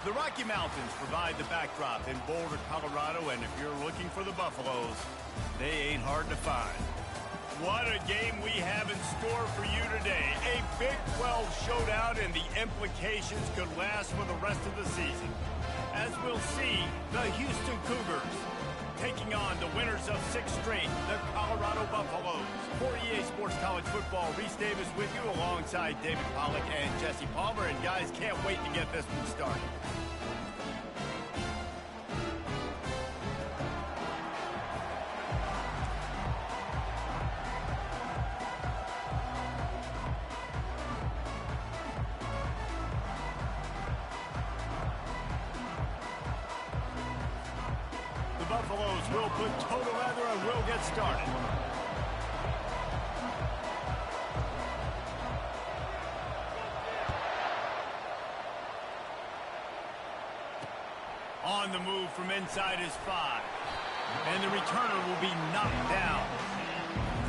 The Rocky Mountains provide the backdrop in Boulder, Colorado, and if you're looking for the Buffaloes, they ain't hard to find. What a game we have in store for you today. A Big 12 showdown, and the implications could last for the rest of the season. As we'll see, the Houston Cougars taking on the winners of 6 straight, the Colorado Buffaloes. For EA Sports College Football, Reese Davis with you alongside David Pollack and Jesse Palmer. And guys, can't wait to get this one started. The Buffaloes will put total leather and will get started. On the move from inside his 5. And the returner will be knocked down.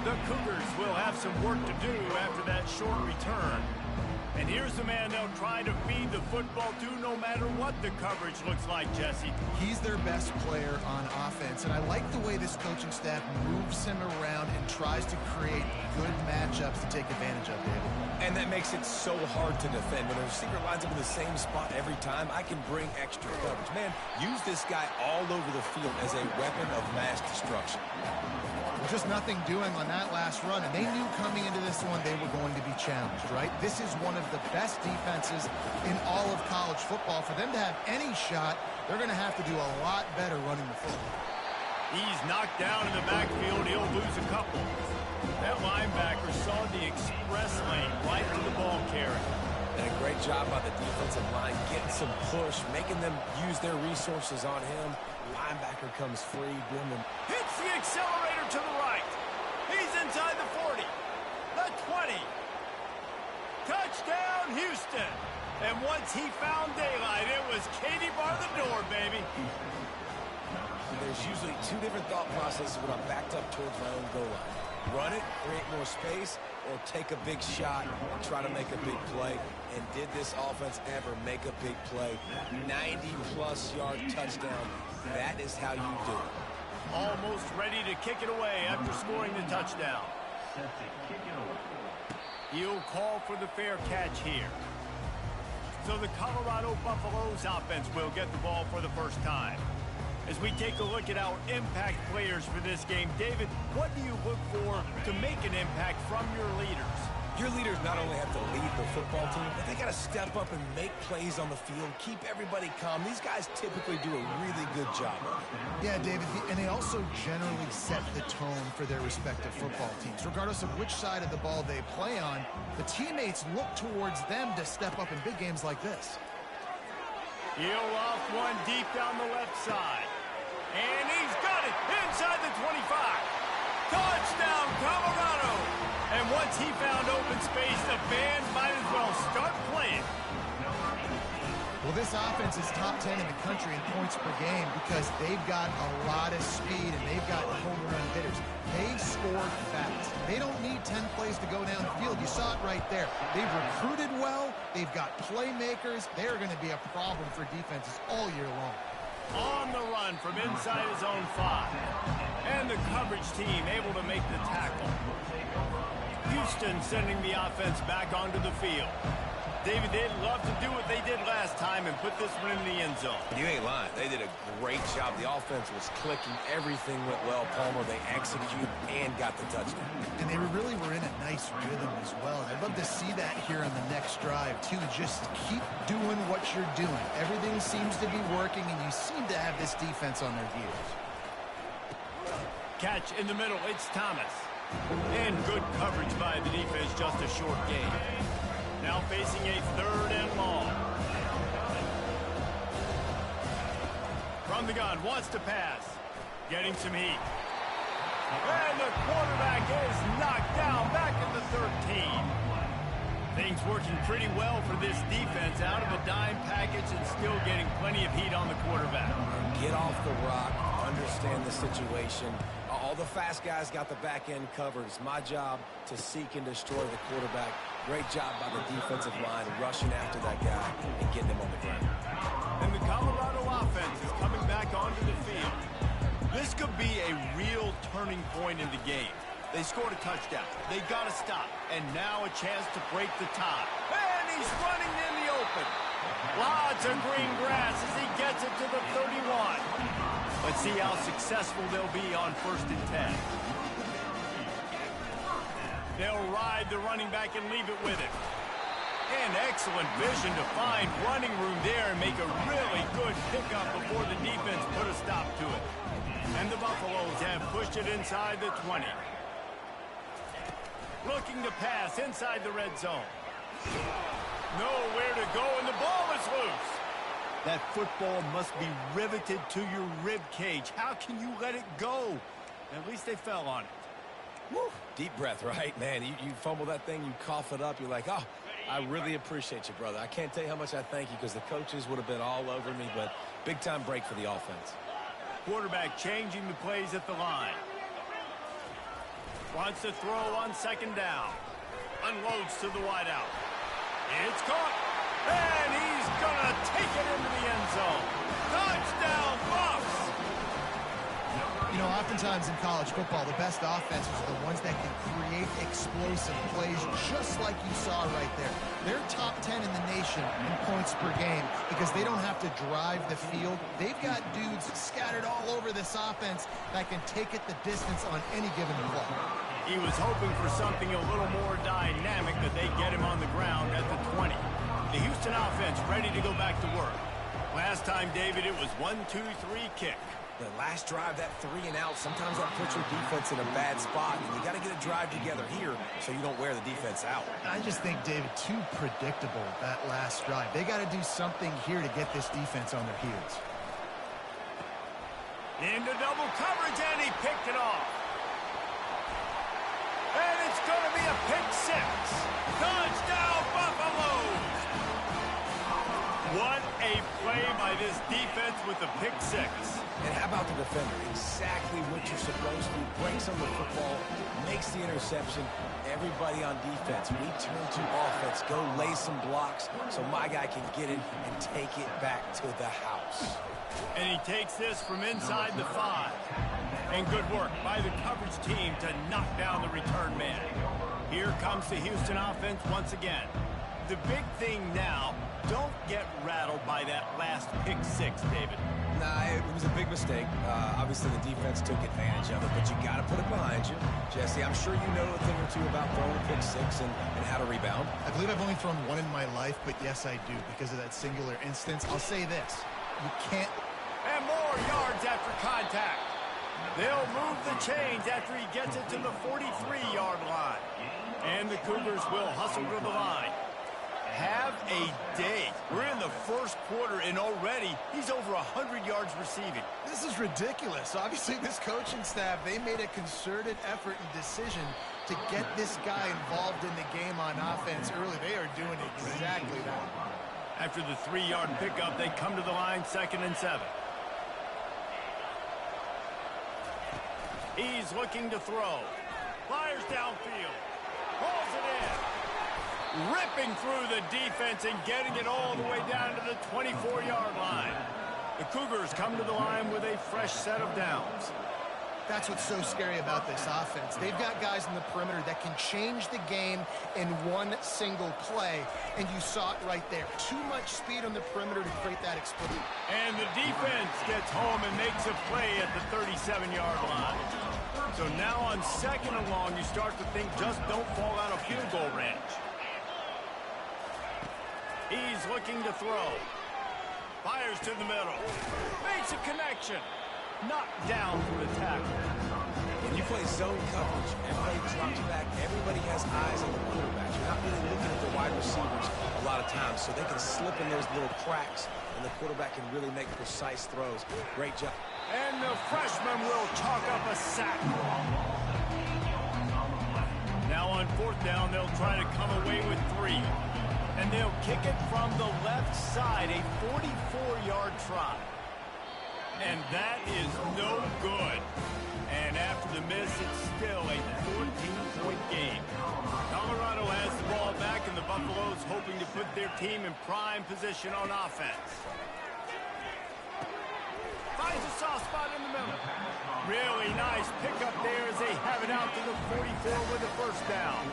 The Cougars will have some work to do after that short return. And here's the man they'll try to feed the football to no matter what the coverage looks like, Jesse. He's their best player on offense, and I like the way this coaching staff moves him around and tries to create good matchups to take advantage of, David. And that makes it so hard to defend. When a receiver lines up in the same spot every time, I can bring extra coverage. Man, use this guy all over the field as a weapon of mass destruction. Just nothing doing on that last run, and they knew coming into this one they were going to be challenged, right? This is one of the best defenses in all of college football. For them to have any shot, they're going to have to do a lot better running the football. He's knocked down in the backfield. He'll lose a couple. That linebacker saw the express lane right to the ball carrier. And a great job by the defensive line getting some push, making them use their resources on him. Linebacker comes free, Grimman hits the accelerator to the right. He's inside the 40, the 20. Touchdown, Houston. And once he found daylight, it was Katie bar the door, baby. There's usually 2 different thought processes when I'm backed up towards my own goal line. Run it, create more space, or take a big shot and try to make a big play. And did this offense ever make a big play? 90-plus yard touchdown. That is how you do it. Almost ready to kick it away after scoring the touchdown. He'll call for the fair catch here. So the Colorado Buffaloes offense will get the ball for the first time. As we take a look at our impact players for this game, David, what do you look for to make an impact from your leaders? Your leaders not only have to lead the football team, but they got to step up and make plays on the field, keep everybody calm. These guys typically do a really good job of it. Yeah, David, and they also generally set the tone for their respective football teams. Regardless of which side of the ball they play on, the teammates look towards them to step up in big games like this. He'll off one deep down the left side. And he's got it inside the 25. Touchdown, Colorado. And once he found open space, the band might as well start playing. Well, this offense is top 10 in the country in points per game because they've got a lot of speed and they've got home run hitters. They score fast. They don't need 10 plays to go down the field. You saw it right there. They've recruited well. They've got playmakers. They're going to be a problem for defenses all year long. On the run from inside his own 5. And the coverage team able to make the tackle. Houston sending the offense back onto the field. David, they'd love to do what they did last time and put this one in the end zone. You ain't lying. They did a great job. The offense was clicking. Everything went well, Palmer. They executed and got the touchdown. And they really were in a nice rhythm as well. And I'd love to see that here on the next drive, too. Just keep doing what you're doing. Everything seems to be working, and you seem to have this defense on their heels. Catch in the middle. It's Thomas. And good coverage by the defense. Just a short gain. Now facing a 3rd and long. From the gun, wants to pass. Getting some heat. And the quarterback is knocked down back at the 13. Things working pretty well for this defense. Out of a dime package and still getting plenty of heat on the quarterback. Get off the rock. Understand the situation. All the fast guys got the back end covered. It's my job to seek and destroy the quarterback. Great job by the defensive line rushing after that guy and getting him on the ground. And the Colorado offense is coming back onto the field. This could be a real turning point in the game. They scored a touchdown. They got to stop. And now a chance to break the tie. And he's running in the open. Lots of green grass as he gets it to the 31. Let's see how successful they'll be on 1st and 10. They'll ride the running back and leave it with him. And excellent vision to find running room there and make a really good pickup before the defense put a stop to it. And the Buffaloes have pushed it inside the 20. Looking to pass inside the red zone. Nowhere to go, and the ball is loose. That football must be riveted to your rib cage. How can you let it go? At least they fell on it. Woo. Deep breath, right? Man, you fumble that thing, you cough it up, you're like, oh, I really appreciate you, brother. I can't tell you how much I thank you because the coaches would have been all over me, but big-time break for the offense. Quarterback changing the plays at the line. Wants to throw on 2nd down. Unloads to the wideout. It's caught. And he's going to take it into the end zone. Touchdown, Buffs! You know, oftentimes in college football, the best offenses are the ones that can create explosive plays, just like you saw right there. They're top 10 in the nation in points per game because they don't have to drive the field. They've got dudes scattered all over this offense that can take it the distance on any given play. He was hoping for something a little more dynamic, but they get him on the ground at the 20. The Houston offense ready to go back to work. Last time, David, it was 1-2-3 kick. The last drive, that 3 and out, sometimes that puts your defense in a bad spot, and you got to get a drive together here so you don't wear the defense out. I just think, David, too predictable, that last drive. They got to do something here to get this defense on their heels. Into double coverage, and he picked it off. And it's going to be a pick 6. Touchdown, Buffaloes! What a play by this defense with the pick 6. And how about the defender? Exactly what you're supposed to. Breaks on the football, makes the interception. Everybody on defense, we turn to offense. Go lay some blocks so my guy can get it and take it back to the house. And he takes this from inside the 5. And good work by the coverage team to knock down the return man. Here comes the Houston offense once again. The big thing now, don't get rattled by that last pick 6, David. Nah, it was a big mistake. Obviously, the defense took advantage of it, but you got to put it behind you. Jesse, I'm sure you know a thing or two about throwing a pick 6 and how to rebound. I believe I've only thrown one in my life, but yes, I do, because of that singular instance. I'll say this. You can't... And more yards after contact. They'll move the chains after he gets it to the 43-yard line. And the Cougars will hustle to the line. Have a day. We're in the first quarter, and already he's over 100 yards receiving. This is ridiculous. Obviously, this coaching staff, they made a concerted effort and decision to get this guy involved in the game on offense early. They are doing exactly that. After the 3-yard pickup, they come to the line 2nd and 7. He's looking to throw. Fires downfield. Pulls it in. Ripping through the defense and getting it all the way down to the 24-yard line. The Cougars come to the line with a fresh set of downs. That's what's so scary about this offense. They've got guys in the perimeter that can change the game in one single play, and you saw it right there. Too much speed on the perimeter to create that explosion. And the defense gets home and makes a play at the 37-yard line. So now on 2nd and long, you start to think just don't fall out of field goal range. He's looking to throw. Fires to the middle. Makes a connection. Knocked down for the tackle. When you play zone coverage, everybody drops back. Everybody has eyes on the quarterback. You're not really looking at the wide receivers a lot of times, so they can slip in those little cracks, and the quarterback can really make precise throws. Great job. And the freshman will chalk up a sack. Now on 4th down, they'll try to come away with 3. And they'll kick it from the left side, a 44-yard try. And that is no good. And after the miss, it's still a 14-point game. Colorado has the ball back put their team in prime position on offense. Finds a soft spot in the middle. Really nice pickup there as they have it out to the 44 with a first down.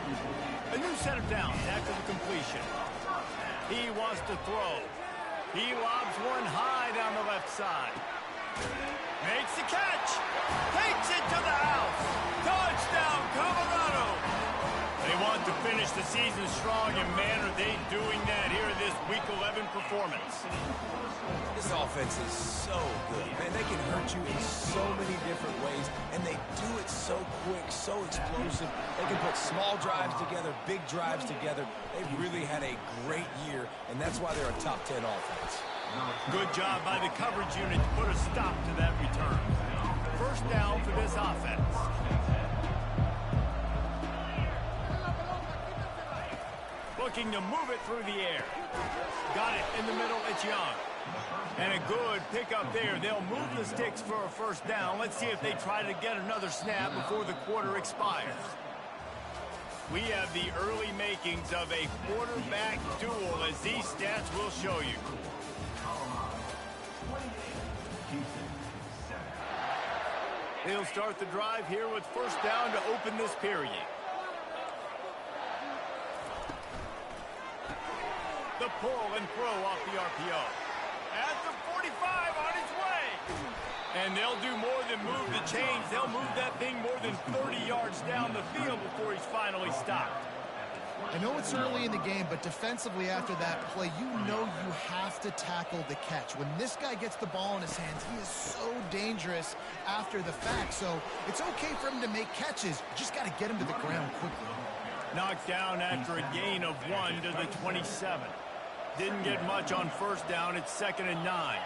A new set of downs after the completion. He wants to throw. He lobs one high down the left side. Makes the catch. Takes it to the house. Touchdown, Colorado. They want to finish the season strong, and man, are they doing that here in this Week 11 performance. This offense is so good. Man, they can hurt you in so many different ways, and they do it so quick, so explosive. They can put small drives together, big drives together. They've really had a great year, and that's why they're a top 10 offense. Good job by the coverage unit to put a stop to that return. First down for this offense. Looking to move it through the air. Got it in the middle, it's Young. And a good pickup there. They'll move the sticks for a first down. Let's see if they try to get another snap before the quarter expires. We have the early makings of a quarterback duel, as these stats will show you. They'll start the drive here with first down to open this period. The pull and throw off the RPO. At the 45 on its way. And they'll do more than move the chains. They'll move that thing more than 30 yards down the field before he's finally stopped. I know it's early in the game, but defensively after that play, you know you have to tackle the catch. When this guy gets the ball in his hands, he is so dangerous after the fact. So it's okay for him to make catches. You just got to get him to the ground quickly. Knocked down after a gain of 1 to the 27. Didn't get much on first down. It's 2nd and 9.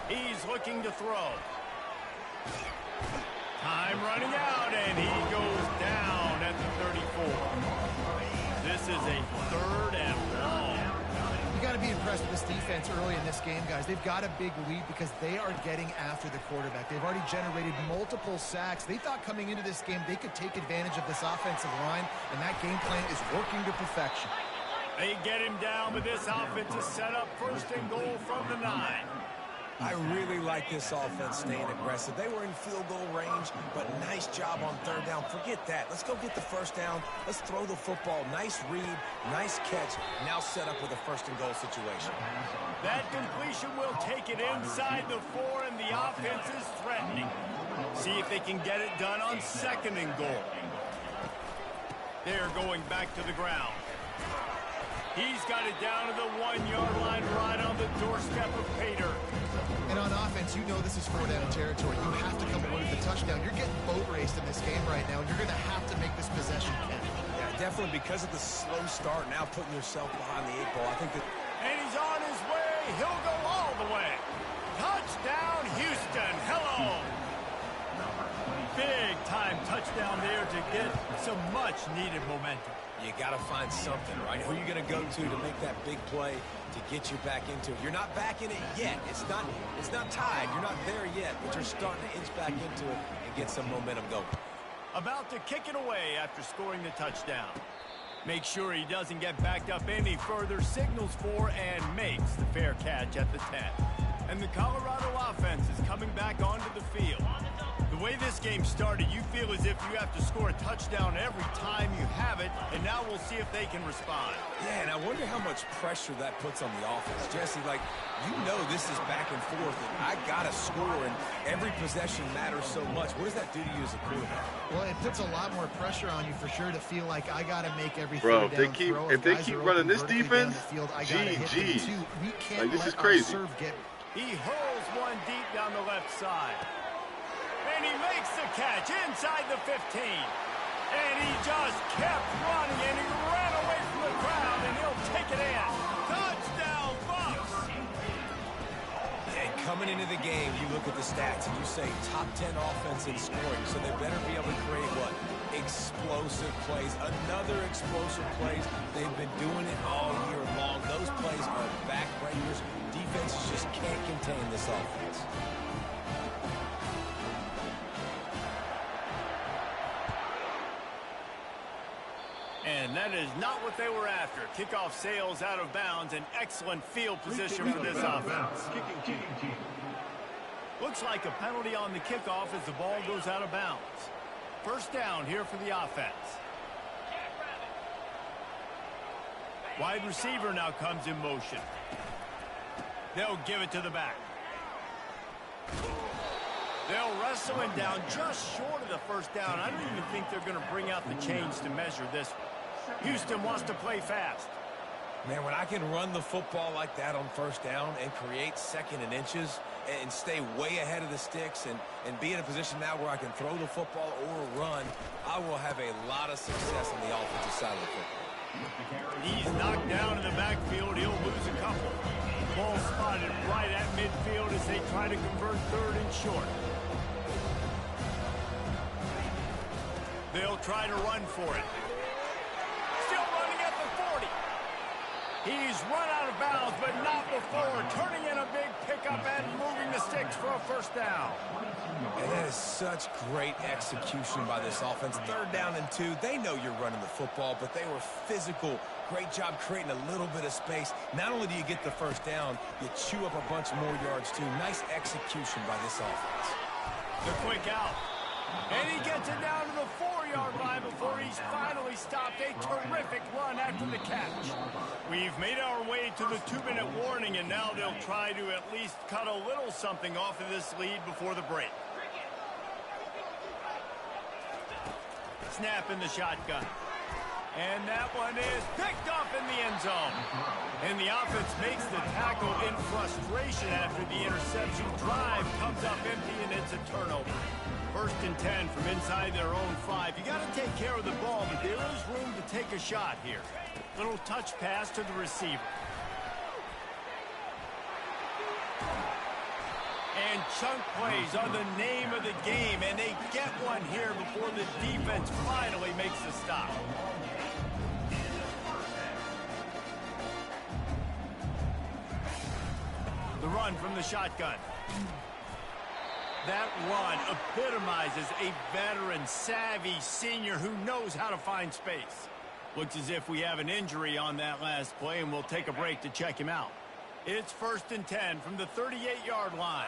He's looking to throw. Time running out, and he goes down at the 34. This is a 3rd and long. You got to be impressed with this defense early in this game, guys. They've got a big lead because they are getting after the quarterback. They've already generated multiple sacks. They thought coming into this game they could take advantage of this offensive line, and that game plan is working to perfection. They get him down, but this offense is set up 1st and goal from the 9. I really like this offense staying aggressive. They were in field goal range, but nice job on 3rd down. Forget that. Let's go get the first down. Let's throw the football. Nice read, nice catch. Now set up with a 1st and goal situation. That completion will take it inside the 4, and the offense is threatening. See if they can get it done on 2nd and goal. They're going back to the ground. He's got it down to the 1-yard line right on the doorstep of Pater. And on offense, you know this is 4-down territory. You have to come away with a touchdown. You're getting boat raced in this game right now, and you're going to have to make this possession count. Yeah, definitely because of the slow start, now putting yourself behind the 8 ball. I think that... And he's on his way. He'll go all the way. Touchdown, Houston. Hello. Big-time touchdown there to get some much-needed momentum. You got to find something, right? Who are you going to go to make that big play to get you back into it? You're not back in it yet. It's not tied. You're not there yet, but you're starting to inch back into it and get some momentum going. About to kick it away after scoring the touchdown. Make sure he doesn't get backed up any further, signals for and makes the fair catch at the 10. And the Colorado offense is coming back onto the field. The way this game started, you feel as if you have to score a touchdown every time you have it, and now we'll see if they can respond. Yeah, and I wonder how much pressure that puts on the offense. Jesse, like, you know this is back and forth, and I got to score, and every possession matters so much. What does that do to you as a quarterback? Well, it puts a lot more pressure on you for sure to feel like I got to make every Bro, if they keep running this defense, GG. We can't like, this let is crazy. our serve get... He hurls one deep down the left side. And he makes the catch inside the 15. And he just kept running, and he ran away from the crowd, and he'll take it in. Touchdown, Bucks! And coming into the game, you look at the stats, and you say top 10 offense in scoring, so they better be able to create what? Explosive plays. Another explosive plays. They've been doing it all year long. Those plays are backbreakers. Defenses just can't contain this offense. And and that is not what they were after. Kickoff sails out of bounds, and excellent field position for this offense. Looks like a penalty on the kickoff as the ball goes out of bounds. First down here for the offense. Wide receiver now comes in motion. They'll give it to the back. They'll wrestle him down just short of the first down. I don't even think they're going to bring out the chains to measure this one. Houston wants to play fast. Man, when I can run the football like that on first down and create second and inches and stay way ahead of the sticks and be in a position now where I can throw the football or run, I will have a lot of success on the offensive side of the football. He's knocked down in the backfield. He'll lose a couple. Ball spotted right at midfield as they try to convert third and short. They'll try to run for it. Still running at the 40. He's run out of bounds, but not before. Turning in a big pickup and moving the sticks for a first down. And that is such great execution by this offense. Third down and 2. They know you're running the football, but they were physical. Great job creating a little bit of space. Not only do you get the first down, you chew up a bunch more yards, too. Nice execution by this offense. The quick out. And he gets it down to the 4-yard line before he's finally stopped. A terrific run after the catch. We've made our way to the 2-minute warning, and now they'll try to at least cut a little something off of this lead before the break. Snap in the shotgun. And that one is picked up in the end zone. And the offense makes the tackle in frustration after the interception. Drive comes up empty, and it's a turnover. First and 10 from inside their own 5. You got to take care of the ball, but there is room to take a shot here. Little touch pass to the receiver. And chunk plays are the name of the game, and they get one here before the defense finally makes the stop. The run from the shotgun. That run epitomizes a veteran, savvy senior who knows how to find space. Looks as if we have an injury on that last play, and we'll take a break to check him out. It's first and 10 from the 38-yard line.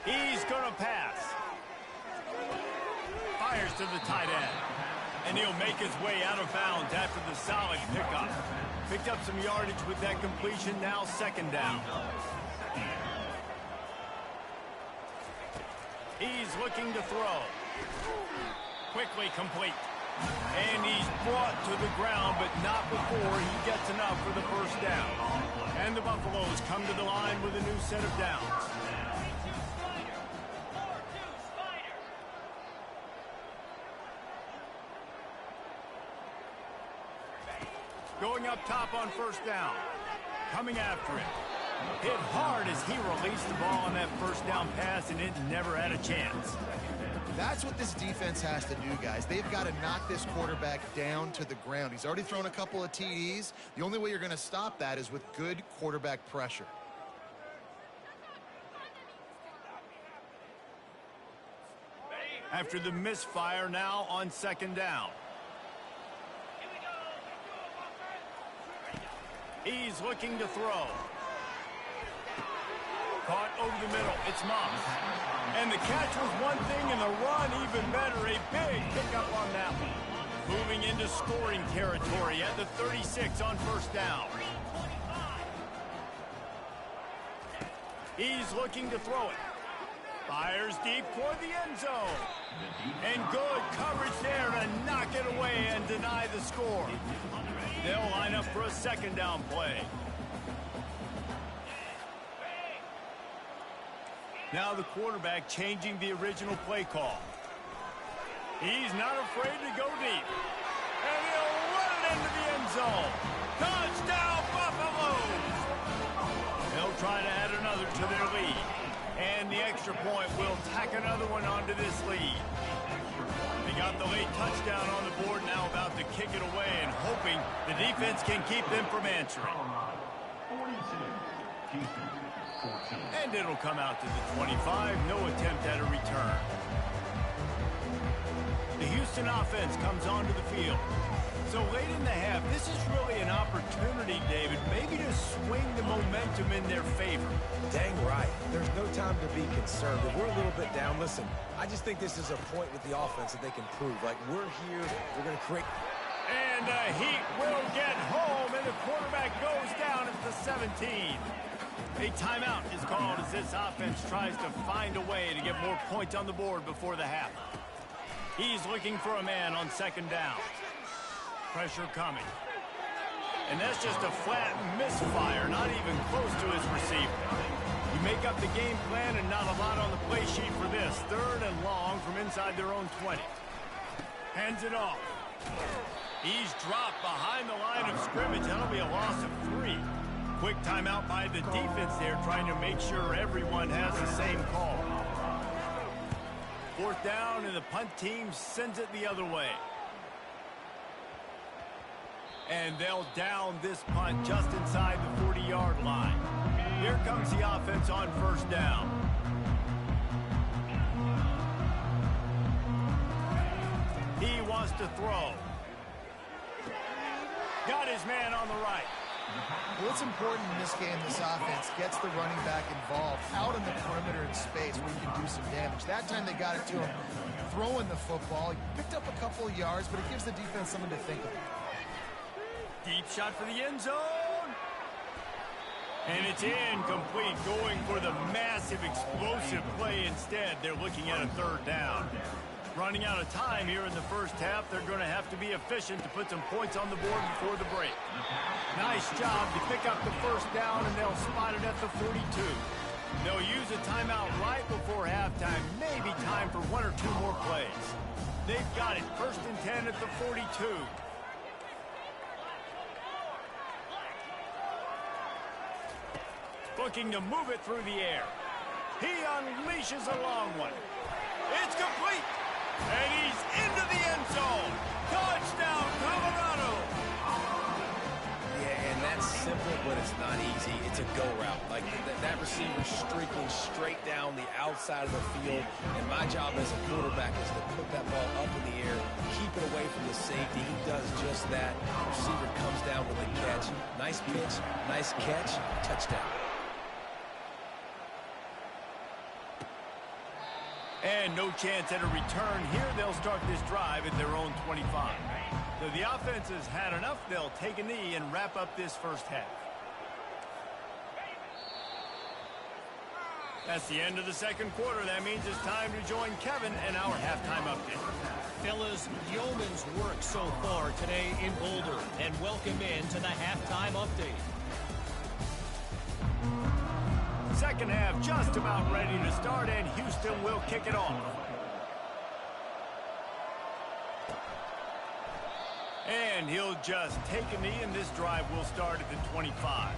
He's going to pass. Fires to the tight end. And he'll make his way out of bounds after the solid pickup. Picked up some yardage with that completion, now second down. He's looking to throw. Quickly complete. And he's brought to the ground, but not before he gets enough for the first down. And the Buffaloes come to the line with a new set of downs. Going up top on first down. Coming after him. Hit hard as he released the ball on that first down pass, and it never had a chance. That's what this defense has to do, guys. They've got to knock this quarterback down to the ground. He's already thrown a couple of TDs. The only way you're going to stop that is with good quarterback pressure. After the misfire, now on second down. He's looking to throw. Caught over the middle. It's Moss. And the catch was one thing, and the run even better. A big pickup on that one. Moving into scoring territory at the 36 on first down. He's looking to throw it. Fires deep toward the end zone. And good coverage there to knock it away and deny the score. They'll line up for a second down play. Now the quarterback changing the original play call. He's not afraid to go deep. And he'll run it into the end zone. Touchdown, Buffaloes! They'll try to add another to their lead. And the extra point will tack another one onto this lead. They got the late touchdown on the board, now about to kick it away and hoping the defense can keep them from answering. And it'll come out to the 25. No attempt at a return. The Houston offense comes onto the field. So late in the half, this is really an opportunity, David, maybe to swing the momentum in their favor. Dang right. There's no time to be concerned. If we're a little bit down, listen, I just think this is a point with the offense that they can prove. Like, we're here, we're going to create... And the Heat will get home, and the quarterback goes down at the 17. A timeout is called as this offense tries to find a way to get more points on the board before the half. He's looking for a man on second down. Pressure coming. And that's just a flat misfire, not even close to his receiver. You make up the game plan and not a lot on the play sheet for this. 3rd and long from inside their own 20. Hands it off. He's dropped behind the line of scrimmage. That'll be a loss of 3. Quick timeout by the defense there, trying to make sure everyone has the same call. 4th down, and the punt team sends it the other way. And they'll down this punt just inside the 40-yard line. Here comes the offense on 1st down. He wants to throw. Got his man on the right. Well, it's important in this game, this offense gets the running back involved out in the perimeter in space where you can do some damage. That time they got it to him throwing the football. He picked up a couple of yards, but it gives the defense something to think about. Deep shot for the end zone. And it's incomplete, going for the massive explosive play instead. They're looking at a 3rd down. Running out of time here in the first half. They're going to have to be efficient to put some points on the board before the break. Nice job to pick up the 1st down, and they'll spot it at the 42. They'll use a timeout right before halftime. Maybe time for 1 or 2 more plays. They've got it. 1st and 10 at the 42. Looking to move it through the air. He unleashes a long one. It's complete. And he's into the end zone. Touchdown, Colorado. Yeah, and that's simple, but it's not easy. It's a go route. Like, that receiver streaking straight down the outside of the field. And my job as a quarterback is to put that ball up in the air, keep it away from the safety. He does just that. The receiver comes down with a catch. Nice pitch, nice catch, touchdown. And no chance at a return here. They'll start this drive at their own 25. So the offense has had enough. They'll take a knee and wrap up this first half. That's the end of the second quarter. That means it's time to join Kevin and our halftime update. Fellas, yeoman's work so far today in Boulder. And welcome in to the halftime update. Second half just about ready to start, and Houston will kick it off. And he'll just take a knee, and this drive will start at the 25.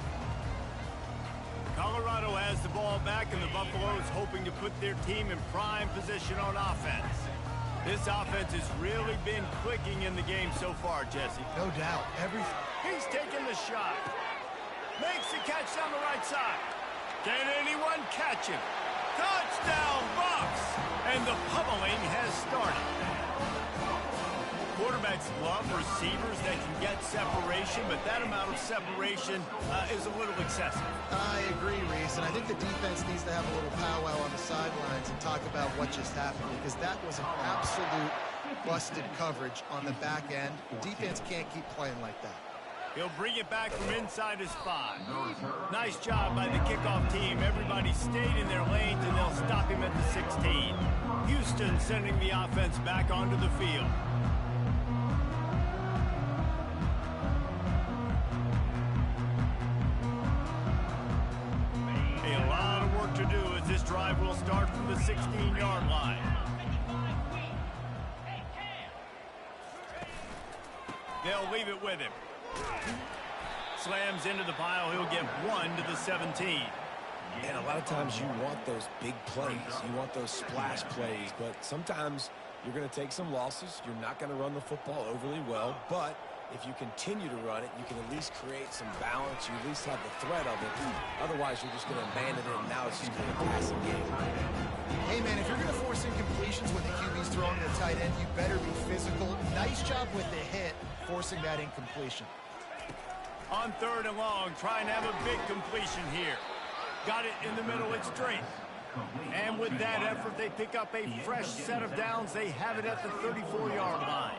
Colorado has the ball back, and the Buffaloes hoping to put their team in prime position on offense. This offense has really been clicking in the game so far, Jesse. No doubt. He's taking the shot. Makes the catch down the right side. Can anyone catch him? Touchdown, Bucks! And the pummeling has started. Quarterbacks love receivers that can get separation, but that amount of separation is a little excessive. I agree, Reese, and I think the defense needs to have a little powwow on the sidelines and talk about what just happened, because that was an absolute busted coverage on the back end. Defense can't keep playing like that. He'll bring it back from inside his 5. Nice job by the kickoff team. Everybody stayed in their lanes, and they'll stop him at the 16. Houston sending the offense back onto the field. A lot of work to do as this drive will start from the 16-yard line. They'll leave it with him. Slams into the pile. He'll get 1 to the 17. And a lot of times you want those big plays. You want those splash plays. But sometimes you're going to take some losses. You're not going to run the football overly well. But if you continue to run it, you can at least create some balance. You at least have the threat of it. Otherwise, you're just going to abandon it, and now it's just going to be a passing game. Hey, man, if you're going to force incompletions when the QB's throwing tight end, you better be physical. Nice job with the hit, forcing that incompletion. On 3rd and long, trying to have a big completion here. Got it in the middle, it's straight. And with that effort, they pick up a fresh set of downs. They have it at the 34-yard line.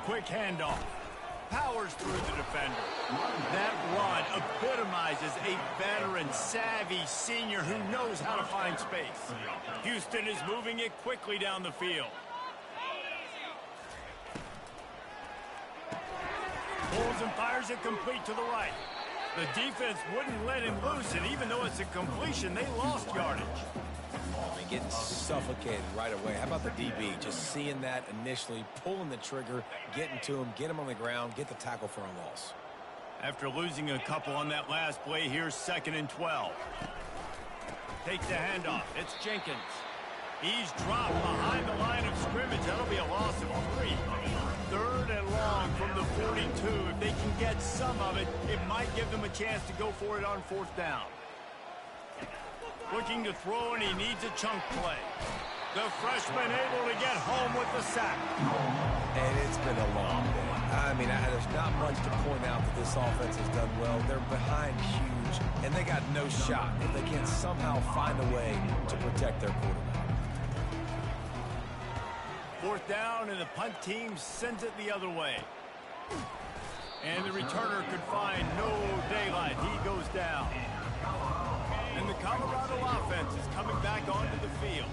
Quick handoff. Powers through the defender. That run epitomizes a veteran, savvy senior who knows how to find space. Houston is moving it quickly down the field. Pulls and fires it complete to the right. The defense wouldn't let him loose, and even though it's a completion, they lost yardage. Getting suffocated right away. How about the DB? Just seeing that initially, pulling the trigger, getting to him, get him on the ground, get the tackle for a loss. After losing a couple on that last play, here's 2nd and 12. Take the handoff. It's Jenkins. He's dropped behind the line of scrimmage. That'll be a loss of 3. 3rd and long from the 42. If they can get some of it, it might give them a chance to go for it on 4th down. Looking to throw, and he needs a chunk play. The freshman able to get home with the sack. And it's been a long day. I mean, there's not much to point out that this offense has done well. They're behind huge, and they got no shot if they can't somehow find a way to protect their quarterback. 4th down, and the punt team sends it the other way. And the returner could find no daylight. He goes down. And the Colorado offense is coming back onto the field.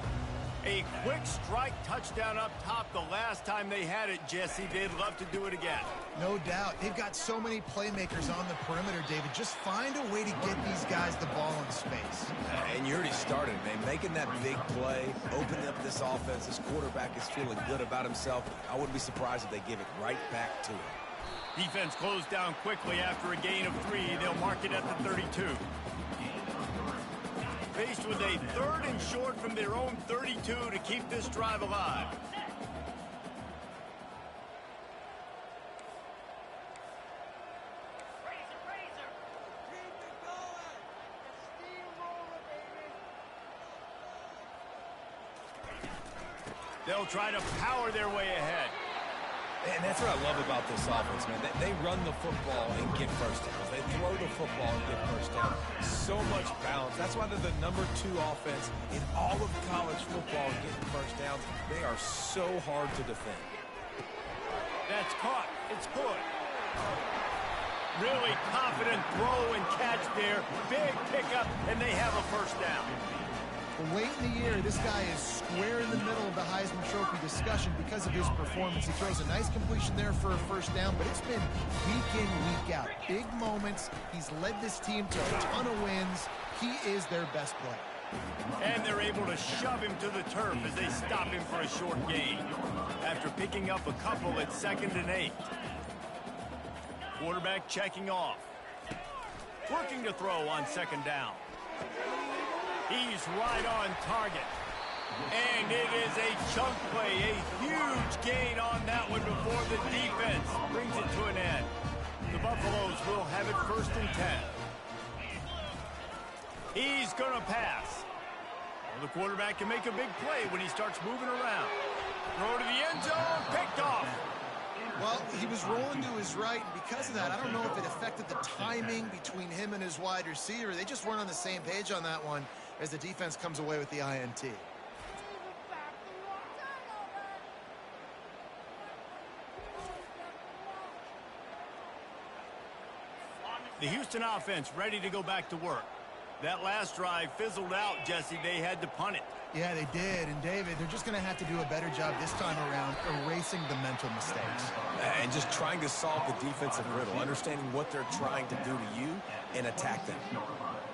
A quick strike touchdown up top the last time they had it, Jesse. They'd love to do it again. No doubt. They've got so many playmakers on the perimeter, David. Just find a way to get these guys the ball in space. And you already started, man. Making that big play, opening up this offense. This quarterback is feeling good about himself. I wouldn't be surprised if they give it right back to him. Defense closed down quickly after a gain of 3. They'll mark it at the 32. Faced with a 3rd and short from their own 32 to keep this drive alive. They'll try to power their way ahead. And that's what I love about this offense, man. They run the football and get first downs. They throw the football and get first down. So much balance. That's why they're the #2 offense in all of college football getting first downs. They are so hard to defend. That's caught. It's good. Really confident throw and catch there. Big pickup, and they have a first down. But late in the year, this guy is square in the middle of the Heisman Trophy discussion because of his performance. He throws a nice completion there for a first down, but it's been week in, week out. Big moments. He's led this team to a ton of wins. He is their best player. And they're able to shove him to the turf as they stop him for a short gain. After picking up a couple at 2nd and 8. Quarterback checking off. Working to throw on 2nd down. He's right on target. And it is a chunk play, a huge gain on that one before the defense brings it to an end. The Buffaloes will have it 1st and 10. He's going to pass. Well, the quarterback can make a big play when he starts moving around. Throw to the end zone, picked off. Well, he was rolling to his right, and because of that, I don't know if it affected the timing between him and his wide receiver. They just weren't on the same page on that one as the defense comes away with the INT. The Houston offense ready to go back to work. That last drive fizzled out, Jesse. They had to punt it. Yeah, they did. And, David, they're just going to have to do a better job this time around erasing the mental mistakes. And just trying to solve the defensive riddle, understanding what they're trying to do to you and attack them.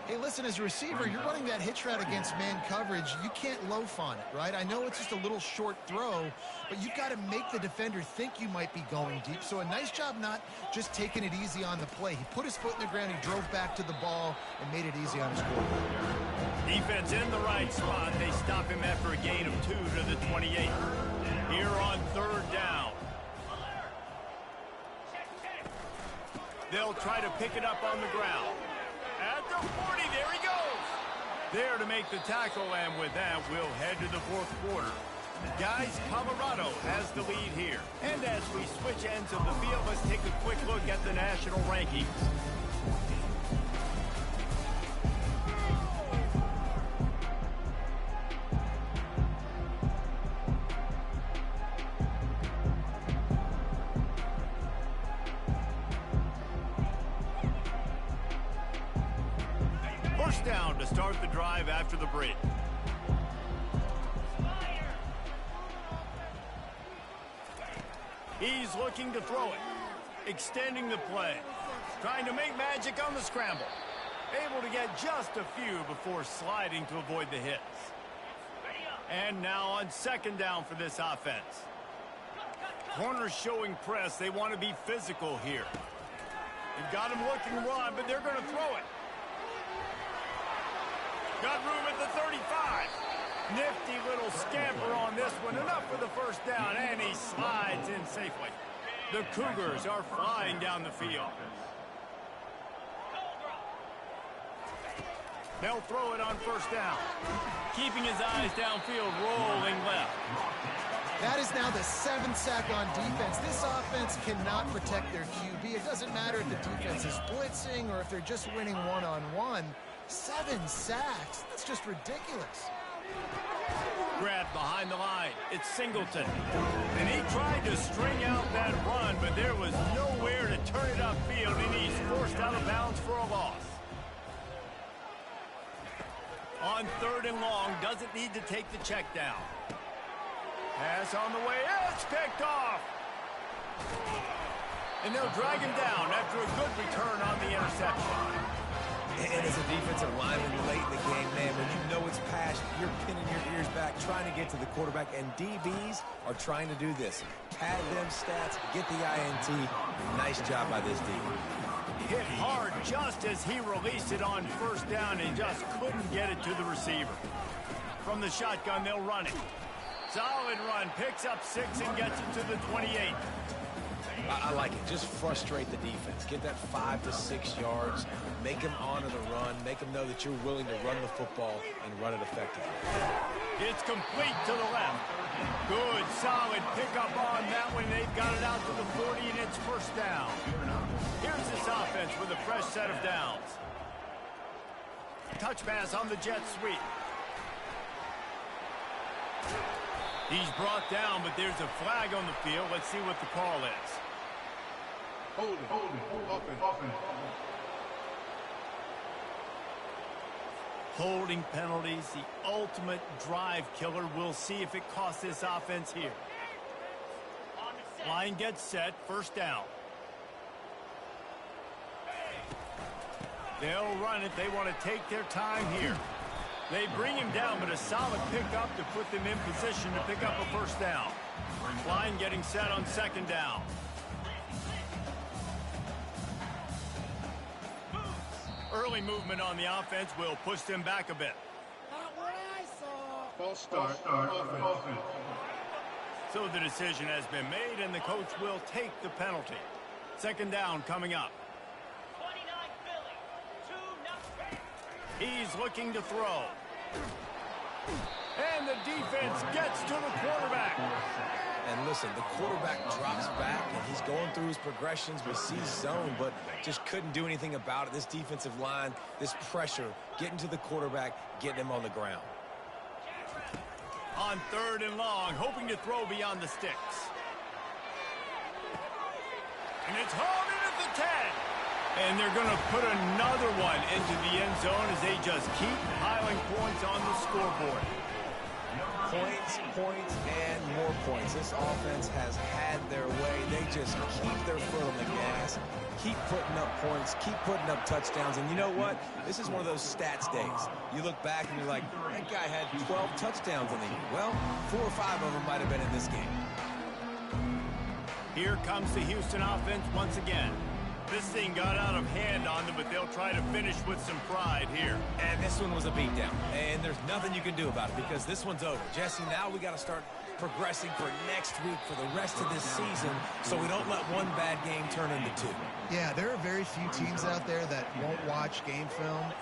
Hey, listen, as a receiver, you're running that hitch route against man coverage. You can't loaf on it, right? I know it's just a little short throw, but you've got to make the defender think you might be going deep. So a nice job not just taking it easy on the play. He put his foot in the ground, he drove back to the ball, and made it easy on his quarterback. Defense in the right spot. They stop him after a gain of 2 to the 28. Here on 3rd down. They'll try to pick it up on the ground. At the 40, there he goes. there to make the tackle, and with that, we'll head to the fourth quarter. Guys, Colorado has the lead here. And as we switch ends of the field, let's take a quick look at the national rankings. First down to start the drive after the break. He's looking to throw it. Extending the play. Trying to make magic on the scramble. Able to get just a few before sliding to avoid the hits. And now on second down for this offense. Corners showing press. They want to be physical here. They've got him looking to run, but they're going to throw it. Got room at the 35. Nifty little scamper on this one. Enough for the first down, and he slides in safely. The Cougars are flying down the field. They'll throw it on first down. Keeping his eyes downfield, rolling left. That is now the 7th sack on defense. This offense cannot protect their QB. It doesn't matter if the defense is blitzing or if they're just winning one-on-one. 7 sacks. That's just ridiculous. Grabbed behind the line. It's Singleton. And he tried to string out that run, but there was nowhere to turn it upfield, and he's forced out of bounds for a loss. On third and long, doesn't need to take the check down. Pass on the way. It's picked off. And they'll drag him down after a good return on the interception. And as a defensive lineman late in the game, man, when you know it's passed, you're pinning your ears back, trying to get to the quarterback, and DBs are trying to do this. Pad them stats, get the INT. Nice job by this D. Hit hard just as he released it on first down and just couldn't get it to the receiver. From the shotgun, they'll run it. Solid run, picks up 6 and gets it to the 28. I like it. Just frustrate the defense. Get that 5 to 6 yards. Make them honor the run. Make them know that you're willing to run the football and run it effectively. It's complete to the left. Good, solid pickup on that one. They've got it out to the 40, and it's first down. Here's this offense with a fresh set of downs. Touch pass on the jet sweep. He's brought down, but there's a flag on the field. Let's see what the call is. Hold it. Offense. Holding penalties, the ultimate drive killer. We'll see if it costs this offense here. Line gets set, first down. They'll run it. They want to take their time here. They bring him down, but a solid pickup to put them in position to pick up a first down. Line getting set on second down. Early movement on the offense will push them back a bit. False start. Offense. So the decision has been made, and the coach will take the penalty. Second down coming up. He's looking to throw. And the defense gets to the quarterback. And listen, the quarterback drops back, and he's going through his progressions. We see zone, but just couldn't do anything about it. This defensive line, this pressure, getting to the quarterback, getting him on the ground. On third and long, hoping to throw beyond the sticks. And it's hauled in at the 10. And they're going to put another one into the end zone as they just keep piling points on the scoreboard. Points, and more points. This offense has had their way. They just keep their foot on the gas, keep putting up points, keep putting up touchdowns. And you know what? This is one of those stats days. You look back and you're like, that guy had 12 touchdowns in the year. Well, 4 or 5 of them might have been in this game. Here comes the Houston offense once again. This thing got out of hand on them, but they'll try to finish with some pride here. And this one was a beatdown. And there's nothing you can do about it because this one's over. Jesse, now we got to start progressing for next week for the rest of this season so we don't let one bad game turn into 2. Yeah, there are very few teams out there that won't watch game film.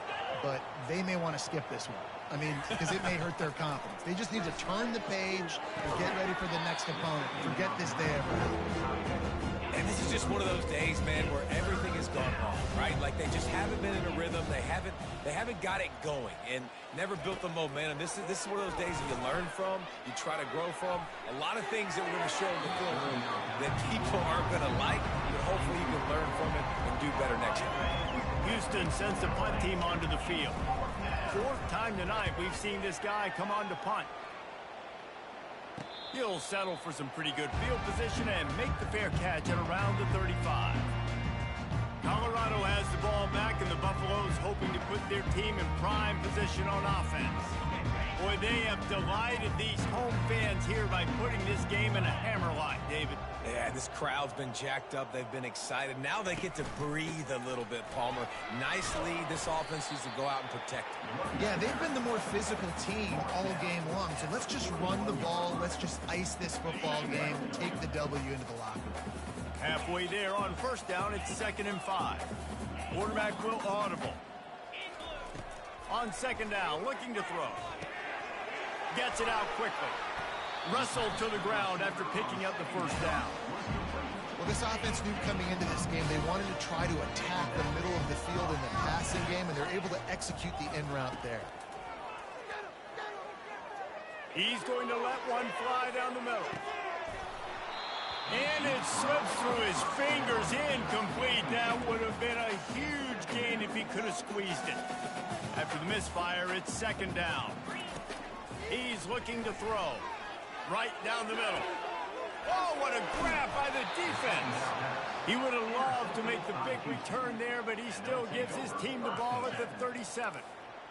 but they may want to skip this one. I mean, because it may hurt their confidence. They just need to turn the page and get ready for the next opponent. Forget this day ever happened. And this is just one of those days, man, where everything has gone wrong, right? Like they just haven't been in a rhythm. They haven't got it going and never built the momentum. This is one of those days that you learn from, you try to grow from. A lot of things that we're going to show in the film room that people aren't going to like, but hopefully you can learn from it and do better next time. Houston sends the punt team onto the field. Fourth time tonight we've seen this guy come on to punt. He'll settle for some pretty good field position and make the fair catch at around the 35. Colorado has the ball back, and the Buffaloes hoping to put their team in prime position on offense. Boy, they have delighted these home fans here by putting this game in a hammerlock, David. Yeah, this crowd's been jacked up. They've been excited. Now they get to breathe a little bit, Palmer. Nice lead. This offense needs to go out and protect it. Yeah, they've been the more physical team all game long. So let's just run the ball. Let's just ice this football game and take the W into the locker room. Halfway there on first down, it's 2nd and 5. Quarterback will audible. On 2nd down, looking to throw. Gets it out quickly. Wrestled to the ground after picking up the first down. Well, this offense knew coming into this game they wanted to try to attack the middle of the field in the passing game, and they're able to execute the in route there. He's going to let one fly down the middle. And it slips through his fingers, incomplete. That would have been a huge gain if he could have squeezed it. After the misfire, it's 2nd down. He's looking to throw. Right down the middle. Oh, what a grab by the defense. He would have loved to make the big return there, but he still gives his team the ball at the 37.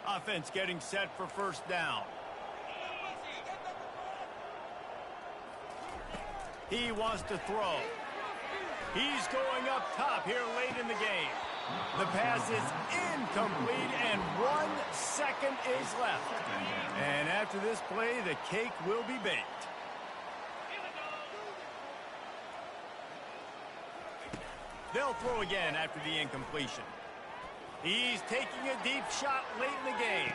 Offense getting set for first down. He wants to throw. He's going up top here late in the game. The pass is incomplete, and 1 second is left. And after this play, the cake will be baked. They'll throw again after the incompletion. He's taking a deep shot late in the game.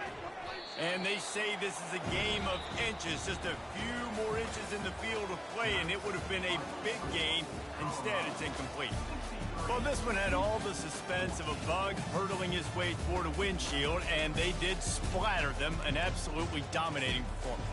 And they say this is a game of inches, just a few more inches in the field of play, and it would have been a big gain. Instead, it's incomplete. Well, this one had all the suspense of a bug hurtling his way toward a windshield, and they did splatter them, an absolutely dominating performance.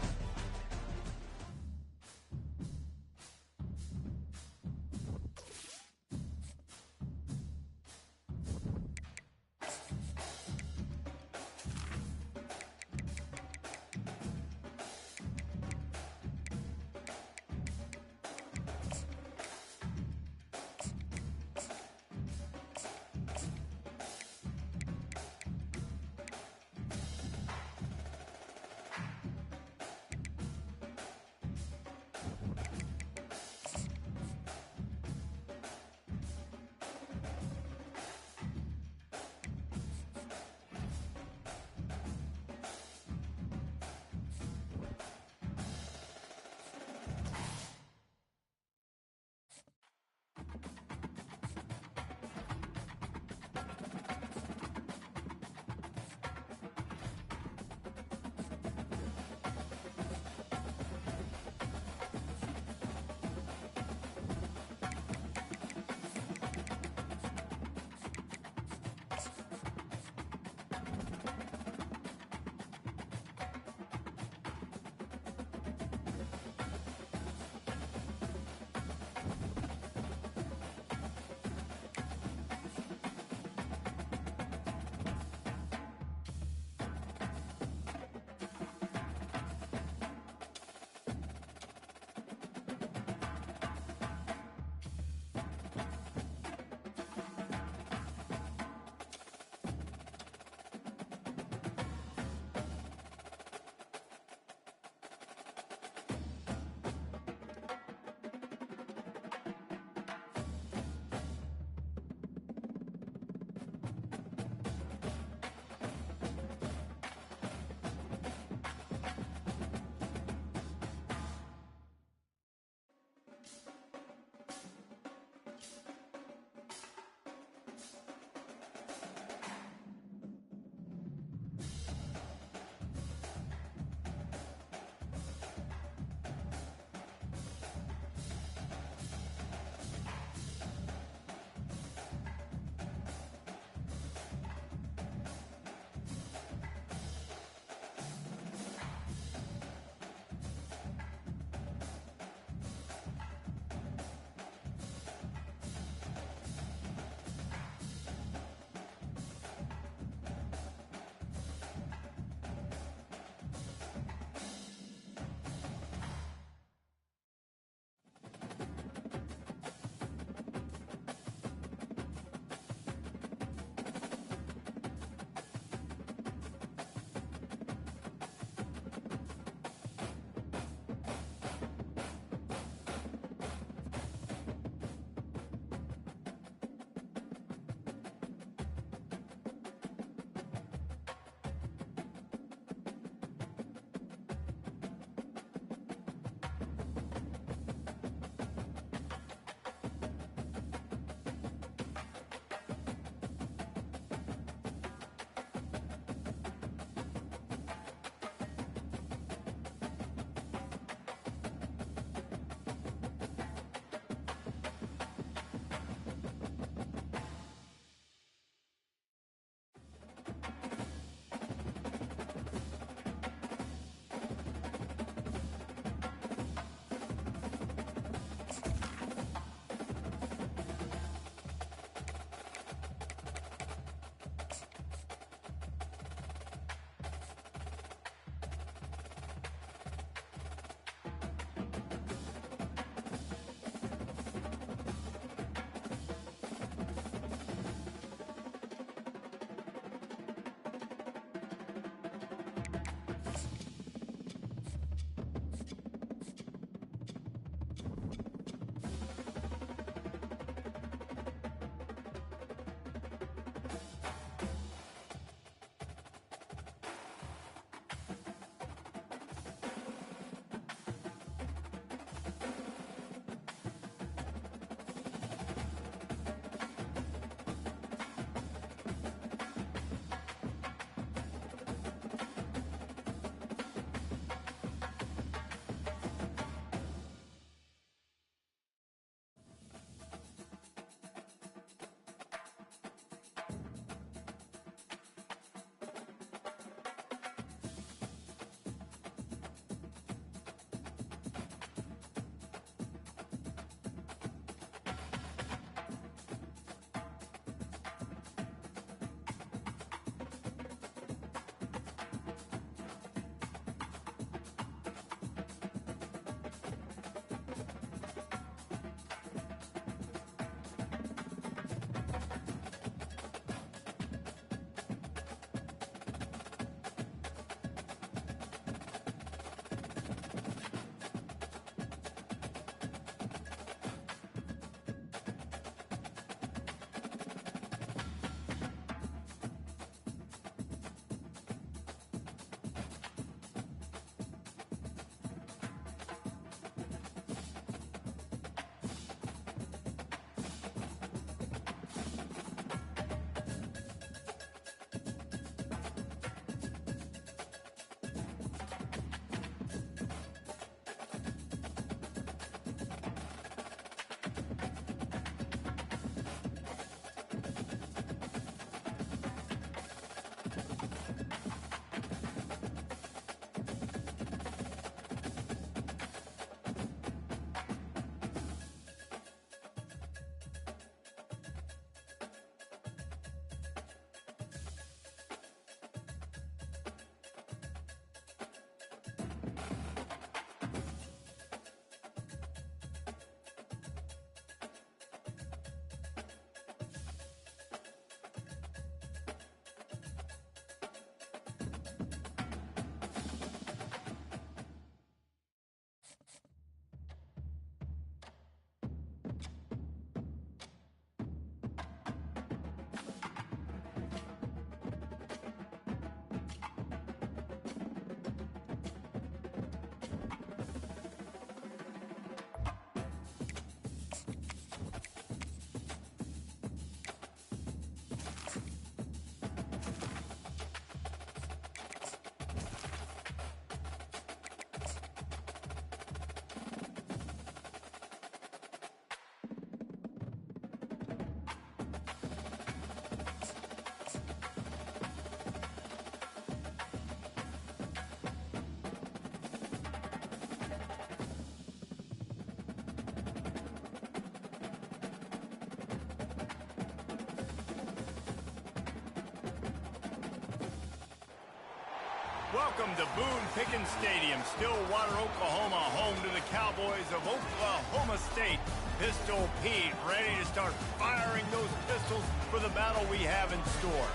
Welcome to Boone Pickens Stadium, Stillwater, Oklahoma, home to the Cowboys of Oklahoma State. Pistol Pete ready to start firing those pistols for the battle we have in store.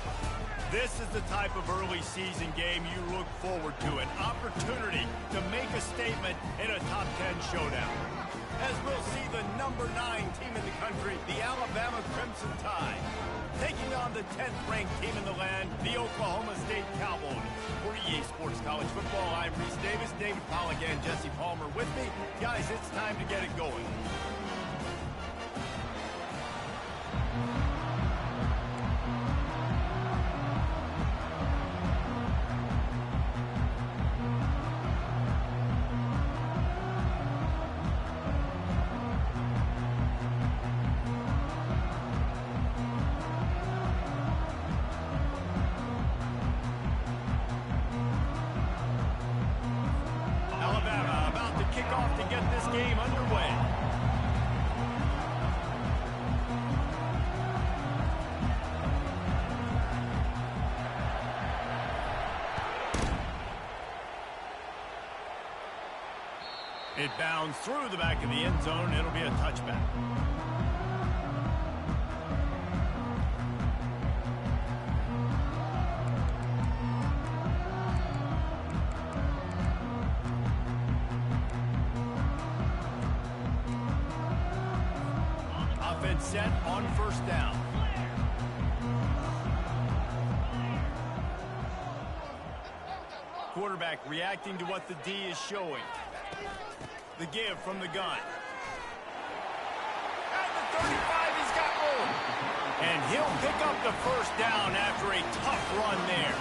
This is the type of early season game you look forward to, an opportunity to make a statement in a top 10 showdown. As we'll see the number 9 team in the country, the Alabama Crimson Tide, taking on the 10th-ranked team in the land, the Oklahoma State Cowboys. For EA Sports College Football, I'm Reese Davis, David Pollack, and Jesse Palmer with me. Guys, it's time to get it going. It bounds through the back of the end zone. It'll be a touchback. Offense set on first down. Quarterback reacting to what the D is showing. The give from the gun. At the 35, he's got room. And he'll pick up the first down after a tough run there.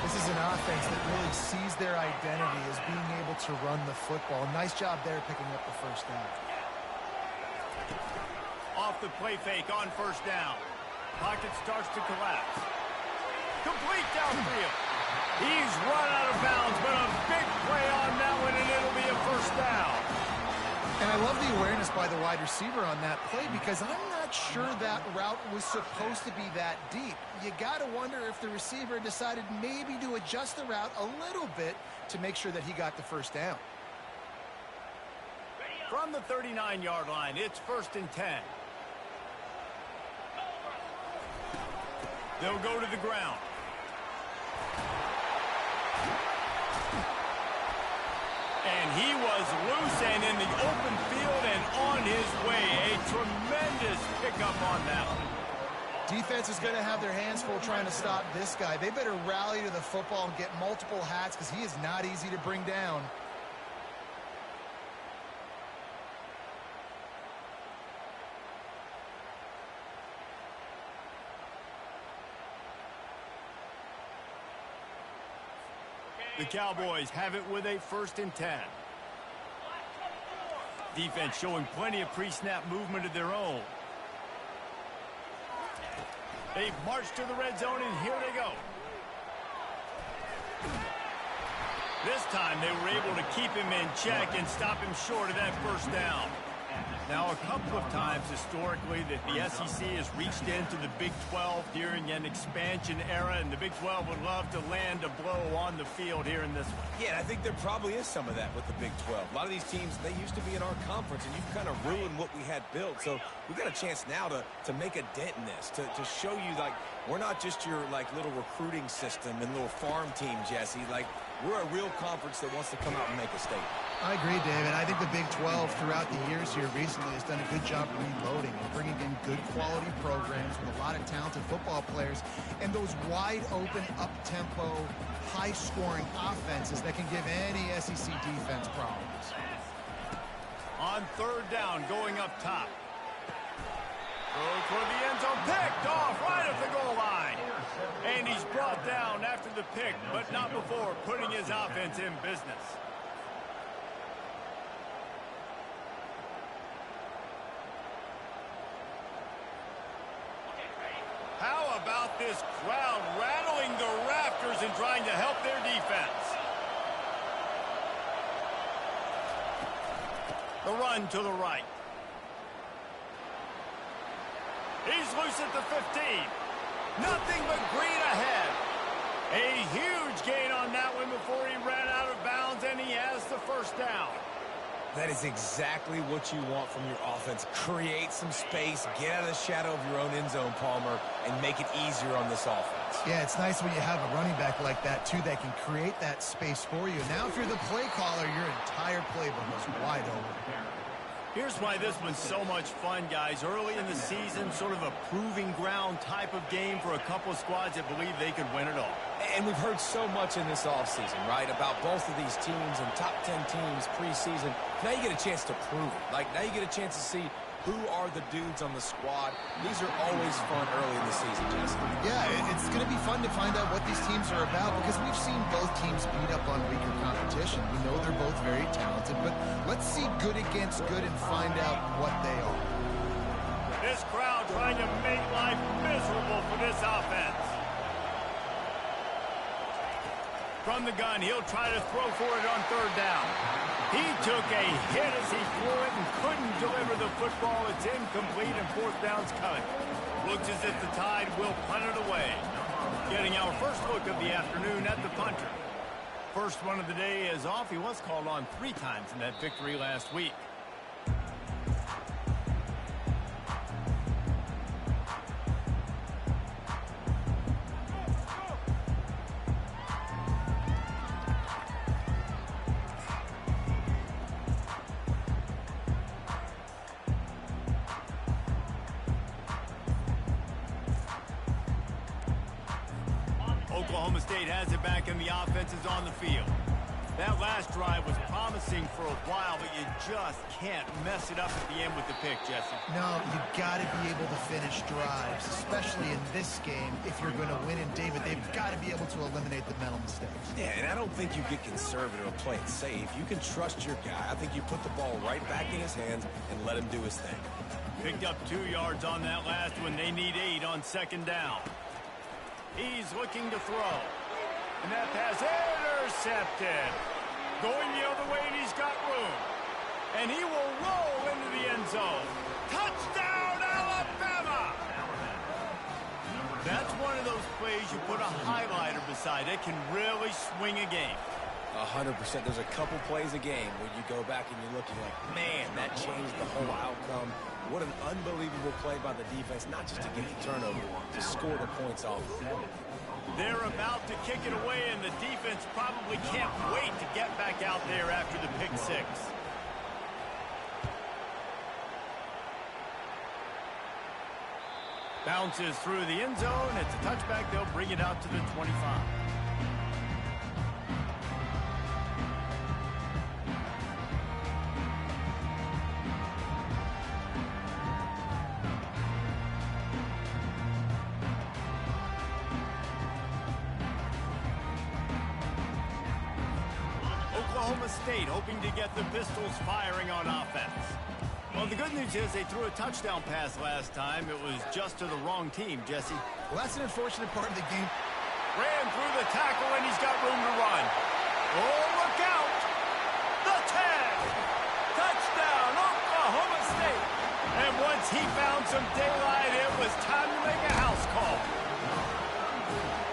This is an offense that really sees their identity as being able to run the football. Nice job there picking up the first down. Off the play fake on first down. Pocket starts to collapse. Complete downfield. He's run out of bounds, but a big play on that one, and it'll be a first down. And I love the awareness by the wide receiver on that play because I'm not sure that route was supposed to be that deep. You got to wonder if the receiver decided maybe to adjust the route a little bit to make sure that he got the first down. From the 39-yard line, it's 1st and 10. They'll go to the ground. And he was loose and in the open field and on his way. A tremendous pickup on that one. Defense is going to have their hands full trying to stop this guy. They better rally to the football and get multiple hats because he is not easy to bring down. The Cowboys have it with a 1st and 10. Defense showing plenty of pre-snap movement of their own. They've marched to the red zone, and here they go. This time they were able to keep him in check and stop him short of that first down. Now, a couple of times historically that the SEC has reached into the Big 12 during an expansion era, and the Big 12 would love to land a blow on the field here in this one. Yeah, I think there probably is some of that with the Big 12. A lot of these teams, they used to be in our conference, and you've kind of ruined what we had built. So we got a chance now to make a dent in this, to show you, like, we're not just your, like, little recruiting system and little farm team, Jesse. Like, we're a real conference that wants to come out and make a statement. I agree, David. I think the Big 12 throughout the years here recently has done a good job reloading and bringing in good quality programs with a lot of talented football players and those wide open, up-tempo, high-scoring offenses that can give any SEC defense problems. On 3rd down, going up top. Throw toward the end zone, picked off right at the goal line. And he's brought down after the pick, but not before putting his offense in business. How about this crowd rattling the rafters and trying to help their defense? The run to the right. He's loose at the 15. Nothing but green ahead. A huge gain on that one. first down. That is exactly what you want from your offense. Create some space, get out of the shadow of your own end zone, Palmer, and make it easier on this offense. Yeah, it's nice when you have a running back like that, too, that can create that space for you. Now, if you're the play caller, your entire playbook is wide open. Here's why this one's so much fun, guys. Early in the season, sort of a proving ground type of game for a couple of squads that believe they could win it all. And we've heard so much in this offseason, right, about both of these teams and top 10 teams preseason. Now you get a chance to prove it. Like, now you get a chance to see who are the dudes on the squad. These are always fun early in the season, Jesse. Yeah, it's going to be fun to find out what these teams are about because we've seen both teams beat up on weaker competition. We know they're both very talented, but let's see good against good and find out what they are. This crowd trying to make life miserable for this offense. From the gun, he'll try to throw for it on third down. He took a hit as he threw it and couldn't deliver the football. It's incomplete and fourth down's coming. Looks as if the Tide will punt it away. Getting our first look of the afternoon at the punter. First one of the day is off. He was called on 3 times in that victory last week. Oklahoma State has it back and the offense is on the field. That last drive was promising for a while, but you just can't mess it up at the end with the pick, Jesse. No, you got to be able to finish drives, especially in this game. If you're going to win, and David, they've got to be able to eliminate the mental mistakes. Yeah, and I don't think you get conservative or play it safe. You can trust your guy. I think you put the ball right back in his hands and let him do his thing. Picked up 2 yards on that last one. They need 8 on second down. He's looking to throw. And that pass intercepted. Going the other way, and he's got room. And he will roll into the end zone. Touchdown, Alabama! That's one of those plays you put a highlighter beside. It can really swing a game. 100%. There's a couple plays a game where you go back and you're looking like, man, that changed the whole outcome. What an unbelievable play by the defense, not just to get the turnover, to score the points off. They're about to kick it away, and the defense probably can't wait to get back out there after the pick 6. Bounces through the end zone. It's a touchback. They'll bring it out to the 25. Oklahoma State hoping to get the Pistols firing on offense. Well, the good news is they threw a touchdown pass last time. It was just to the wrong team, Jesse. Well, that's an unfortunate part of the game. Ran through the tackle, and he's got room to run. Oh, look out! The 10! Touchdown, Oklahoma State! And once he found some daylight, it was time to make a house call.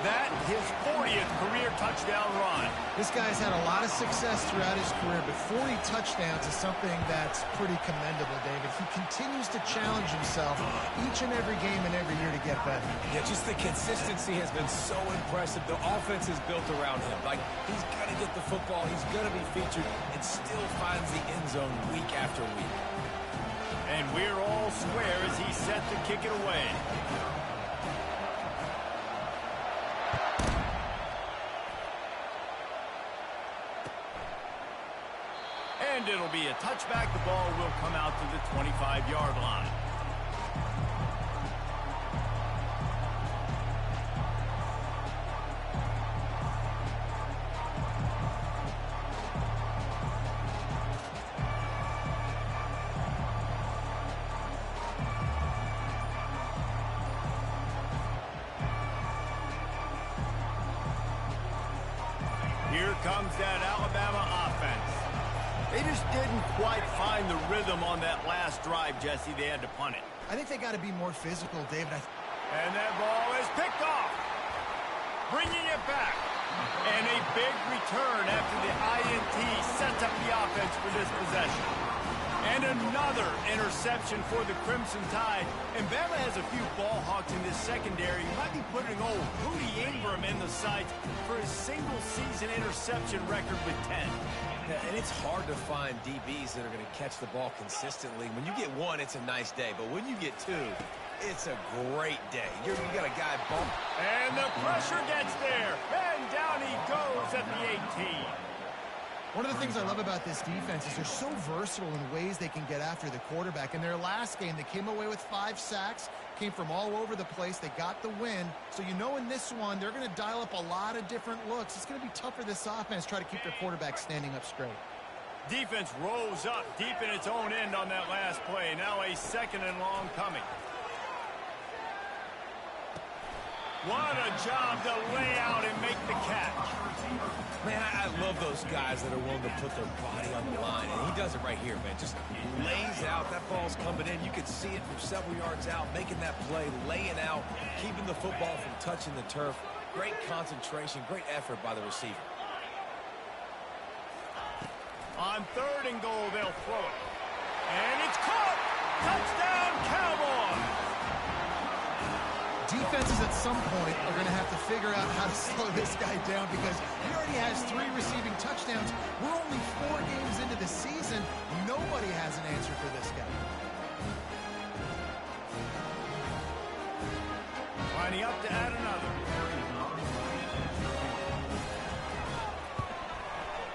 That, his 40th career touchdown run. This guy's had a lot of success throughout his career, but 40 touchdowns is something that's pretty commendable, David. He continues to challenge himself each and every game and every year to get better. Yeah, just the consistency has been so impressive. The offense is built around him. Like, he's going to get the football, he's going to be featured, and still finds the end zone week after week. And we're all square as he's set to kick it away. And it'll be a touchback. The ball will come out to the 25-yard line. Here comes that Alabama offense. They just didn't quite find the rhythm on that last drive, Jesse. They had to punt it. I think they got to be more physical, David. And that ball is picked off. Bringing it back. And a big return after the INT sets up the offense for this possession. And another interception for the Crimson Tide. And Bama has a few ball hawks in this secondary. You might be putting old Rudy Ingram in the sights for his single-season interception record with 10. Yeah, and it's hard to find DBs that are going to catch the ball consistently. When you get one, it's a nice day. But when you get two, it's a great day. You got a guy bump. And the pressure gets there. And down he goes at the 18. One of the things I love about this defense is they're so versatile in ways they can get after the quarterback. In their last game, they came away with 5 sacks, came from all over the place. They got the win. So you know in this one, they're going to dial up a lot of different looks. It's going to be tough for this offense to try to keep their quarterback standing up straight. Defense rose up deep in its own end on that last play. Now a 2nd and long coming. What a job to lay out and make the catch. Man, I love those guys that are willing to put their body on the line. And he does it right here, man. Just lays out. That ball's coming in. You can see it from several yards out, making that play, laying out, keeping the football from touching the turf. Great concentration, great effort by the receiver. On 3rd and goal, they'll throw it. And it's caught! Touchdown, Cowboys! Defenses at some point are going to have to figure out how to slow this guy down because he already has 3 receiving touchdowns. We're only 4 games into the season. Nobody has an answer for this guy. Lining up to add another.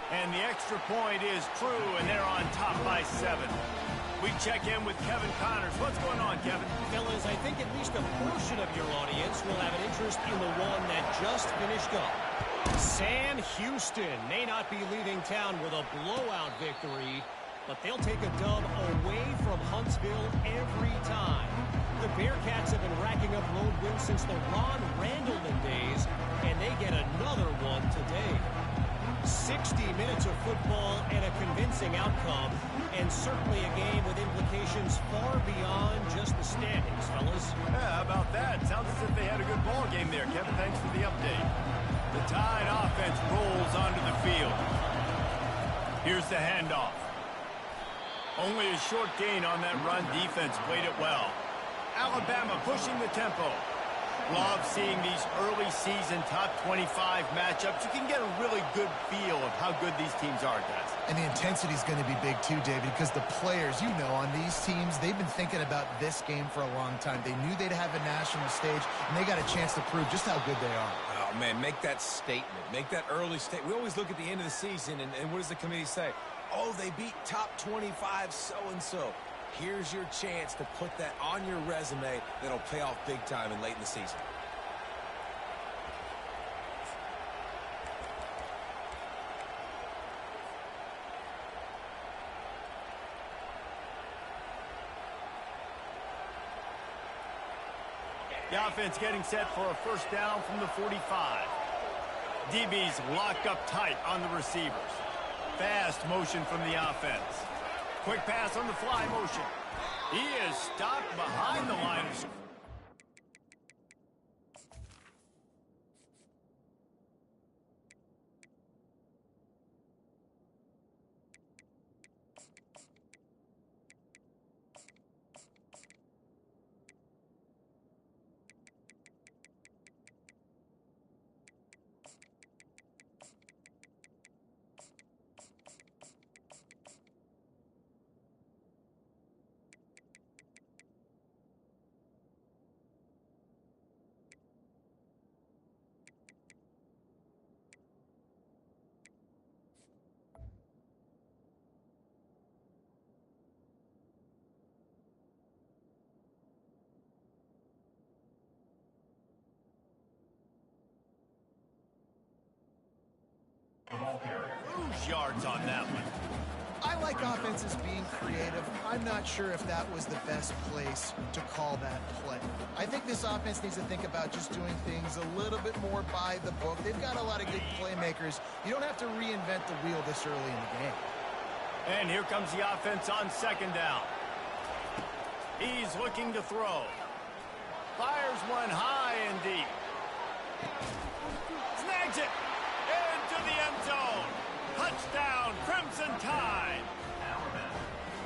And the extra point is true, and they're on top by 7. We check in with Kevin Connors. What's going on, Kevin? Fellas, I think at least a portion of your audience will have an interest in the one that just finished up. Sam Houston may not be leaving town with a blowout victory, but they'll take a dub away from Huntsville every time. The Bearcats have been racking up road wins since the Ron Randleman days, and they get another one today. 60 minutes of football and a convincing outcome, and certainly a game with implications far beyond just the standings, fellas. Yeah, how about that? Sounds as if they had a good ball game there, Kevin. Thanks for the update. The Tide offense rolls onto the field. Here's the handoff. Only a short gain on that run. Defense played it well. Alabama pushing the tempo. Love seeing these early season top 25 matchups. You can get a really good feel of how good these teams are, guys. And the intensity is going to be big too, David, because the players, you know, on these teams, they've been thinking about this game for a long time. They knew they'd have a national stage, and they got a chance to prove just how good they are. Oh, man, make that statement. Make that early statement. We always look at the end of the season, and what does the committee say? Oh, they beat top 25 so-and-so. Here's your chance to put that on your resume that'll pay off big time and late in the season. The offense getting set for a first down from the 45. DBs locked up tight on the receivers. Fast motion from the offense. Quick pass on the fly motion. He is stopped behind the line of scrimmage. Lose yards on that one. I like offenses being creative. I'm not sure if that was the best place to call that play. I think this offense needs to think about just doing things a little bit more by the book. They've got a lot of good playmakers. You don't have to reinvent the wheel this early in the game. And here comes the offense on second down. He's looking to throw. Fires one high and deep. Snags it. Into the down, Crimson Tide.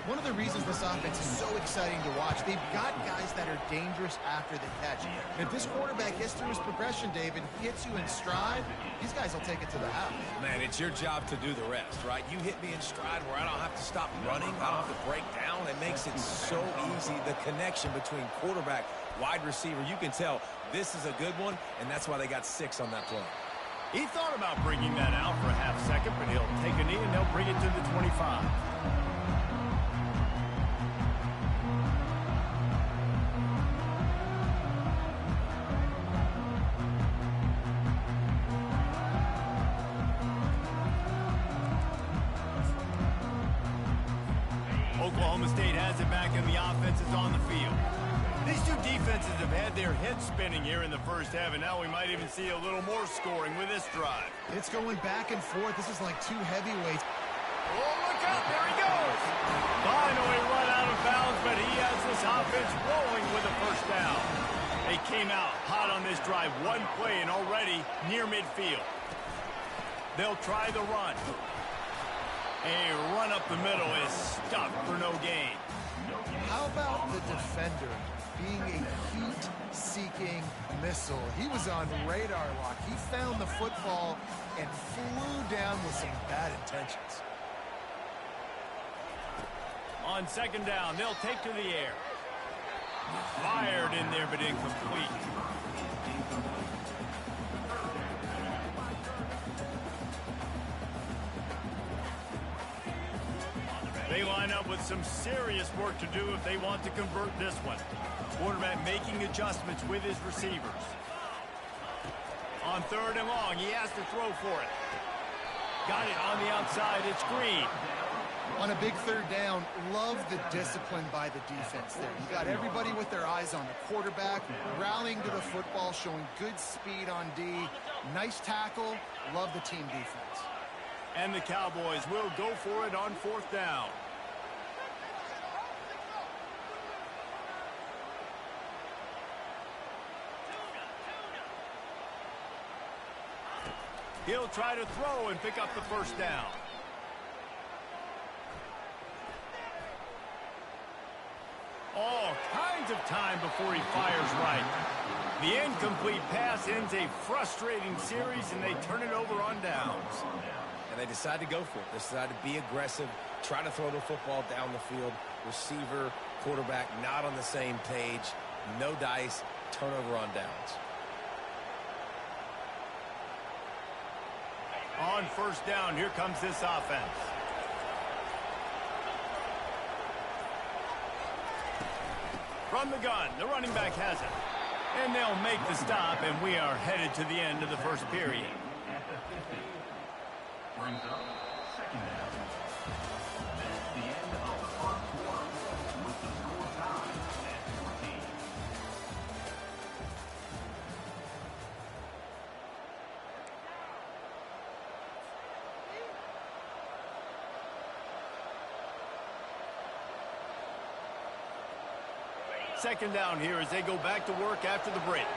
One of the reasons this offense is so exciting to watch, they've got guys that are dangerous after the catch. And if this quarterback gets through his progression, David, gets you in stride, these guys will take it to the house. Man, it's your job to do the rest, right? You hit me in stride where I don't have to stop running. I don't have to break down. It makes it so easy. The connection between quarterback, wide receiver, you can tell this is a good one, and that's why they got 6 on that play. He thought about bringing that out for a half second, but he'll take a knee and they'll bring it to the 25. Oklahoma State has it back and the offense is on the field. These two defenses have had their heads spinning here in the first half, and now we might even see a little more scoring with this drive. It's going back and forth. This is like two heavyweights. Oh, look out. There he goes. Finally run out of bounds, but he has this offense rolling with a first down. They came out hot on this drive. One play and already near midfield. They'll try the run. A run up the middle is stuck for no gain. How about the defender being a heat-seeking missile? He was on radar lock. He found the football and flew down with some bad intentions. On second down, they'll take to the air. Fired in there, but incomplete. They line up with some serious work to do if they want to convert this one. Quarterback making adjustments with his receivers. On third and long, he has to throw for it. Got it on the outside, it's Green. On a big third down, love the discipline by the defense there. You got everybody with their eyes on the quarterback, rallying to the football, showing good speed on D. Nice tackle, love the team defense. And the Cowboys will go for it on fourth down. He'll try to throw and pick up the first down. All kinds of time before he fires right. The incomplete pass ends a frustrating series, and they turn it over on downs. And they decide to go for it. They decide to be aggressive, try to throw the football down the field. Receiver, quarterback, not on the same page. No dice, turnover on downs. On first down, here comes this offense. From the gun, the running back has it. And they'll make the stop, and we are headed to the end of the first period. Brings up second down. That's the end of the first quarter with the score tied at 14. Second down here as they go back to work after the break.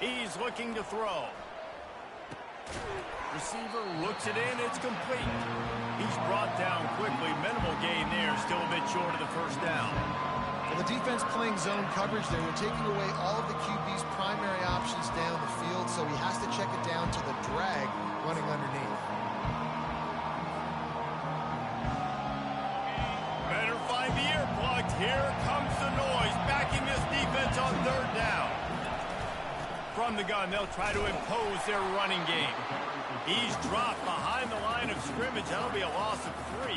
He's looking to throw. Receiver looks it in. It's complete. He's brought down quickly. Minimal gain there. Still a bit short of the first down. Well, the defense playing zone coverage there. They're taking away all of the QB's primary options down the field, so he has to check it down to the drag running underneath. Better find the earplugs. Here comes the noise. Backing this defense on third down. From the gun, they'll try to impose their running game. He's dropped behind the line of scrimmage. That'll be a loss of 3.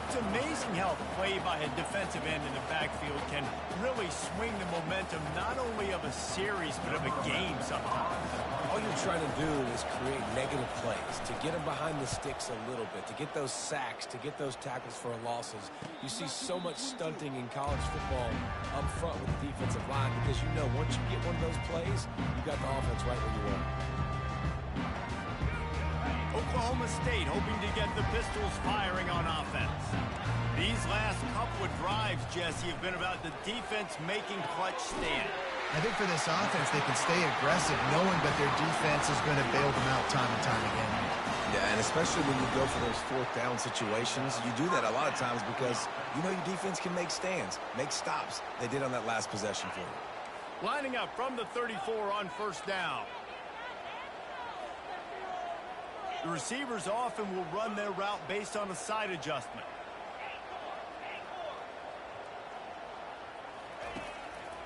It's amazing how play by a defensive end in the backfield can really swing the momentum not only of a series but of a game sometimes. All you're trying to do is create negative plays, to get them behind the sticks a little bit, to get those sacks, to get those tackles for losses. You see so much stunting in college football up front with the defensive line because you know once you get one of those plays, you got the offense right where you want. Oklahoma State hoping to get the Pistols firing on offense. These last couple of drives, Jesse, have been about the defense making clutch stand. I think for this offense, they can stay aggressive knowing that their defense is going to bail them out time and time again. Yeah, and especially when you go for those fourth down situations, you do that a lot of times because you know your defense can make stands, make stops. They did on that last possession for you. Lining up from the 34 on first down. The receivers often will run their route based on a side adjustment.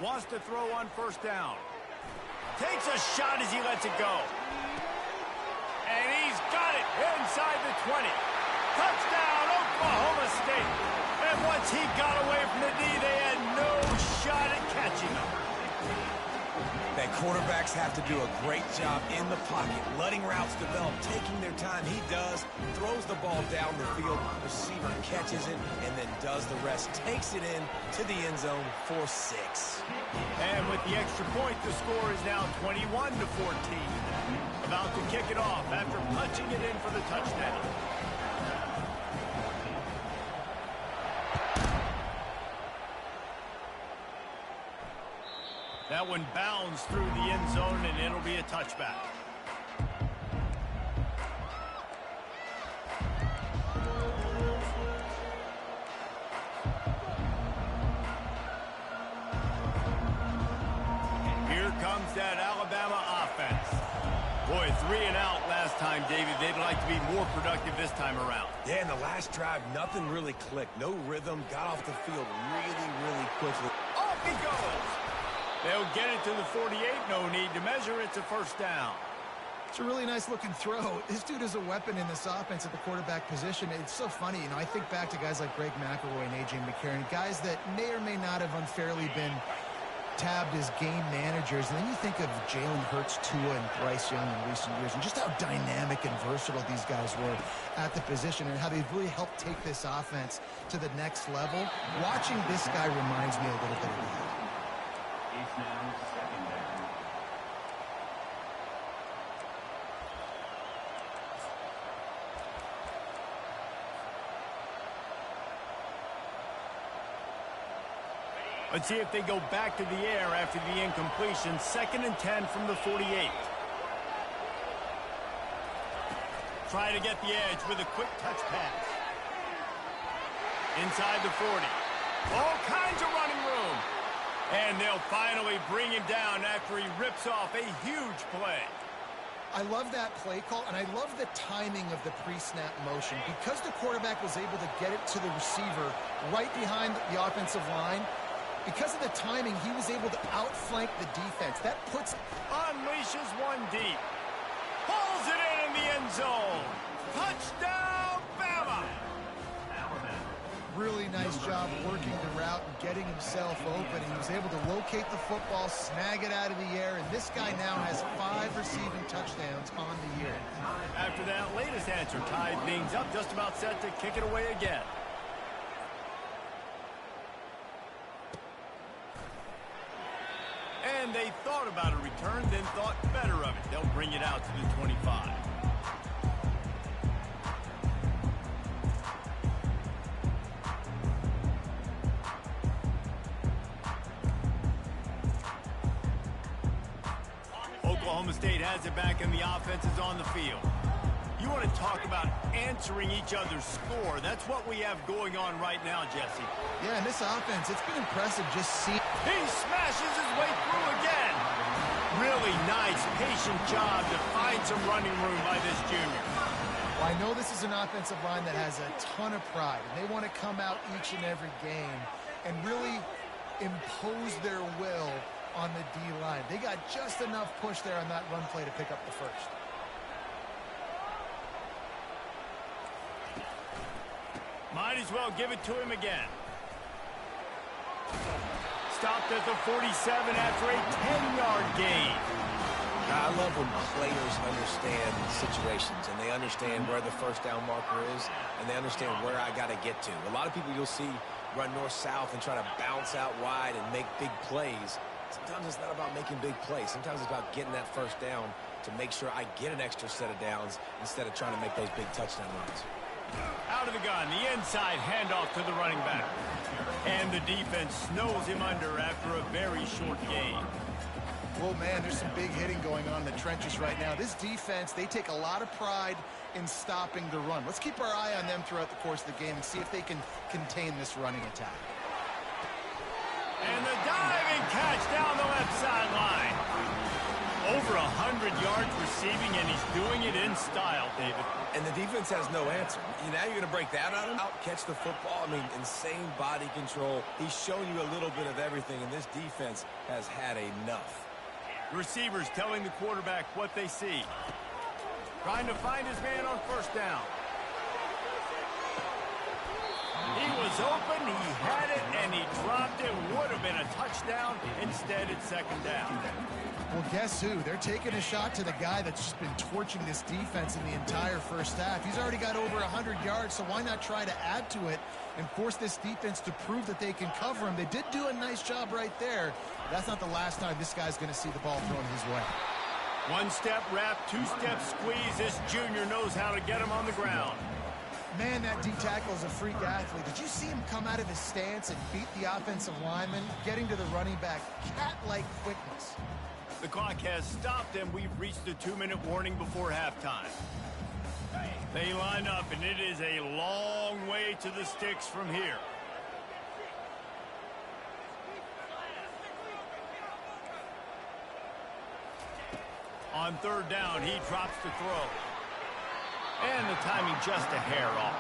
Wants to throw on first down. Takes a shot as he lets it go. And he's got it inside the 20. Touchdown, Oklahoma State. And once he got away from the knee, they had no shot at catching him. That quarterbacks have to do a great job in the pocket, letting routes develop, taking their time. He does, throws the ball down the field, receiver catches it, and then does the rest, takes it in to the end zone for 6. And with the extra point, the score is now 21-14. About to kick it off after punching it in for the touchdown. That one bounds through the end zone, and it'll be a touchback. Here comes that Alabama offense. Boy, 3 and out last time, David. They'd like to be more productive this time around. Yeah, in the last drive, nothing really clicked. No rhythm, got off the field really quickly. Off he goes! They'll get it to the 48. No need to measure. It's a first down. It's a really nice-looking throw. This dude is a weapon in this offense at the quarterback position. It's so funny. You know, I think back to guys like Greg McElroy and A.J. McCarron, guys that may or may not have unfairly been tabbed as game managers. And then you think of Jalen Hurts, Tua, and Bryce Young in recent years, and just how dynamic and versatile these guys were at the position and how they've really helped take this offense to the next level. Watching this guy reminds me a little bit of that. It's now second down. Let's see if they go back to the air after the incompletion. 2nd and 10 from the 48. Try to get the edge with a quick touch pass. Inside the 40. All kinds of running room. And they'll finally bring him down after he rips off a huge play. I love that play call, and I love the timing of the pre-snap motion. Because the quarterback was able to get it to the receiver right behind the offensive line, because of the timing, he was able to outflank the defense. That puts... Unleashes one deep. Pulls it in the end zone. Touchdown, Bama! Really nice job working the route and getting himself open. He was able to locate the football, snag it out of the air, and this guy now has 5 receiving touchdowns on the year. After that latest answer, tied things up, just about set to kick it away again. And they thought about a return, then thought better of it. They'll bring it out to the 25. Oklahoma State has it back and the offense is on the field. You want to talk about answering each other's score. That's what we have going on right now, Jesse. Yeah, and this offense, it's been impressive just seeing... He smashes his way through again. Really nice, patient job to find some running room by this junior. Well, I know this is an offensive line that has a ton of pride, and they want to come out each and every game and really impose their will on the D-line. They got just enough push there on that run play to pick up the first. Might as well give it to him again. Stopped at the 47 after a 10-yard gain. I love when players understand situations and they understand where the first down marker is and they understand where I got to get to. A lot of people you'll see run north-south and try to bounce out wide and make big plays. Sometimes it's not about making big plays. Sometimes it's about getting that first down to make sure I get an extra set of downs instead of trying to make those big touchdown runs. Out of the gun, the inside handoff to the running back. And the defense snows him under after a very short gain. Well, man, there's some big hitting going on in the trenches right now. This defense, they take a lot of pride in stopping the run. Let's keep our eye on them throughout the course of the game and see if they can contain this running attack. And the diving catch down the left sideline. Over 100 yards receiving, and he's doing it in style, David. And the defense has no answer. Now you're going to break that out, catch the football. I mean, insane body control. He's shown you a little bit of everything, and this defense has had enough. Receivers telling the quarterback what they see. Trying to find his man on first down. He was open, he had it, and he dropped it. Would have been a touchdown. Instead, it's second down. Well, guess who? They're taking a shot to the guy that's just been torching this defense in the entire first half. He's already got over 100 yards, so why not try to add to it and force this defense to prove that they can cover him? They did do a nice job right there. That's not the last time this guy's going to see the ball thrown his way. One-step wrap, two-step squeeze. This junior knows how to get him on the ground. Man, that D-tackle is a freak athlete. Did you see him come out of his stance and beat the offensive lineman, getting to the running back? Cat-like quickness. The clock has stopped, and we've reached the 2-minute warning before halftime. They line up, and it is a long way to the sticks from here. On third down, he drops the throw. And the timing just a hair off.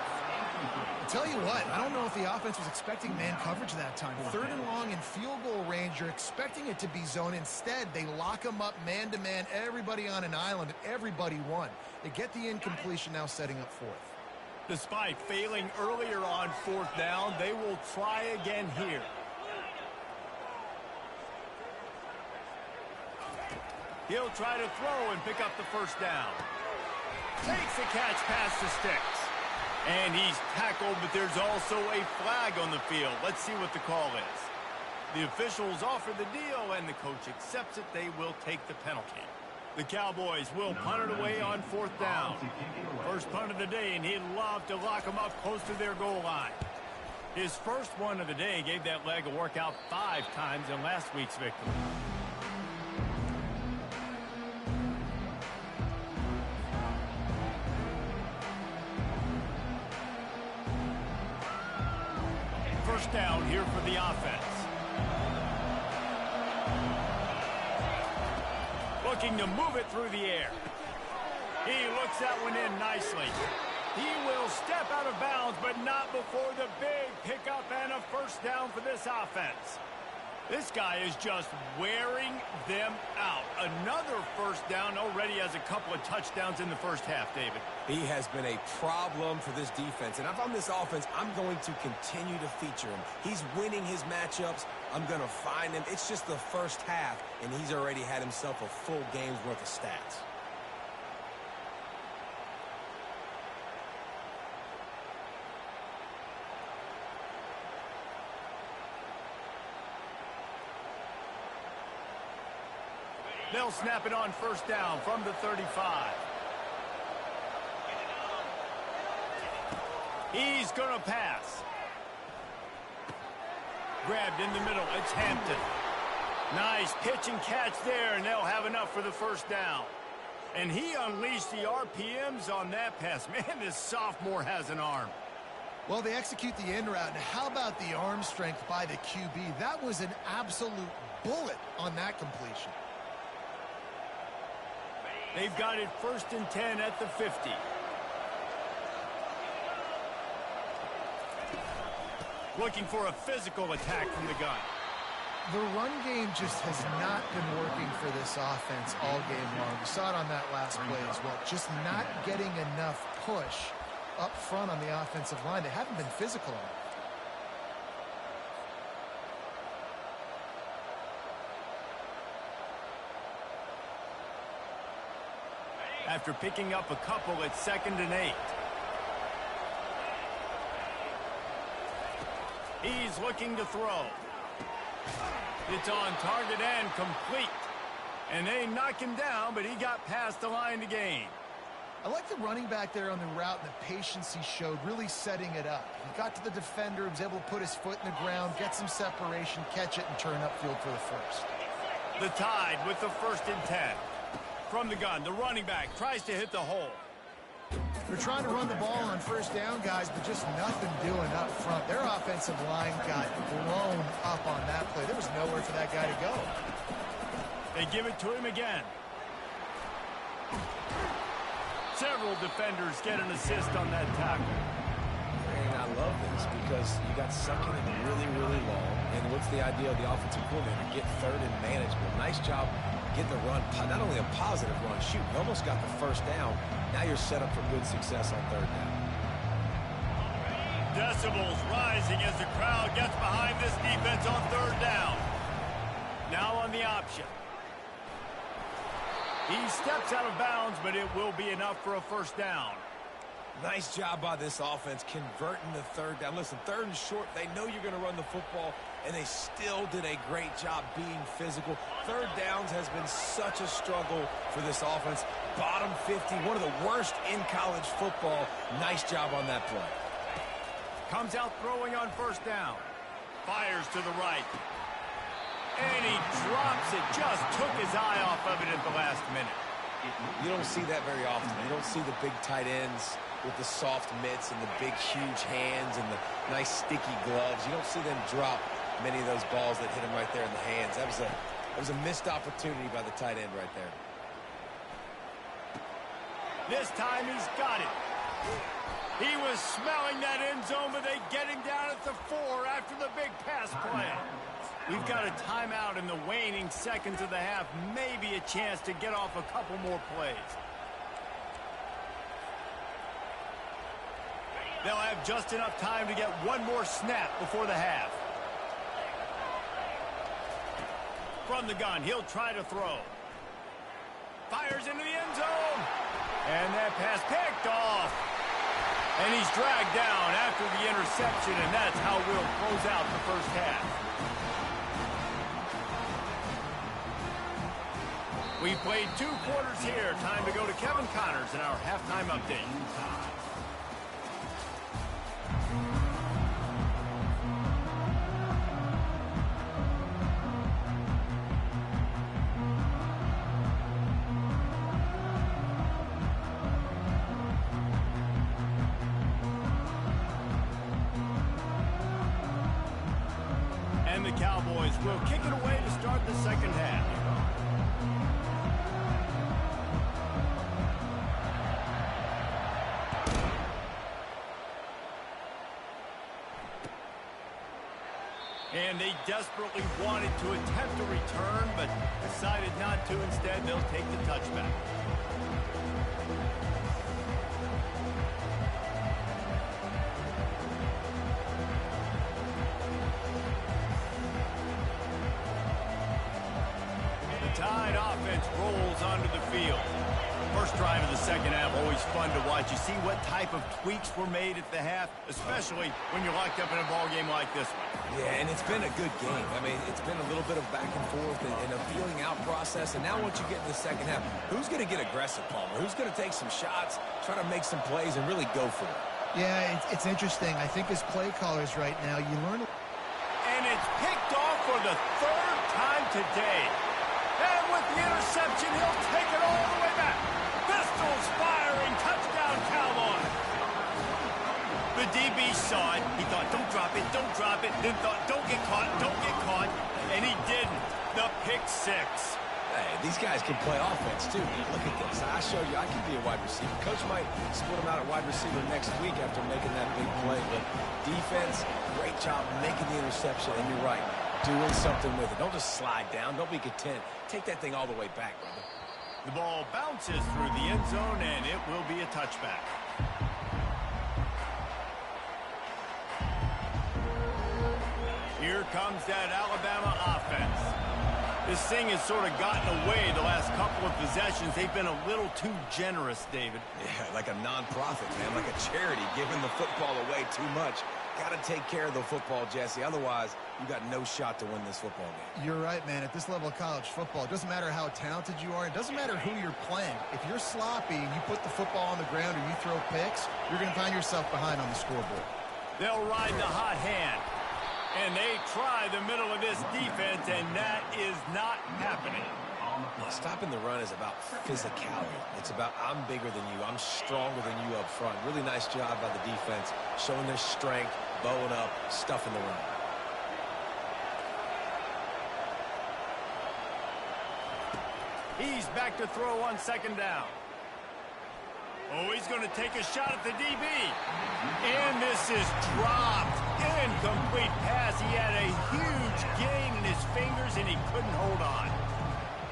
I'll tell you what, I don't know if the offense was expecting man coverage that time. Third and long in field goal range, you're expecting it to be zone. Instead, they lock them up man-to-man, everybody on an island, and everybody won. They get the incompletion, now setting up fourth. Despite failing earlier on fourth down, they will try again here. He'll try to throw and pick up the first down. Takes the catch past the sticks. And he's tackled, but there's also a flag on the field. Let's see what the call is. The officials offer the deal, and the coach accepts it. They will take the penalty. The Cowboys will punt it away on fourth down. First punt of the day, and he'd love to lock them up close to their goal line. His first one of the day gave that leg a workout 5 times in last week's victory. First down here for the offense. Looking to move it through the air. He looks that one in nicely. He will step out of bounds, but not before the big pickup and a first down for this offense. This guy is just wearing them out. Another first down, already has a couple of touchdowns in the first half, David. He has been a problem for this defense. And if I'm this offense, I'm going to continue to feature him. He's winning his matchups. I'm going to find him. It's just the first half, and he's already had himself a full game's worth of stats. They'll snap it on first down from the 35. He's going to pass. Grabbed in the middle. It's Hampton. Nice pitch and catch there, and they'll have enough for the first down. And he unleashed the RPMs on that pass. Man, this sophomore has an arm. Well, they execute the end route. Now, how about the arm strength by the QB? That was an absolute bullet on that completion. They've got it 1st and 10 at the 50. Looking for a physical attack from the gun. The run game just has not been working for this offense all game long. We saw it on that last play as well. Just not getting enough push up front on the offensive line. They haven't been physical enough. After picking up a couple, it's 2nd and 8. He's looking to throw. It's on target and complete. And they knock him down, but he got past the line to gain. I like the running back there on the route and the patience he showed, really setting it up. He got to the defender, was able to put his foot in the ground, get some separation, catch it, and turn upfield for the first. The Tide with the 1st and 10. From the gun, the running back tries to hit the hole. They're trying to run the ball on 1st down, guys, but just nothing doing up front. Their offensive line got blown up on that play. There was nowhere for that guy to go. They give it to him again. Several defenders get an assist on that tackle. And I love this because you got 2nd and really, really long. And what's the idea of the offensive coordinator? Get 3rd and manageable. Nice job getting the run. Not only a positive run, shoot, you almost got the 1st down. Now you're set up for good success on 3rd down. Decibels rising as the crowd gets behind this defense on 3rd down. Now on the option. He steps out of bounds, but it will be enough for a 1st down. Nice job by this offense converting the 3rd down. Listen, 3rd and short, they know you're going to run the football, and they still did a great job being physical. 3rd downs has been such a struggle for this offense. Bottom 50, one of the worst in college football. Nice job on that play. Comes out throwing on 1st down. Fires to the right. And he drops it. Just took his eye off of it at the last minute. You don't see that very often. You don't see the big tight ends with the soft mitts and the big, huge hands and the nice, sticky gloves. You don't see them drop many of those balls that hit him right there in the hands. That was a missed opportunity by the tight end right there. This time he's got it. He was smelling that end zone, but they get him down at the 4 after the big pass play. We've got a timeout in the waning seconds of the half. Maybe a chance to get off a couple more plays. They'll have just enough time to get one more snap before the half. From the gun, he'll try to throw. Fires into the end zone. And that pass picked off. And he's dragged down after the interception, and that's how we'll close out the 1st half. We played 2 quarters here. Time to go to Kevin Connors in our halftime update. And the Cowboys will kick it away to start the 2nd half. And they desperately wanted to attempt a return, but decided not to. Instead, they'll take the touchback. The Tide offense rolls onto the field. First drive of the 2nd half, always fun to watch. You see what type of tweaks were made at the half, especially when you're locked up in a ball game like this one. Yeah, and it's been a good game. I mean, it's been a little bit of back and forth and a feeling out process. And now once you get in the 2nd half, who's going to get aggressive, Palmer? Who's going to take some shots, try to make some plays, and really go for it? Yeah, it's interesting. I think as play callers right now, you learn. And it's picked off for the 3rd time today. And with the interception, he'll take it all the way back. Pistols firing, touchdown Cowboys. The DB saw it. He thought, don't drop it, then thought, don't get caught, and he didn't. The pick 6. Hey, these guys can play offense, too. Look at this. I showed you I can be a wide receiver. Coach might split him out at wide receiver next week after making that big play. But defense, great job making the interception, and you're right, doing something with it. Don't just slide down. Don't be content. Take that thing all the way back, brother. The ball bounces through the end zone, and it will be a touchback. Here comes that Alabama offense. This thing has sort of gotten away the last couple of possessions. They've been a little too generous, David. Yeah, like a non-profit, man, like a charity, giving the football away too much. Got to take care of the football, Jesse. Otherwise, you got no shot to win this football game. You're right, man. At this level of college football, it doesn't matter how talented you are. It doesn't matter who you're playing. If you're sloppy and you put the football on the ground or you throw picks, you're going to find yourself behind on the scoreboard. They'll ride the hot hand. And they try the middle of this defense, and that is not happening. Yeah, stopping the run is about physicality. It's about I'm bigger than you. I'm stronger than you up front. Really nice job by the defense, showing their strength, bowing up, stuffing the run. He's back to throw on second down. Oh, he's going to take a shot at the DB. And this is dropped. Incomplete pass. He had a huge gain in his fingers, and he couldn't hold on.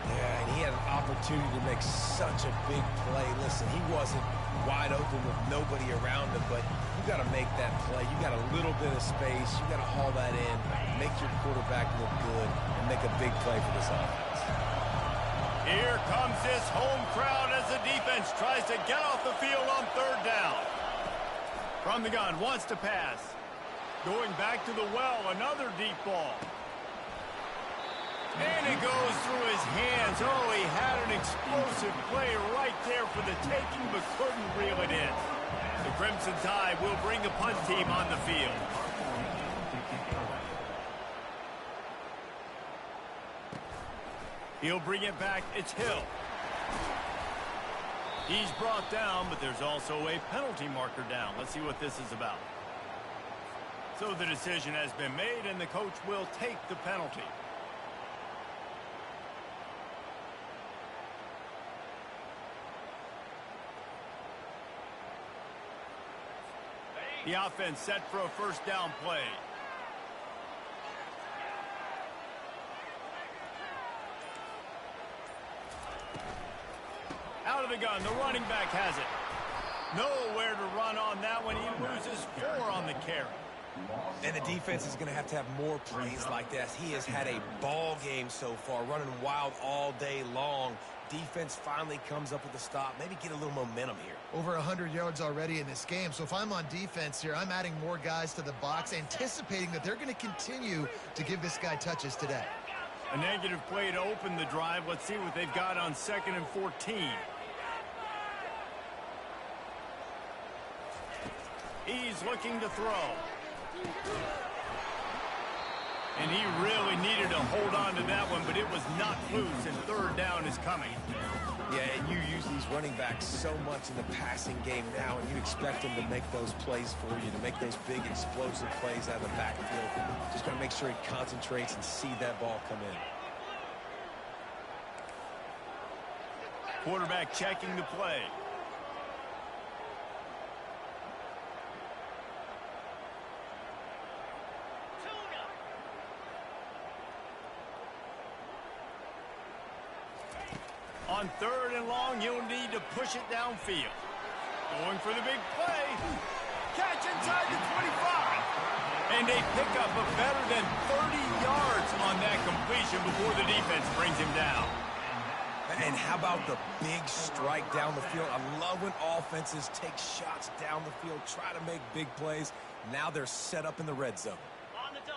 Yeah, and he had an opportunity to make such a big play. Listen, he wasn't wide open with nobody around him, but you got to make that play. You got a little bit of space. You got to haul that in, make your quarterback look good, and make a big play for this offense. Here comes this home crowd as the defense tries to get off the field on third down. From the gun, wants to pass. Going back to the well, another deep ball. And it goes through his hands. Oh, he had an explosive play right there for the taking, but couldn't reel it in. The Crimson Tide will bring the punt team on the field. He'll bring it back. It's Hill. He's brought down, but there's also a penalty marker down. Let's see what this is about. So the decision has been made, and the coach will take the penalty. The offense set for a first down play. Out of the gun, the running back has it. Nowhere to run on that one. He loses 4 on the carry. And the defense is going to have more plays like that. He has had a ball game so far, running wild all day long. Defense finally comes up with a stop. Maybe get a little momentum here. Over 100 yards already in this game. So if I'm on defense here, I'm adding more guys to the box, anticipating that they're going to continue to give this guy touches today. A negative play to open the drive. Let's see what they've got on 2nd and 14. He's looking to throw. And he really needed to hold on to that one, but it was not loose, and third down is coming. Yeah, and you use these running backs so much in the passing game now, and you expect them to make those plays for you, to make those big explosive plays out of the backfield. Just got to make sure he concentrates and see that ball come in. Quarterback checking the play. On 3rd and long, you'll need to push it downfield. Going for the big play. Catch inside the 25. And they pick up a better than 30 yards on that completion before the defense brings him down. And how about the big strike down the field? I love when offenses take shots down the field, try to make big plays. Now they're set up in the red zone.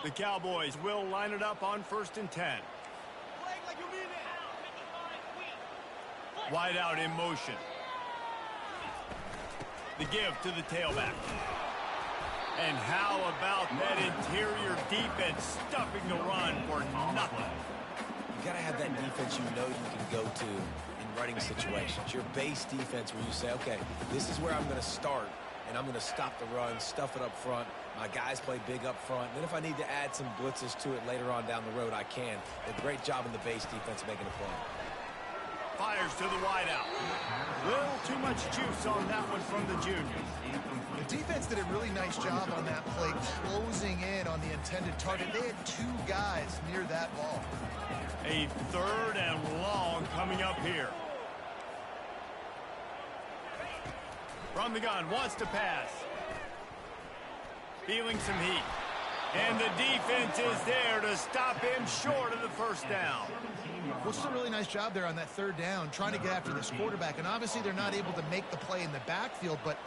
The Cowboys will line it up on 1st and 10. Wide out in motion. The give to the tailback. And how about that interior defense stuffing the run for nothing? You got to have that defense you know you can go to in running situations. Your base defense where you say, okay, this is where I'm going to start, and I'm going to stop the run, stuff it up front. My guys play big up front. Then if I need to add some blitzes to it later on down the road, I can. A great job in the base defense making a play. Fires to the wideout. Little too much juice on that one from the junior. The defense did a really nice job on that play, closing in on the intended target. They had 2 guys near that ball. A 3rd and long coming up here. From the gun, wants to pass. Feeling some heat. And the defense is there to stop him short of the first down. Which is a really nice job there on that 3rd down, trying to get after this quarterback. And obviously they're not able to make the play in the backfield, but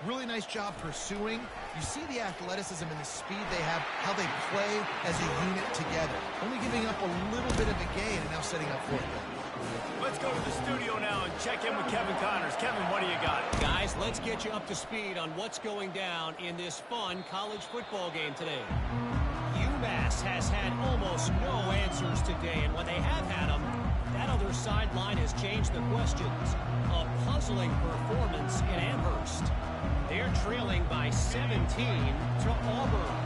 really nice job pursuing. You see the athleticism and the speed they have, how they play as a unit together. Only giving up a little bit of a gain and now setting up for it. Let's go to the studio now and check in with Kevin Connors. Kevin, what do you got? Guys, let's get you up to speed on what's going down in this fun college football game today. UMass offense has had almost no answers today, and when they have had them, that other sideline has changed the questions. A puzzling performance in Amherst. They're trailing by 17 to Auburn.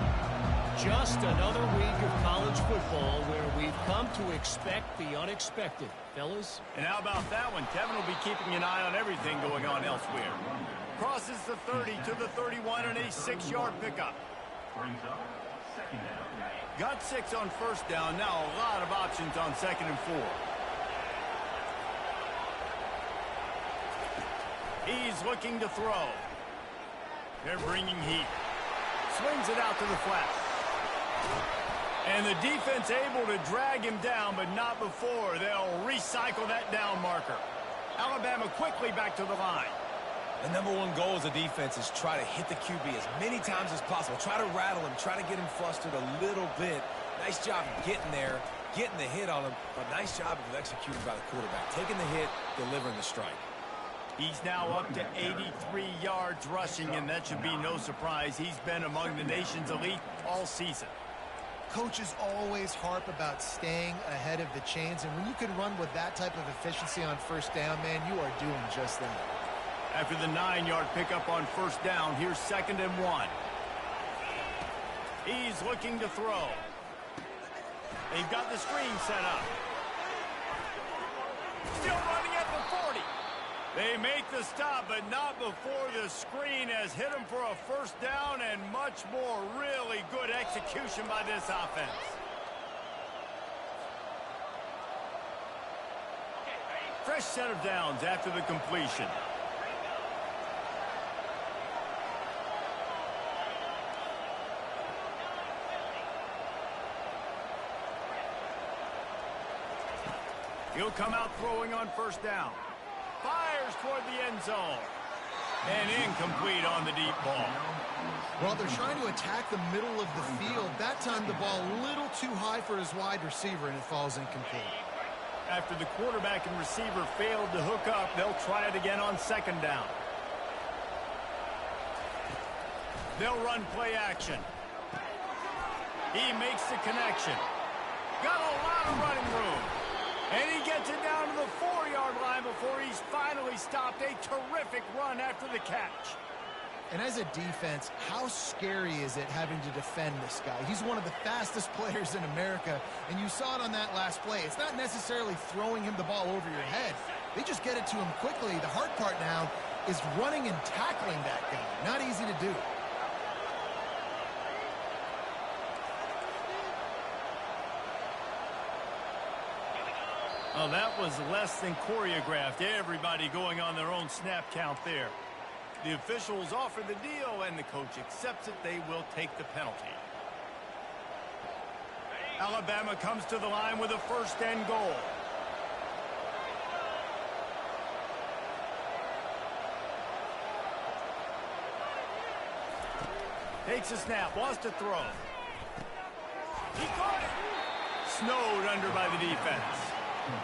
Just another week of college football where we've come to expect the unexpected, fellas. And how about that one? Kevin will be keeping an eye on everything going on elsewhere. Crosses the 30 to the 31 and a 6-yard pickup. Brings up second down. Got 6 on first down. Now a lot of options on 2nd and 4. He's looking to throw. They're bringing heat. Swings it out to the flat. And the defense able to drag him down, but not before. They'll recycle that down marker. Alabama quickly back to the line. The number one goal as a defense is try to hit the QB as many times as possible. Try to rattle him. Try to get him flustered a little bit. Nice job of getting there, getting the hit on him, but nice job of executing by the quarterback. Taking the hit, delivering the strike. He's now up to 83 yards rushing, and that should be no surprise. He's been among the nation's elite all season. Coaches always harp about staying ahead of the chains, and when you can run with that type of efficiency on first down, man, you are doing just that. After the 9-yard pickup on first down, here's 2nd and 1. He's looking to throw. They've got the screen set up. Still running at the 40. They make the stop, but not before the screen has hit them for a first down, and much more really good execution by this offense. Fresh set of downs after the completion. He'll come out throwing on first down. Fires toward the end zone. And incomplete on the deep ball. Well, they're trying to attack the middle of the field. That time the ball a little too high for his wide receiver, and it falls incomplete. After the quarterback and receiver failed to hook up, they'll try it again on 2nd down. They'll run play action. He makes the connection. Got a lot of running room. And he gets it down to the 4-yard line before he's finally stopped. A terrific run after the catch. And as a defense, how scary is it having to defend this guy? He's one of the fastest players in America, and you saw it on that last play. It's not necessarily throwing him the ball over your head. They just get it to him quickly. The hard part now is running and tackling that guy. Not easy to do. Oh, that was less than choreographed. Everybody going on their own snap count there. The officials offer the deal, and the coach accepts it. They will take the penalty. Alabama comes to the line with a 1st and goal. Takes a snap, wants to throw. He caught it. Snowed under by the defense.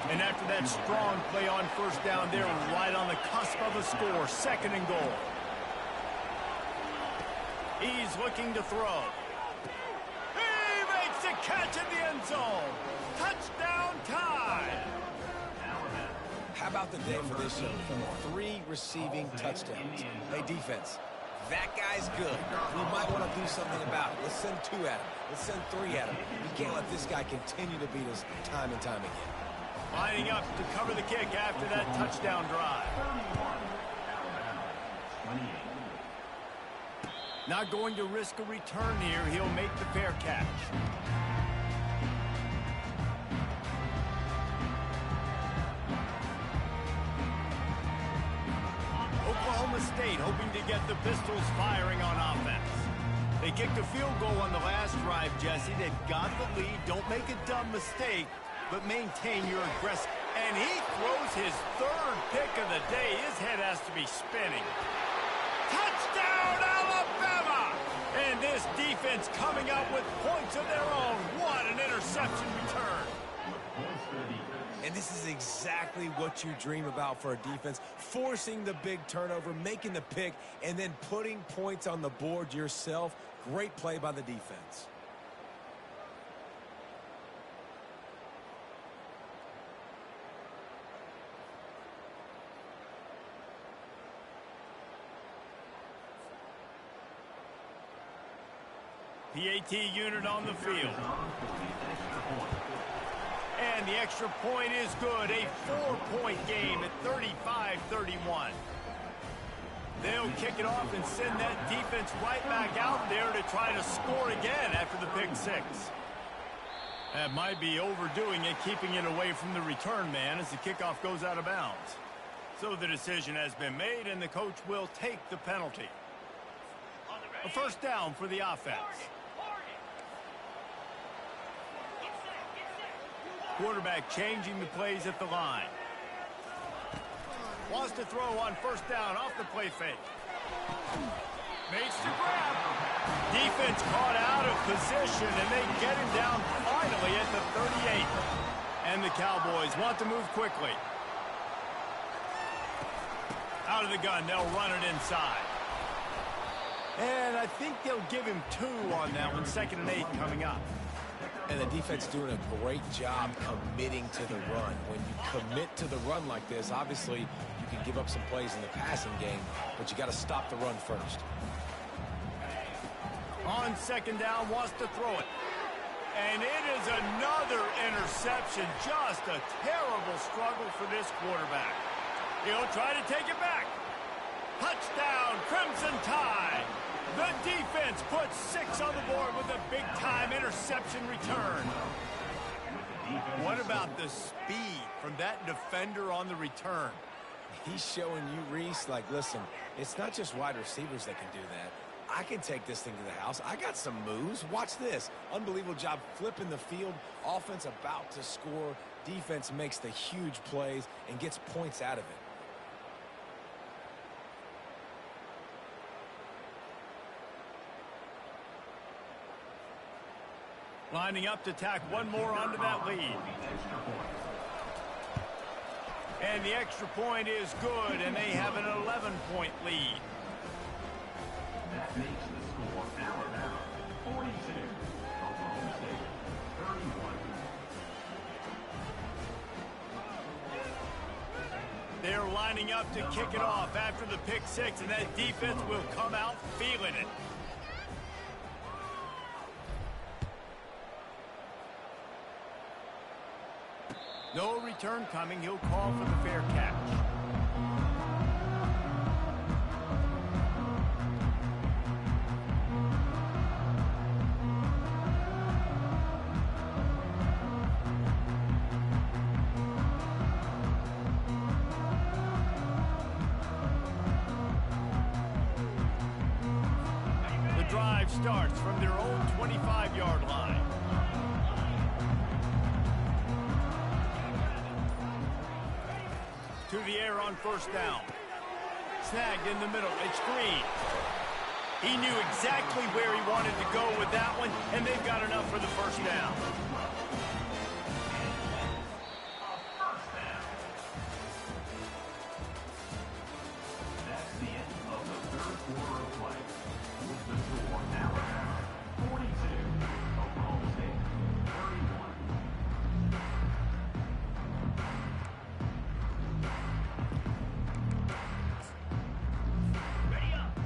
And after that strong play on first down, they're right on the cusp of a score. 2nd and goal. He's looking to throw. He makes the catch in the end zone. Touchdown time. How about the day for this show? 3 receiving touchdowns. Hey, defense, that guy's good. We might want to do something about it. Let's send 2 at him. Let's send 3 at him. We can't let this guy continue to beat us time and time again. Lining up to cover the kick after that touchdown drive. 31, Alabama, 28. Not going to risk a return here. He'll make the fair catch. Oklahoma State hoping to get the Pistols firing on offense. They kicked a field goal on the last drive, Jesse. They've got the lead. Don't make a dumb mistake, but maintain your aggressive. And he throws his 3rd pick of the day. His head has to be spinning. Touchdown, Alabama! And this defense coming up with points of their own. What an interception return. And this is exactly what you dream about for a defense. Forcing the big turnover, making the pick, and then putting points on the board yourself. Great play by the defense. PAT unit on the field. And the extra point is good. A 4-point game at 35-31. They'll kick it off and send that defense right back out there to try to score again after the pick six. That might be overdoing it, keeping it away from the return man as the kickoff goes out of bounds. So the decision has been made, and the coach will take the penalty. A first down for the offense. Quarterback changing the plays at the line. Wants to throw on first down off the play fake. Makes the grab. Defense caught out of position, and they get him down finally at the 38. And the Cowboys want to move quickly. Out of the gun, they'll run it inside. And I think they'll give him 2 on that one. 2nd and 8 coming up. And the defense doing a great job committing to the run. When you commit to the run like this, obviously you can give up some plays in the passing game, but you got to stop the run first. On 2nd down, wants to throw it. And it is another interception. Just a terrible struggle for this quarterback. He'll try to take it back. Touchdown, Crimson Tide. The defense puts 6 on the board with a big-time interception return. What about the speed from that defender on the return? He's showing you, Reese, like, listen, it's not just wide receivers that can do that. I can take this thing to the house. I got some moves. Watch this. Unbelievable job flipping the field. Offense about to score. Defense makes the huge plays and gets points out of it. Lining up to tack one more onto that lead. And the extra point is good, and they have an 11-point lead. That makes the score Alabama 42, Oklahoma State 31. They're lining up to kick it off after the pick six, and that defense will come out feeling it. No return coming. He'll call for the fair catch. The drive starts from their own 25-yard line. To the air on first down. Snagged in the middle. It's Green. He knew exactly where he wanted to go with that one, and they've got enough for the first down. That's the end of the third quarter of play. With the score Alabama 42, Oklahoma State 31.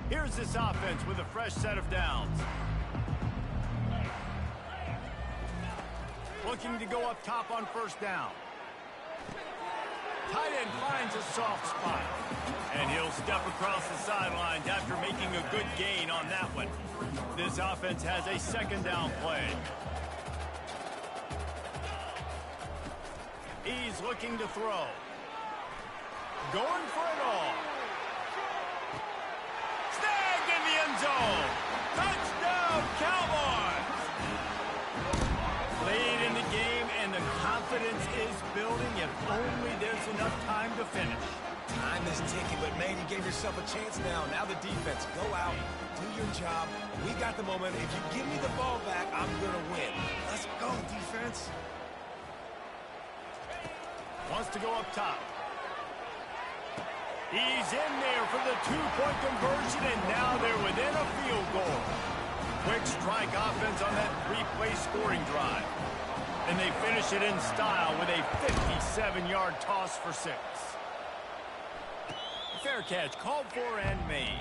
Here's this offense with a fresh set of downs. Looking to go up top on first down. Tight end finds a soft spot. And he'll step across the sidelines after making a good gain on that one. This offense has a second down play. He's looking to throw. Going for it all. Snagged in the end zone. Touchdown, Cowboys. Late in the game, and the confidence is building. If only there's enough time to finish. Time is ticking, but man, you gave yourself a chance now. Now the defense, go out, do your job. We got the momentum. If you give me the ball back, I'm going to win. Let's go, defense. Wants to go up top. He's in there for the two-point conversion, and now they're within a field goal. Quick strike offense on that three-play scoring drive. And they finish it in style with a 57-yard toss for 6. Fair catch called for and made.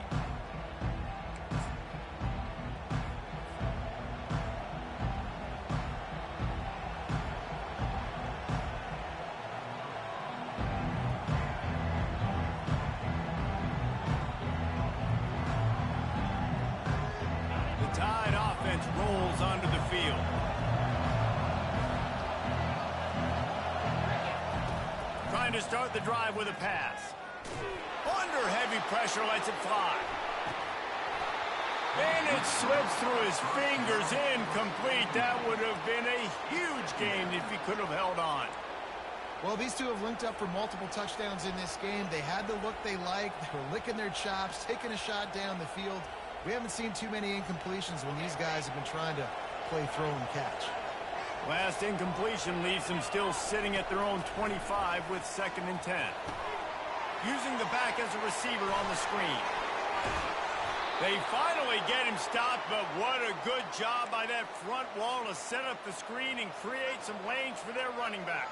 rolls onto the field. Trying to start the drive with a pass. Under heavy pressure, lets it fly. And it slips through his fingers, incomplete. That would have been a huge gain if he could have held on. Well, these two have linked up for multiple touchdowns in this game. They had the look they liked. They were licking their chops, taking a shot down the field. We haven't seen too many incompletions when these guys have been trying to play throw and catch. Last incompletion leaves them still sitting at their own 25 with 2nd and 10. Using the back as a receiver on the screen. They finally get him stopped, but what a good job by that front wall to set up the screen and create some lanes for their running back.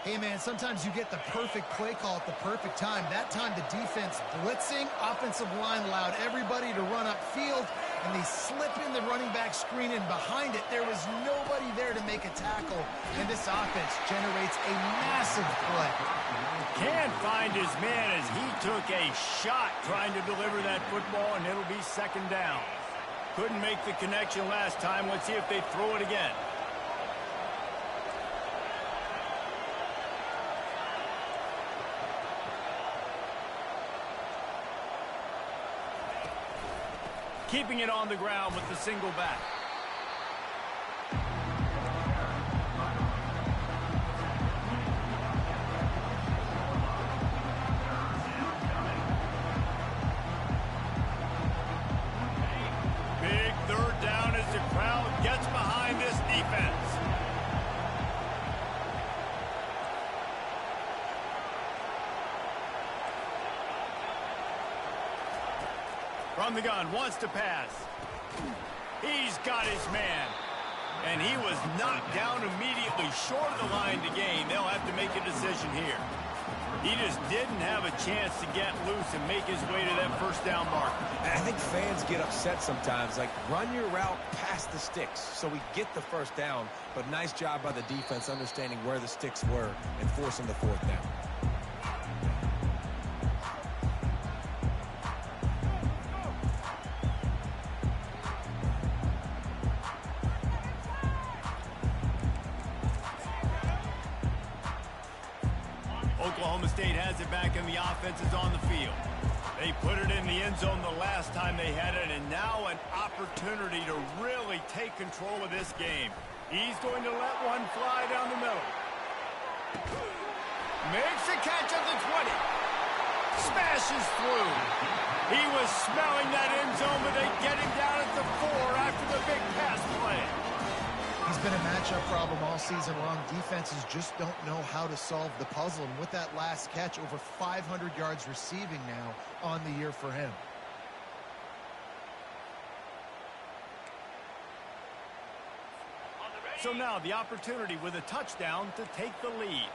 Hey, man, sometimes you get the perfect play call at the perfect time. That time the defense blitzing, offensive line allowed everybody to run upfield, and they slip in the running back screen, and behind it there was nobody there to make a tackle, and this offense generates a massive play. Can't find his man as he took a shot trying to deliver that football, and it'll be 2nd down. Couldn't make the connection last time. Let's see if they throw it again. Keeping it on the ground with the single back. Big 3rd down as the crowd gets behind this defense. From the gun, wants to pass. He's got his man. And he was knocked down immediately short of the line to gain. They'll have to make a decision here. He just didn't have a chance to get loose and make his way to that 1st down mark. I think fans get upset sometimes. Like, run your route past the sticks so we get the 1st down. But nice job by the defense understanding where the sticks were and forcing the 4th down. Oklahoma State has it back and the offense is on the field. They put it in the end zone the last time they had it, and now an opportunity to really take control of this game. He's going to let one fly down the middle. Makes the catch at the 20. Smashes through. He was smelling that end zone, but they get him down at the 4 after the big pass play. He's been a matchup problem all season long. Defenses just don't know how to solve the puzzle. And with that last catch, over 500 yards receiving now on the year for him. So now the opportunity with a touchdown to take the lead.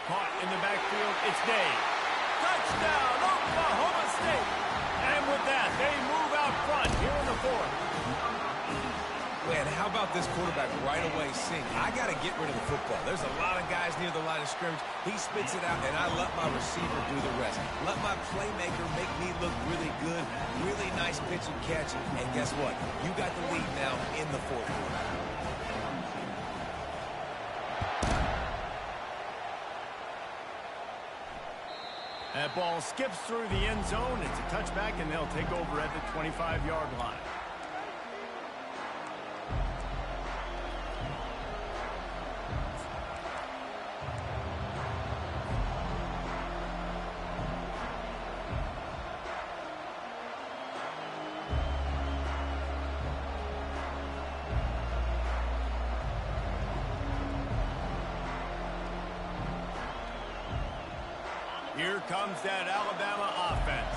Caught in the backfield, it's Dave. Touchdown, Oklahoma State. And with that, they move out front here in the 4th. Man, how about this quarterback right away saying, I got to get rid of the football. There's a lot of guys near the line of scrimmage. He spits it out, and I let my receiver do the rest. Let my playmaker make me look really good. Really nice pitch and catch. And guess what? You got the lead now in the 4th quarter. That ball skips through the end zone. It's a touchback, and they'll take over at the 25-yard line. Here comes that Alabama offense.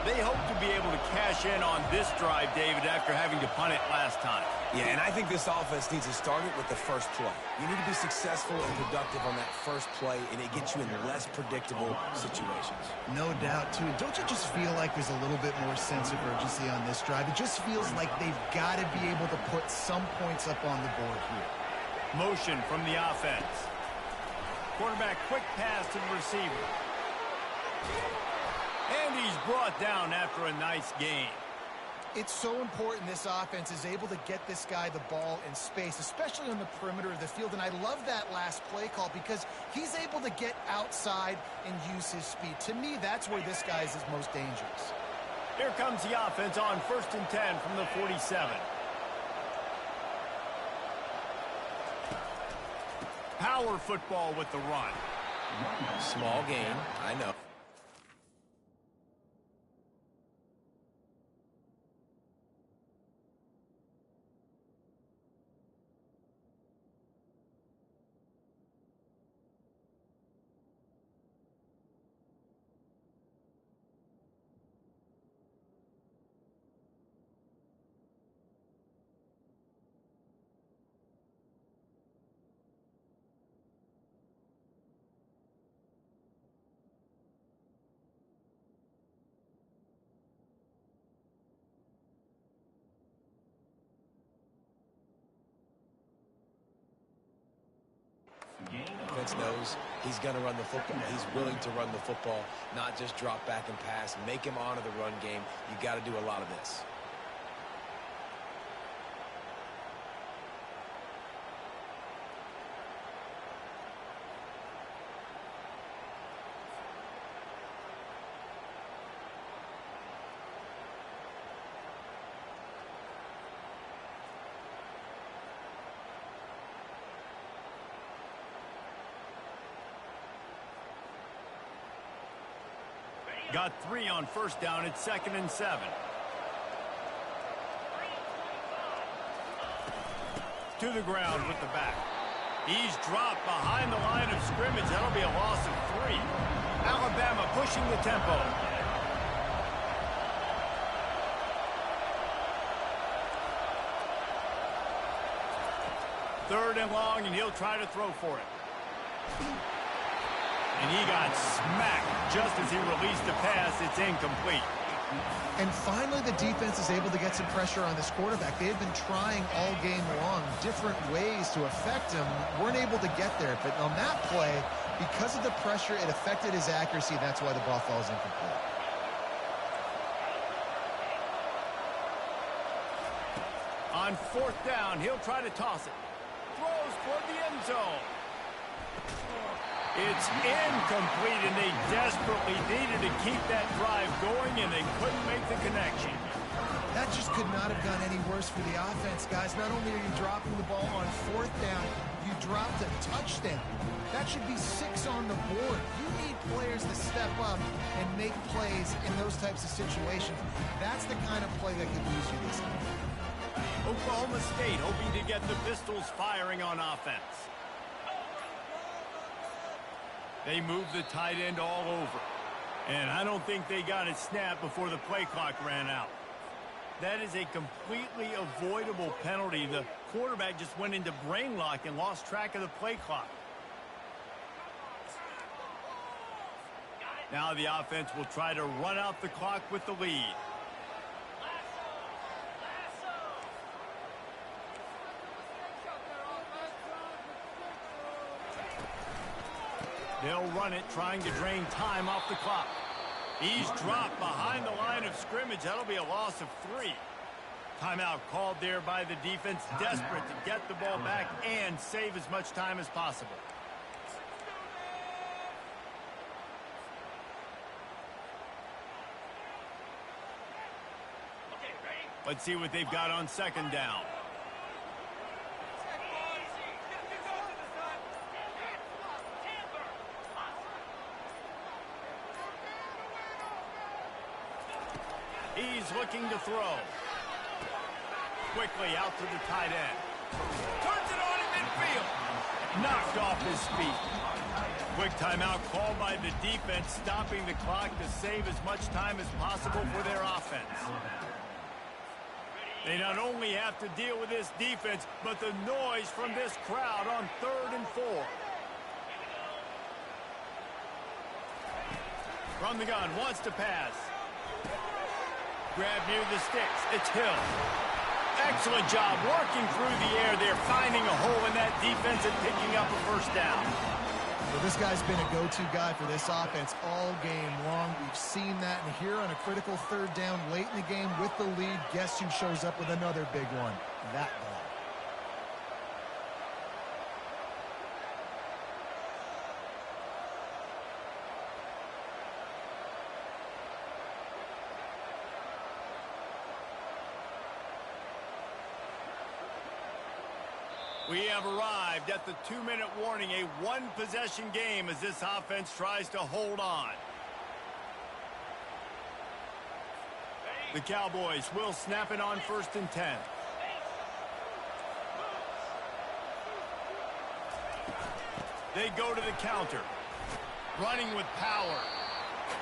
They hope to be able to cash in on this drive, David, after having to punt it last time. Yeah, and I think this offense needs to start it with the first play. You need to be successful and productive on that first play, and it gets you in less predictable situations. No doubt, too. Don't you just feel like there's a little bit more sense of urgency on this drive? It just feels like they've got to be able to put some points up on the board here. Motion from the offense. Quarterback quick pass to the receiver. And he's brought down after a nice gain. It's so important this offense is able to get this guy the ball in space, especially on the perimeter of the field. And I love that last play call because he's able to get outside and use his speed. To me, that's where this guy is his most dangerous. Here comes the offense on 1st and 10 from the 47. Power football with the run. Small gain, I know. Defense knows he's going to run the football. He's willing to run the football, not just drop back and pass. Make him honor the run game. You got to do a lot of this. Got 3 on 1st down. It's 2nd and 7. To the ground with the back. He's dropped behind the line of scrimmage. That'll be a loss of 3. Alabama pushing the tempo. Third and long, and he'll try to throw for it. And he got smacked just as he released the pass. It's incomplete. And finally, the defense is able to get some pressure on this quarterback. They had been trying all game long different ways to affect him. Weren't able to get there. But on that play, because of the pressure, it affected his accuracy. That's why the ball falls incomplete. On 4th down, he'll try to toss it. Throws toward the end zone. It's incomplete, and they desperately needed to keep that drive going, and they couldn't make the connection. That just could not have gone any worse for the offense, guys. Not only are you dropping the ball on 4th down, you dropped a touchdown. That should be 6 on the board. You need players to step up and make plays in those types of situations. That's the kind of play that could lose you this game. Oklahoma State hoping to get the Pistols firing on offense. They moved the tight end all over. And I don't think they got it snapped before the play clock ran out. That is a completely avoidable penalty. The quarterback just went into brain lock and lost track of the play clock. Now the offense will try to run out the clock with the lead. They'll run it, trying to drain time off the clock. He's dropped behind the line of scrimmage. That'll be a loss of 3. Timeout called there by the defense, desperate to get the ball back and save as much time as possible. Let's see what they've got on 2nd down. He's looking to throw. Quickly out to the tight end. Turns it on in midfield. Knocked off his feet. Quick timeout called by the defense, stopping the clock to save as much time as possible for their offense. They not only have to deal with this defense, but the noise from this crowd on 3rd and 4. From the gun, wants to pass. Grab near the sticks. It's Hill. Excellent job working through the air. They're finding a hole in that defense and picking up a 1st down. Well, this guy's been a go-to guy for this offense all game long. We've seen that, and here on a critical third down late in the game with the lead, guess who shows up with another big one? That guy. We have arrived at the 2-minute warning, a one-possession game as this offense tries to hold on. The Cowboys will snap it on 1st and 10. They go to the counter. Running with power.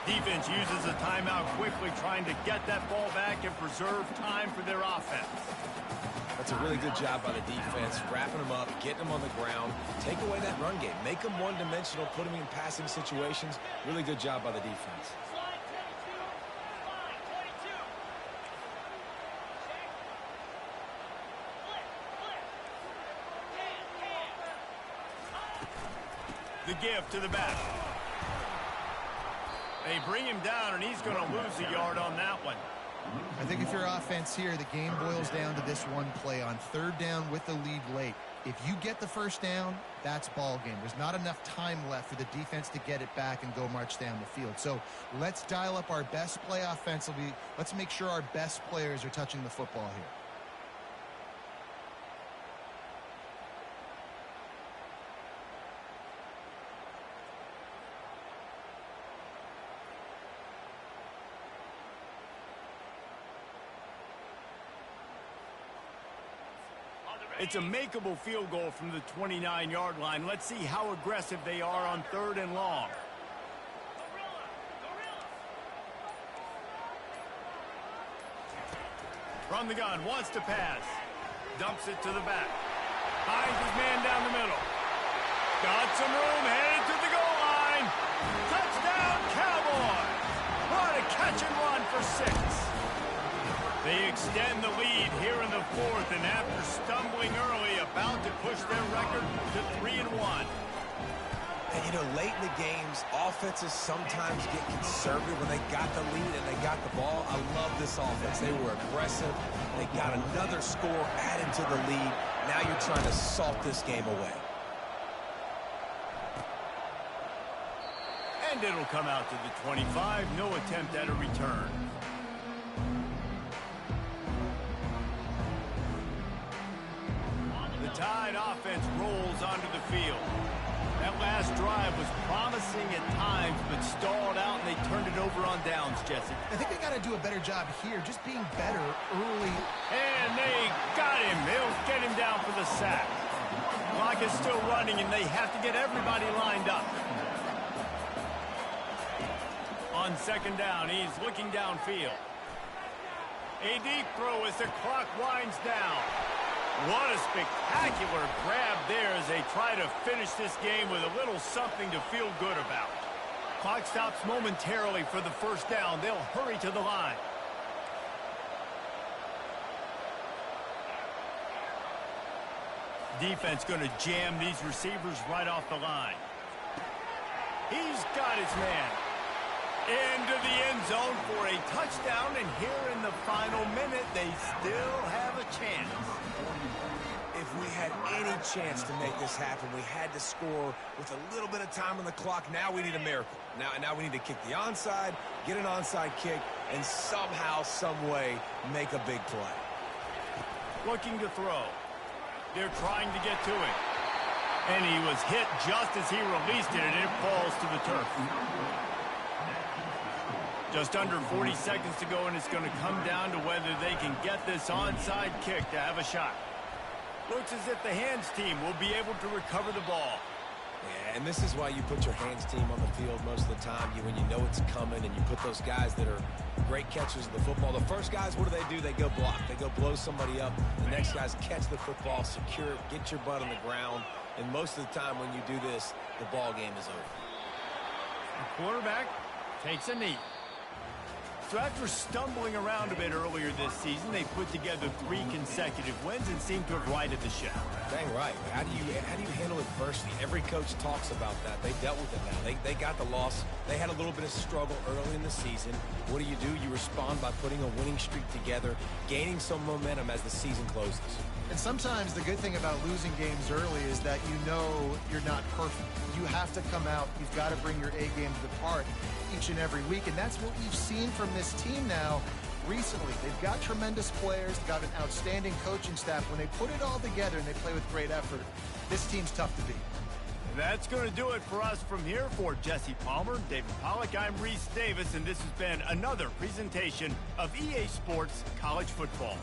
Defense uses a timeout quickly, trying to get that ball back and preserve time for their offense. That's a really good job by the defense, wrapping them up, getting them on the ground, take away that run game, make them one-dimensional, put them in passing situations. Really good job by the defense. The give to the back. They bring him down, and he's going to lose a yard on that one. I think if your offense here, the game boils down to this one play on 3rd down with the lead late. If you get the 1st down, that's ball game. There's not enough time left for the defense to get it back and go march down the field. So let's dial up our best play offensively. Let's make sure our best players are touching the football here. It's a makeable field goal from the 29-yard line. Let's see how aggressive they are on 3rd and long. From the gun, wants to pass. Dumps it to the back. Finds his man down the middle. Got some room, headed to the goal line. Touchdown, Cowboys! What a catch and run for 6. They extend the lead here in the 4th, and after stumbling early, about to push their record to 3-1. And, you know, late in the games, offenses sometimes get conservative when they got the lead and they got the ball. I love this offense. They were aggressive. They got another score added to the lead. Now you're trying to salt this game away. And it'll come out to the 25. No attempt at a return. The Tide offense rolls onto the field. That last drive was promising at times, but stalled out, and they turned it over on downs, Jesse. I think they got to do a better job here, just being better early. And they got him. They'll get him down for the sack. Clock is still running, and they have to get everybody lined up. On 2nd down, he's looking downfield. A deep throw as the clock winds down. What a spectacular grab there as they try to finish this game with a little something to feel good about. Clock stops momentarily for the 1st down. They'll hurry to the line. Defense going to jam these receivers right off the line. He's got his man. Into the end zone for a touchdown, and here in the final minute, they still have a chance. If we had any chance to make this happen, we had to score with a little bit of time on the clock. Now we need a miracle. Now we need to kick the onside, get an onside kick, and somehow, some way, make a big play. Looking to throw. They're trying to get to it. And he was hit just as he released it, and it falls to the turf. Just under 40 seconds to go, and it's going to come down to whether they can get this onside kick to have a shot. Looks as if the hands team will be able to recover the ball. Yeah, and this is why you put your hands team on the field most of the time. When you know it's coming, and you put those guys that are great catchers of the football. The first guys, what do? They go block. They go blow somebody up. The next guys catch the football, secure it, get your butt on the ground. And most of the time when you do this, the ball game is over. The quarterback takes a knee. So after stumbling around a bit earlier this season, they put together 3 consecutive wins and seem to have righted the ship. Dang right. How do you handle adversity? Every coach talks about that. They dealt with it now. They got the loss. They had a little bit of struggle early in the season. What do? You respond by putting a winning streak together, gaining some momentum as the season closes. And sometimes the good thing about losing games early is that you know you're not perfect. You have to come out. You've got to bring your A game to the part each and every week. And that's what we've seen from this team now recently. They've got tremendous players, got an outstanding coaching staff. When they put it all together and they play with great effort, this team's tough to beat. That's going to do it for us from here. For Jesse Palmer, David Pollack, I'm Reese Davis, and this has been another presentation of EA Sports College Football.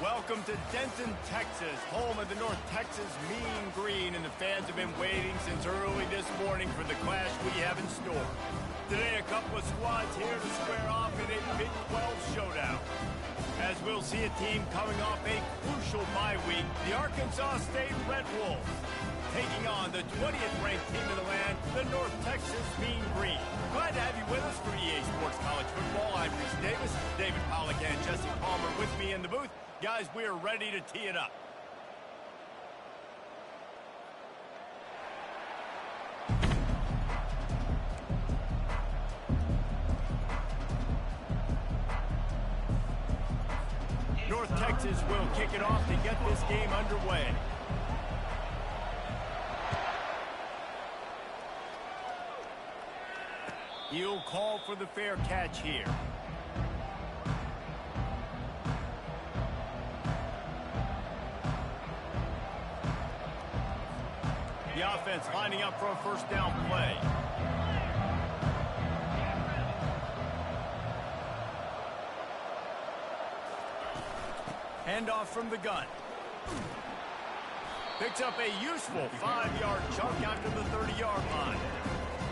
Welcome to Denton, Texas, home of the North Texas Mean Green, and the fans have been waiting since early this morning for the clash we have in store. Today, a couple of squads here to square off in a Big 12 showdown. As we'll see a team coming off a crucial bye week, the Arkansas State Red Wolves, taking on the 20th ranked team in the land, the North Texas Mean Green. Glad to have you with us for EA Sports College Football. I'm Reese Davis, David Pollack, and Jesse Palmer with me in the booth. Guys, we are ready to tee it up. North Texas will kick it off to get this game underway. He'll call for the fair catch here. The offense lining up for a first down play. Handoff from the gun. Picks up a useful 5-yard chunk after the 30-yard line.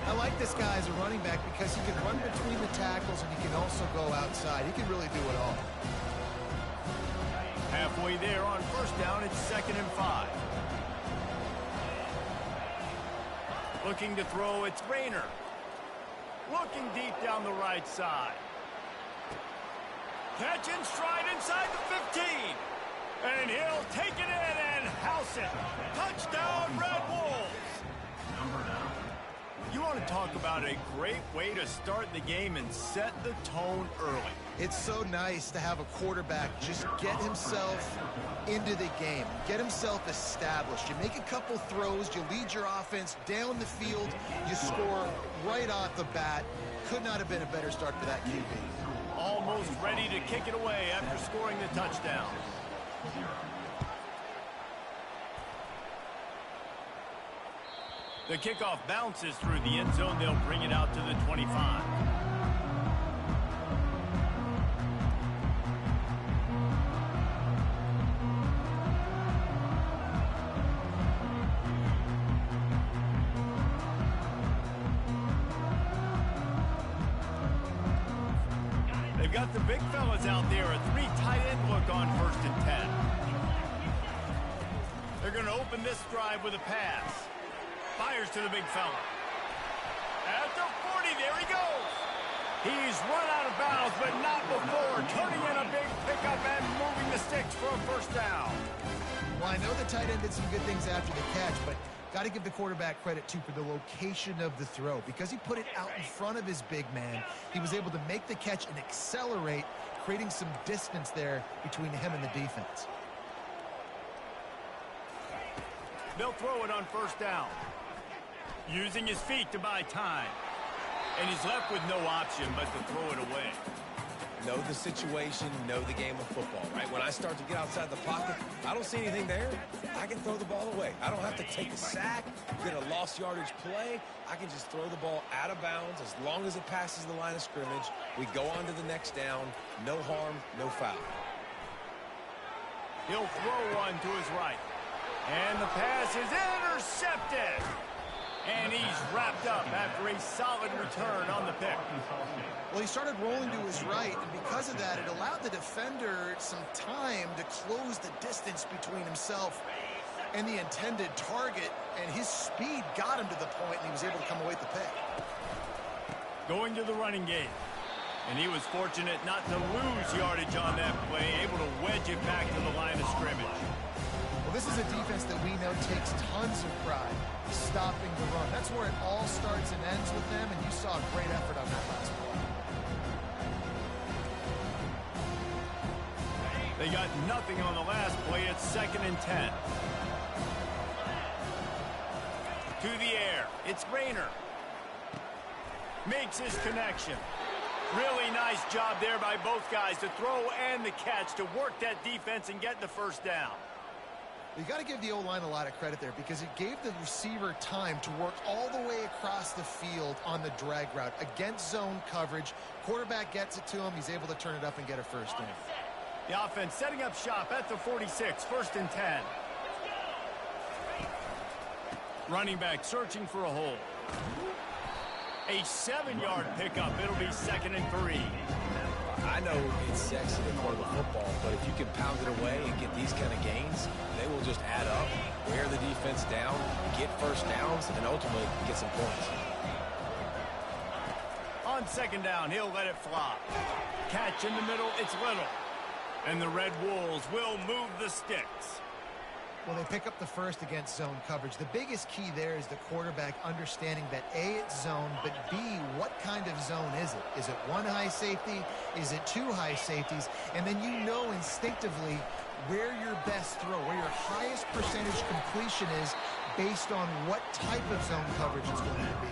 I like this guy as a running back because he can run between the tackles and he can also go outside. He can really do it all. Halfway there on first down, it's 2nd and 5. Looking to throw, it's Rayner. Looking deep down the right side. Catch and stride inside the 15. And he'll take it in and house it. Touchdown, Red Wolves. You want to talk about a great way to start the game and set the tone early. It's so nice to have a quarterback just get himself into the game, get himself established. You make a couple throws, you lead your offense down the field, you score right off the bat. Could not have been a better start for that QB. Almost ready to kick it away after scoring the touchdown. The kickoff bounces through the end zone. They'll bring it out to the 25. They've got the big fellas out there. A 3 tight end look on 1st and 10. They're going to open this drive with a pass. Fires to the big fella. At the 40, there he goes. He's run out of bounds, but not before. Turning in a big pickup and moving the sticks for a first down. Well, I know the tight end did some good things after the catch, but got to give the quarterback credit, too, for the location of the throw. Because he put it out in front of his big man, he was able to make the catch and accelerate, creating some distance there between him and the defense. They'll throw it on first down. Using his feet to buy time. And he's left with no option but to throw it away. Know the situation, know the game of football, right? When I start to get outside the pocket, I don't see anything there. I can throw the ball away. I don't have to take a sack, get a lost yardage play. I can just throw the ball out of bounds as long as it passes the line of scrimmage. We go on to the next down. No harm, no foul. He'll throw one to his right. And the pass is intercepted. And he's wrapped up after a solid return on the pick. Well, he started rolling to his right, and because of that, it allowed the defender some time to close the distance between himself and the intended target, and his speed got him to the point, and he was able to come away with the pick. Going to the running game. And he was fortunate not to lose yardage on that play, able to wedge it back to the line of scrimmage. Well, this is a defense that we know takes tons of pride stopping the run. That's where it all starts and ends with them, and you saw a great effort on that last play. They got nothing on the last play. It's 2nd and 10. To the air. It's Rayner. Makes his connection. Really nice job there by both guys to throw and the catch to work that defense and get the first down. You got to give the O-line a lot of credit there because it gave the receiver time to work all the way across the field on the drag route against zone coverage. Quarterback gets it to him. He's able to turn it up and get a first down. The offense setting up shop at the 46, 1st and 10. Running back searching for a hole. A 7-yard pickup. It'll be 2nd and 3. I know it's sexy to throw the football, but if you can pound it away and get these kind of gains, they will just add up, wear the defense down, get first downs, and ultimately get some points. On 2nd down, he'll let it fly. Catch in the middle, it's Little. And the Red Wolves will move the sticks. Well, they pick up the first against zone coverage. The biggest key there is the quarterback understanding that A, it's zone, but B, what kind of zone is it? Is it one high safety? Is it two high safeties? And then you know instinctively where your best throw, where your highest percentage completion is based on what type of zone coverage it's going to be.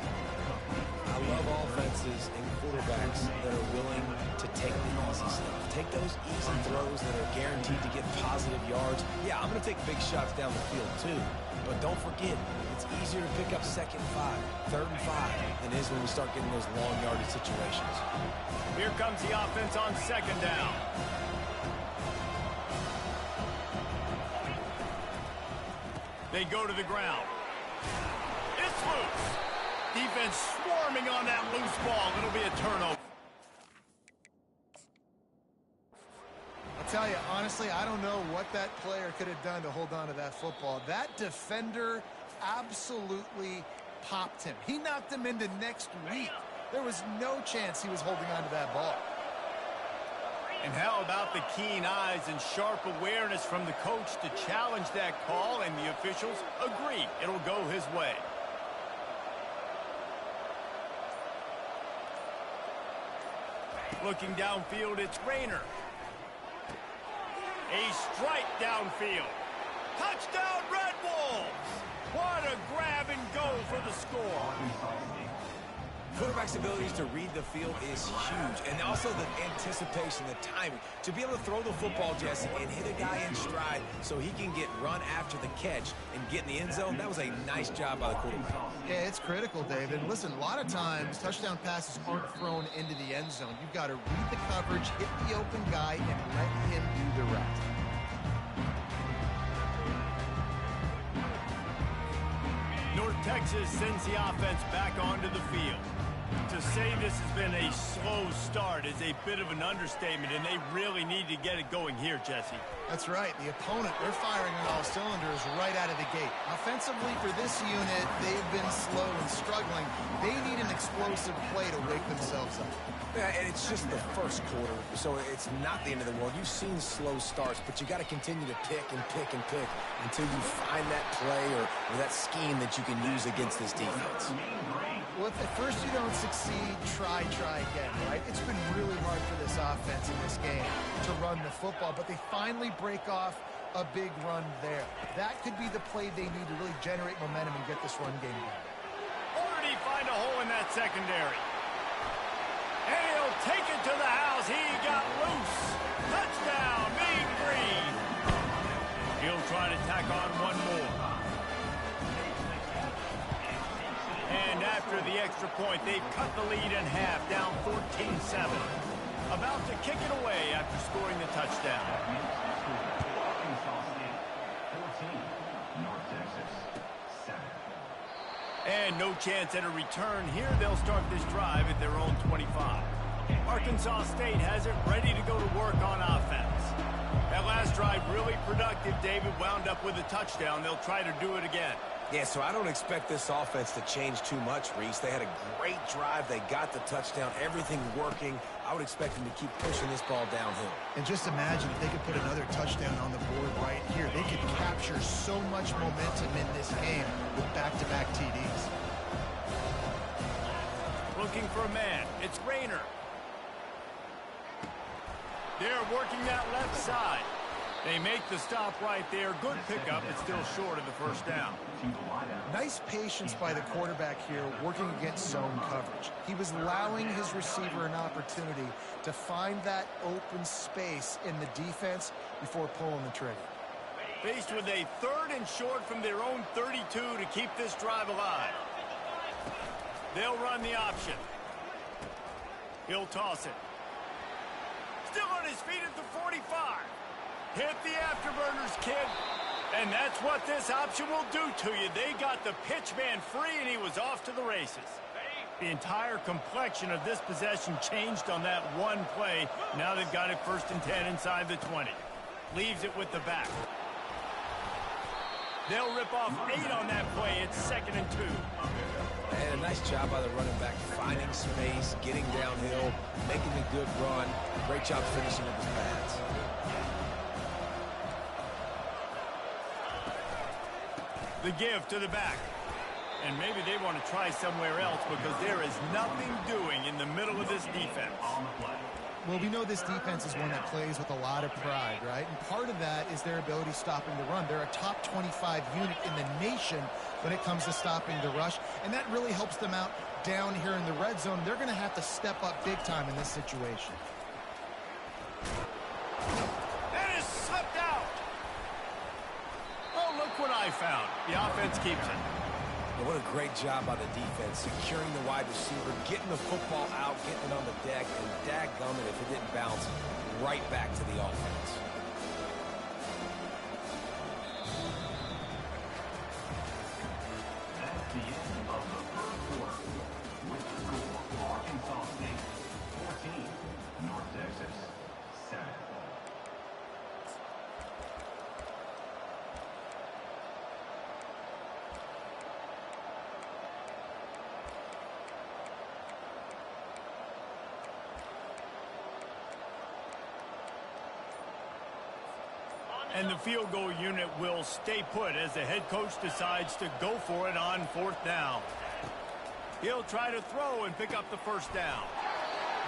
I love offenses and quarterbacks that are willing to take the easy stuff. Take those easy throws that are guaranteed to get positive yards. Yeah, I'm going to take big shots down the field too. But don't forget, it's easier to pick up 2nd and 5, 3rd and 5 than it is when we start getting those long yardage situations. Here comes the offense on 2nd down. They go to the ground. It's loose. Defense swarming on that loose ball. It'll be a turnover. I'll tell you, honestly, I don't know what that player could have done to hold on to that football. That defender absolutely popped him. He knocked him into next week. There was no chance he was holding on to that ball. And how about the keen eyes and sharp awareness from the coach to challenge that call, and the officials agree it'll go his way. Looking downfield, it's Rayner. A strike downfield. Touchdown, Red Wolves! What a grab and go for the score. Quarterback's abilities to read the field is huge, and also the anticipation, the timing. To be able to throw the football, Jesse, and hit a guy in stride so he can get run after the catch and get in the end zone, that was a nice job by the quarterback. Yeah, it's critical, David. And listen, a lot of times touchdown passes aren't thrown into the end zone. You've got to read the coverage, hit the open guy, and let him do the rest. North Texas sends the offense back onto the field. To say this has been a slow start is a bit of an understatement, and they really need to get it going here, Jesse. That's right. The opponent, they're firing on all cylinders right out of the gate. Offensively, for this unit, they've been slow and struggling. They need an explosive play to wake themselves up. Yeah, and it's just the first quarter, so it's not the end of the world. You've seen slow starts, but you got to continue to pick and pick and pick until you find that play or that scheme that you can use against this defense. Well, if at first you don't succeed, try again, right? It's been really hard for this offense in this game to run the football, but they finally break off a big run there. That could be the play they need to really generate momentum and get this run game going. Or did he find a hole in that secondary? And he'll take it to the house. He got loose. Touchdown, Mean Green. He'll try to tack on one more. And after the extra point, they've cut the lead in half, down 14-7. About to kick it away after scoring the touchdown. And no chance at a return here. They'll start this drive at their own 25. Arkansas State has it ready to go to work on offense. That last drive really productive. David wound up with a touchdown. They'll try to do it again. Yeah, so I don't expect this offense to change too much, Reese. They had a great drive. They got the touchdown. Everything working. I would expect them to keep pushing this ball downhill. And just imagine if they could put another touchdown on the board right here. They could capture so much momentum in this game with back-to-back TDs. Looking for a man. It's Rayner. They're working that left side. They make the stop right there. Good pickup, but still short of the first down. Nice patience by the quarterback here working against zone coverage. He was allowing his receiver an opportunity to find that open space in the defense before pulling the trigger. Faced with a 3rd and short from their own 32 to keep this drive alive. They'll run the option. He'll toss it. Still on his feet at the 45. Hit the afterburners, kid. And that's what this option will do to you. They got the pitch man free, and he was off to the races. The entire complexion of this possession changed on that one play. Now they've got it 1st and 10 inside the 20. Leaves it with the back. They'll rip off 8 on that play. It's 2nd and 2. And a nice job by the running back, finding space, getting downhill, making a good run. Great job finishing with his pads. The give to the back. And maybe they want to try somewhere else because there is nothing doing in the middle of this defense. Well, we know this defense is one that plays with a lot of pride, right? And part of that is their ability stopping the run. They're a top 25 unit in the nation when it comes to stopping the rush, and that really helps them out down here in the red zone. They're going to have to step up big time in this situation. That is slipped out. Oh, look what I found. The offense keeps it. What a great job by the defense, securing the wide receiver, getting the football out, getting it on the deck, and dadgummit if it didn't bounce right back to the offense. That's the end of the first quarter. With the score, Arkansas State 14, North Texas 7. And the field goal unit will stay put as the head coach decides to go for it on 4th down. He'll try to throw and pick up the 1st down.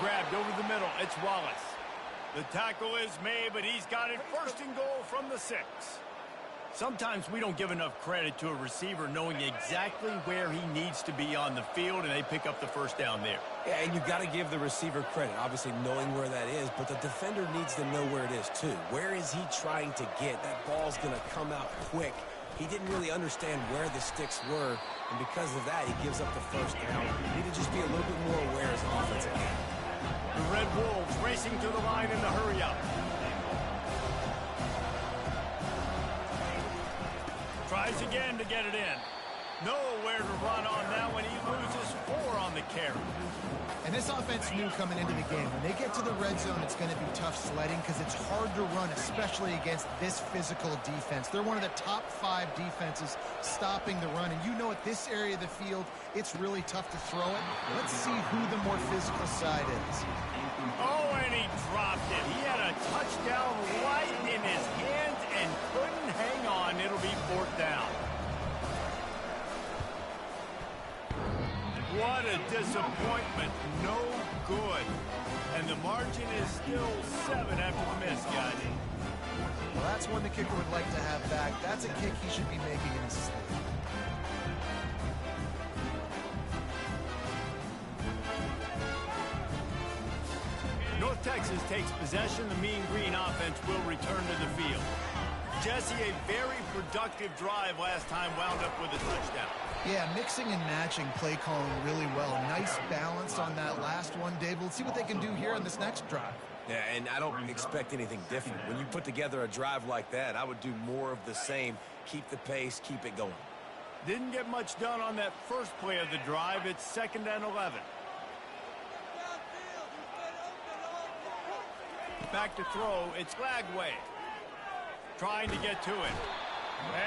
Grabbed over the middle. It's Wallace. The tackle is made, but he's got it 1st and goal from the 6. Sometimes we don't give enough credit to a receiver knowing exactly where he needs to be on the field, and they pick up the 1st down there. Yeah, and you've got to give the receiver credit, obviously knowing where that is, but the defender needs to know where it is too. Where is he trying to get? That ball's going to come out quick. He didn't really understand where the sticks were, and because of that, he gives up the 1st down. He need to just be a little bit more aware as an offensive guy. The Red Wolves racing to the line in the hurry-up. Tries again to get it in. Nowhere to run on that one. He loses 4 on the carry. And this offense knew coming into the game, when they get to the red zone, it's going to be tough sledding because it's hard to run, especially against this physical defense. They're one of the top 5 defenses stopping the run. And you know at this area of the field, it's really tough to throw it. Let's see who the more physical side is. Oh, and he dropped it. He had a touchdown right in his hands and couldn't hang on. It'll be 4th down. What a disappointment. No good. And the margin is still 7 after the miss, guys. Well, that's one the kicker would like to have back. That's a kick he should be making in his sleep. North Texas takes possession. The Mean Green offense will return to the field. Jesse, a very productive drive last time, wound up with a touchdown. Yeah, mixing and matching play calling really well. Nice balance on that last one, Dave. Let's see what they can do here on this next drive. Yeah, and I don't expect anything different. When you put together a drive like that, I would do more of the same. Keep the pace, keep it going. Didn't get much done on that first play of the drive. It's 2nd and 11. Back to throw. It's Lagway. Trying to get to it.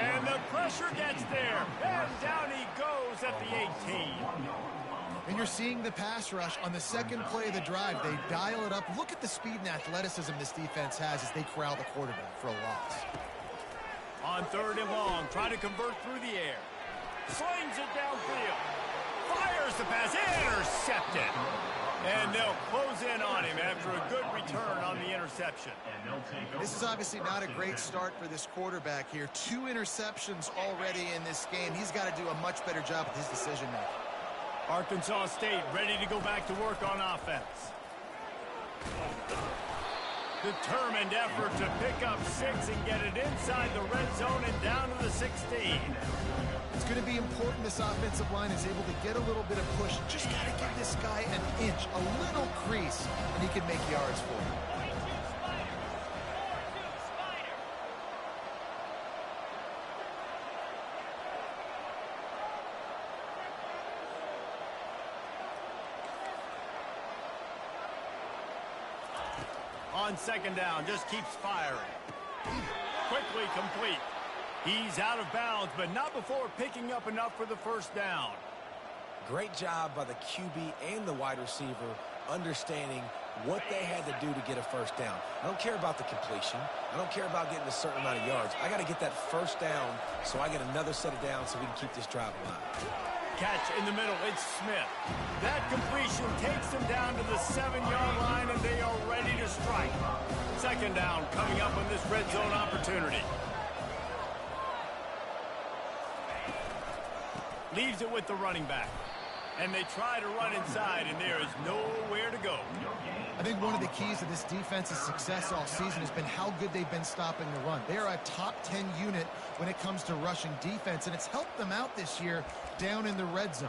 And the pressure gets there. And down he goes at the 18. And you're seeing the pass rush on the second play of the drive. They dial it up. Look at the speed and athleticism this defense has as they corral the quarterback for a loss. On 3rd and long, trying to convert through the air. Slings it downfield. Fires the pass. Intercepted. And they'll close in on him after a good return on the interception. This is obviously not a great start for this quarterback here. 2 interceptions already in this game. He's got to do a much better job with his decision-making. Arkansas State ready to go back to work on offense. Determined effort to pick up 6 and get it inside the red zone and down to the 16. It's going to be important this offensive line is able to get a little bit of push. Just got to give this guy an inch, a little crease, and he can make yards for him. on second down. Just keeps firing. Quickly complete. He's out of bounds, but not before picking up enough for the first down. Great job by the QB and the wide receiver understanding what they had to do to get a first down. I don't care about the completion. I don't care about getting a certain amount of yards. I got to get that first down so I get another set of downs so we can keep this drive alive. Catch in the middle. It's Smith. That completion takes them down to the 7-yard line, and they are ready to strike. Second down coming up on this red zone opportunity. Leaves it with the running back. And they try to run inside, and there is nowhere to go. I think one of the keys to this defense's success all season has been how good they've been stopping the run. They are a top 10 unit when it comes to rushing defense, and it's helped them out this year down in the red zone.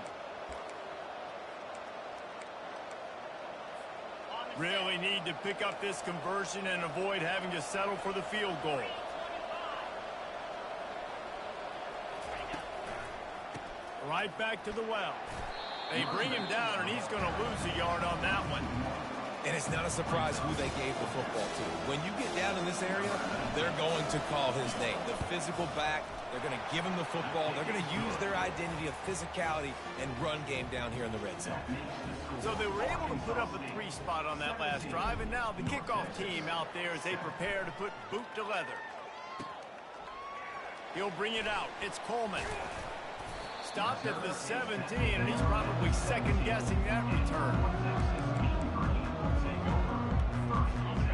Really need to pick up this conversion and avoid having to settle for the field goal. Right back to the well. They bring him down, and he's going to lose a yard on that one. And it's not a surprise who they gave the football to. When you get down in this area, they're going to call his name. The physical back, they're going to give him the football. They're going to use their identity of physicality and run game down here in the red zone. So they were able to put up a 3 spot on that last drive, and now the kickoff team out there as they prepare to put boot to leather. He'll bring it out. It's Coleman. Stopped at the 17, and he's probably second-guessing that return.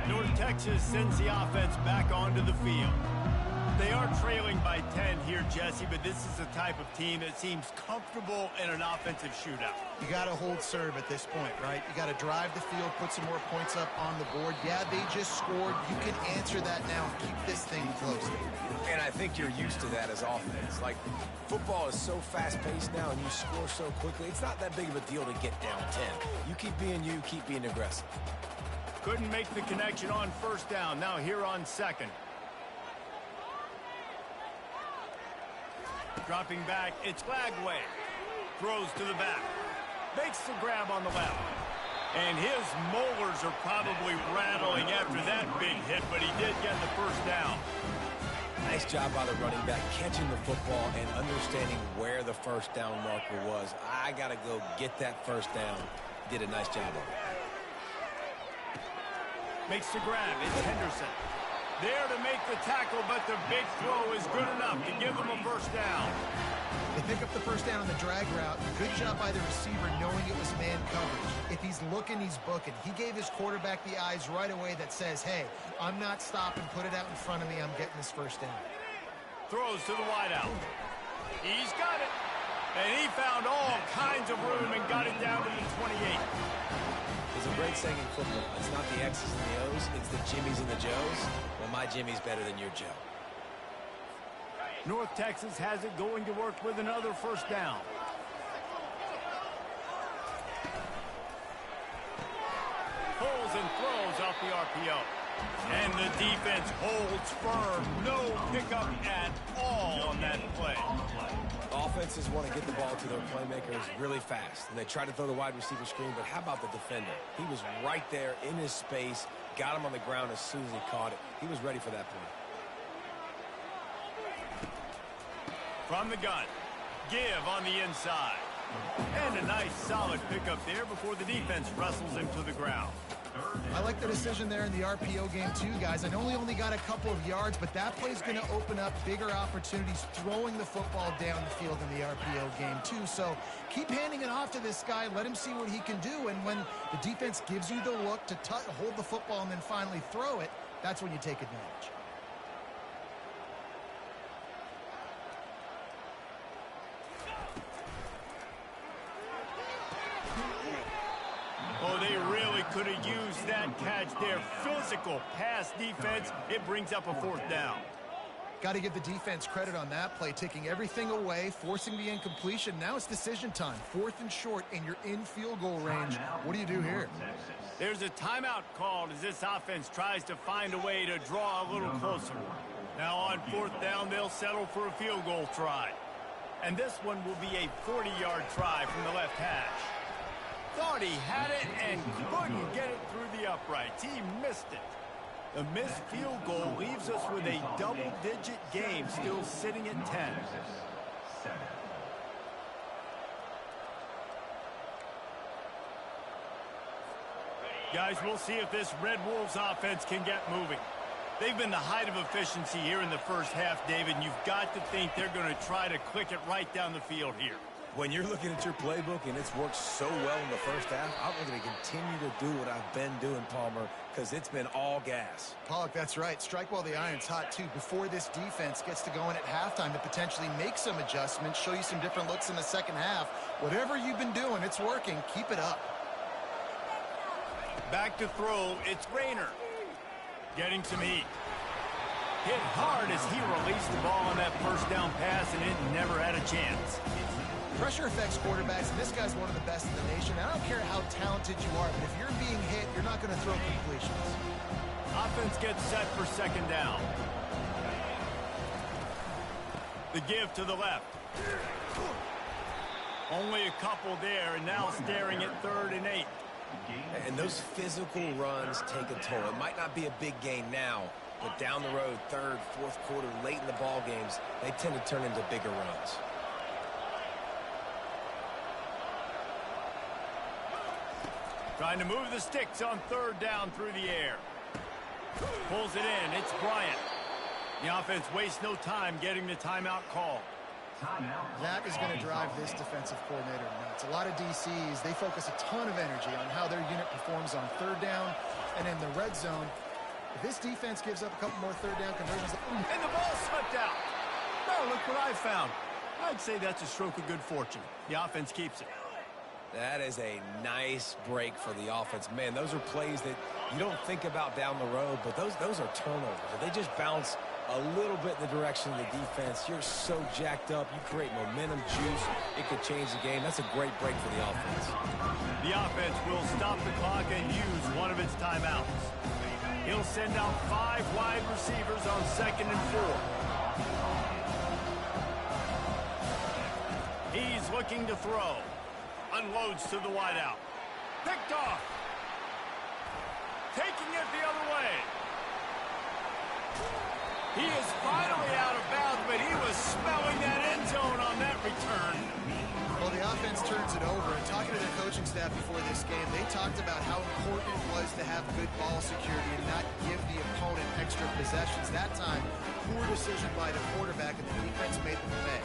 North Texas sends the offense back onto the field. They are trailing by 10 here, Jesse, but this is the type of team that seems comfortable in an offensive shootout. You got to hold serve at this point, right? You got to drive the field, put some more points up on the board. Yeah, they just scored. You can answer that now and keep this thing close. And I think you're used to that as offense. Like, football is so fast-paced now and you score so quickly, it's not that big of a deal to get down 10. You keep being aggressive. Couldn't make the connection on first down. Now here on second. Dropping back, it's Lagway. Throws to the back. Makes the grab on the left. And his molars are probably rattling after that big hit, but he did get the first down. Nice job by the running back catching the football and understanding where the first down marker was. I got to go get that first down. Did a nice job of it. Makes the grab. It's Henderson. There to make the tackle, but the big throw is good enough to give them a first down. They pick up the first down on the drag route. Good job by the receiver knowing it was man coverage. If he's looking, he's booking. He gave his quarterback the eyes right away that says, hey, I'm not stopping. Put it out in front of me. I'm getting this first down. Throws to the wideout. He's got it. And he found all kinds of room and got it down to the 28. There's a great saying in football. It's not the X's and the O's. It's the Jimmies and the Joes. Well, my Jimmy's better than your Joe. North Texas has it going to work with another first down. Pulls and throws off the RPO. And the defense holds firm. No pickup at all on that play. Offenses want to get the ball to their playmakers really fast. And they try to throw the wide receiver screen, but how about the defender? He was right there in his space, got him on the ground as soon as he caught it. He was ready for that play. From the gun, give on the inside. And a nice solid pickup there before the defense wrestles him to the ground. I like the decision there in the RPO game too, guys. I know he only got a couple of yards, but that play's going to open up bigger opportunities throwing the football down the field in the RPO game too. So keep handing it off to this guy. Let him see what he can do. And when the defense gives you the look to hold the football and then finally throw it, that's when you take advantage. Oh, they really could have used that catch there. Physical pass defense. It brings up a fourth down. Got to give the defense credit on that play, taking everything away, forcing the incompletion. Now it's decision time. 4th and short, and you're in field goal range. What do you do here? There's a timeout called as this offense tries to find a way to draw a little closer. Now on 4th down, they'll settle for a field goal try. And this one will be a 40-yard try from the left hash. Thought he had it and couldn't get it through the uprights. He missed it. The missed field goal leaves us with a double-digit game still sitting at 10. Guys, we'll see if this Red Wolves offense can get moving. They've been the height of efficiency here in the first half, David, and you've got to think they're going to try to click it right down the field here. When you're looking at your playbook and it's worked so well in the first half, I'm going to continue to do what I've been doing, Palmer, because it's been all gas. Pollock, that's right. Strike while the iron's hot, too. Before this defense gets to going at halftime to potentially make some adjustments, show you some different looks in the second half. Whatever you've been doing, it's working. Keep it up. Back to throw, it's Rayner. Getting some heat. Hit hard as he released the ball on that first down pass, and it never had a chance. Pressure affects quarterbacks, and this guy's one of the best in the nation. I don't care how talented you are, but if you're being hit, you're not going to throw completions. Offense gets set for second down. The give to the left. Only a couple there, and now staring at 3rd and 8. And those physical runs take a toll. It might not be a big gain now, but down the road, 3rd, 4th quarter, late in the ball games, they tend to turn into bigger runs. Trying to move the sticks on 3rd down through the air. Pulls it in. It's Bryant. The offense wastes no time getting the timeout call. That is going to drive this defensive coordinator nuts. A lot of DCs, they focus a ton of energy on how their unit performs on 3rd down and in the red zone. If this defense gives up a couple more 3rd down conversions... And the ball slipped out. Oh, look what I found. I'd say that's a stroke of good fortune. The offense keeps it. That is a nice break for the offense. Man, those are plays that you don't think about down the road, but those are turnovers. If they just bounce a little bit in the direction of the defense, you're so jacked up. You create momentum, juice. It could change the game. That's a great break for the offense. The offense will stop the clock and use one of its timeouts. He'll send out 5 wide receivers on 2nd and 4. He's looking to throw. Unloads to the wideout. Picked off. Taking it the other way. He is finally out of bounds, but he was smelling that end zone on that return. Well, the offense turns it over, and talking to their coaching staff before this game, they talked about how important it was to have good ball security and not give the opponent extra possessions. That time, poor decision by the quarterback, and the defense made them pay.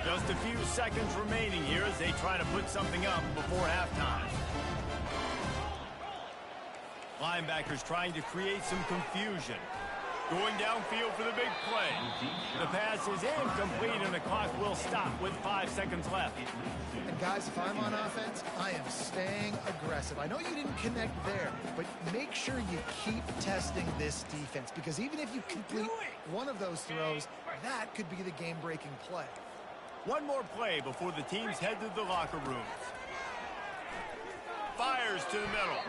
Just a few seconds remaining here as they try to put something up before halftime. Linebackers trying to create some confusion. Going downfield for the big play. The pass is incomplete, and the clock will stop with 5 seconds left. And guys, if I'm on offense, I am staying aggressive. I know you didn't connect there, but make sure you keep testing this defense, because even if you complete one of those throws, that could be the game-breaking play. One more play before the teams head to the locker rooms. Fires to the middle.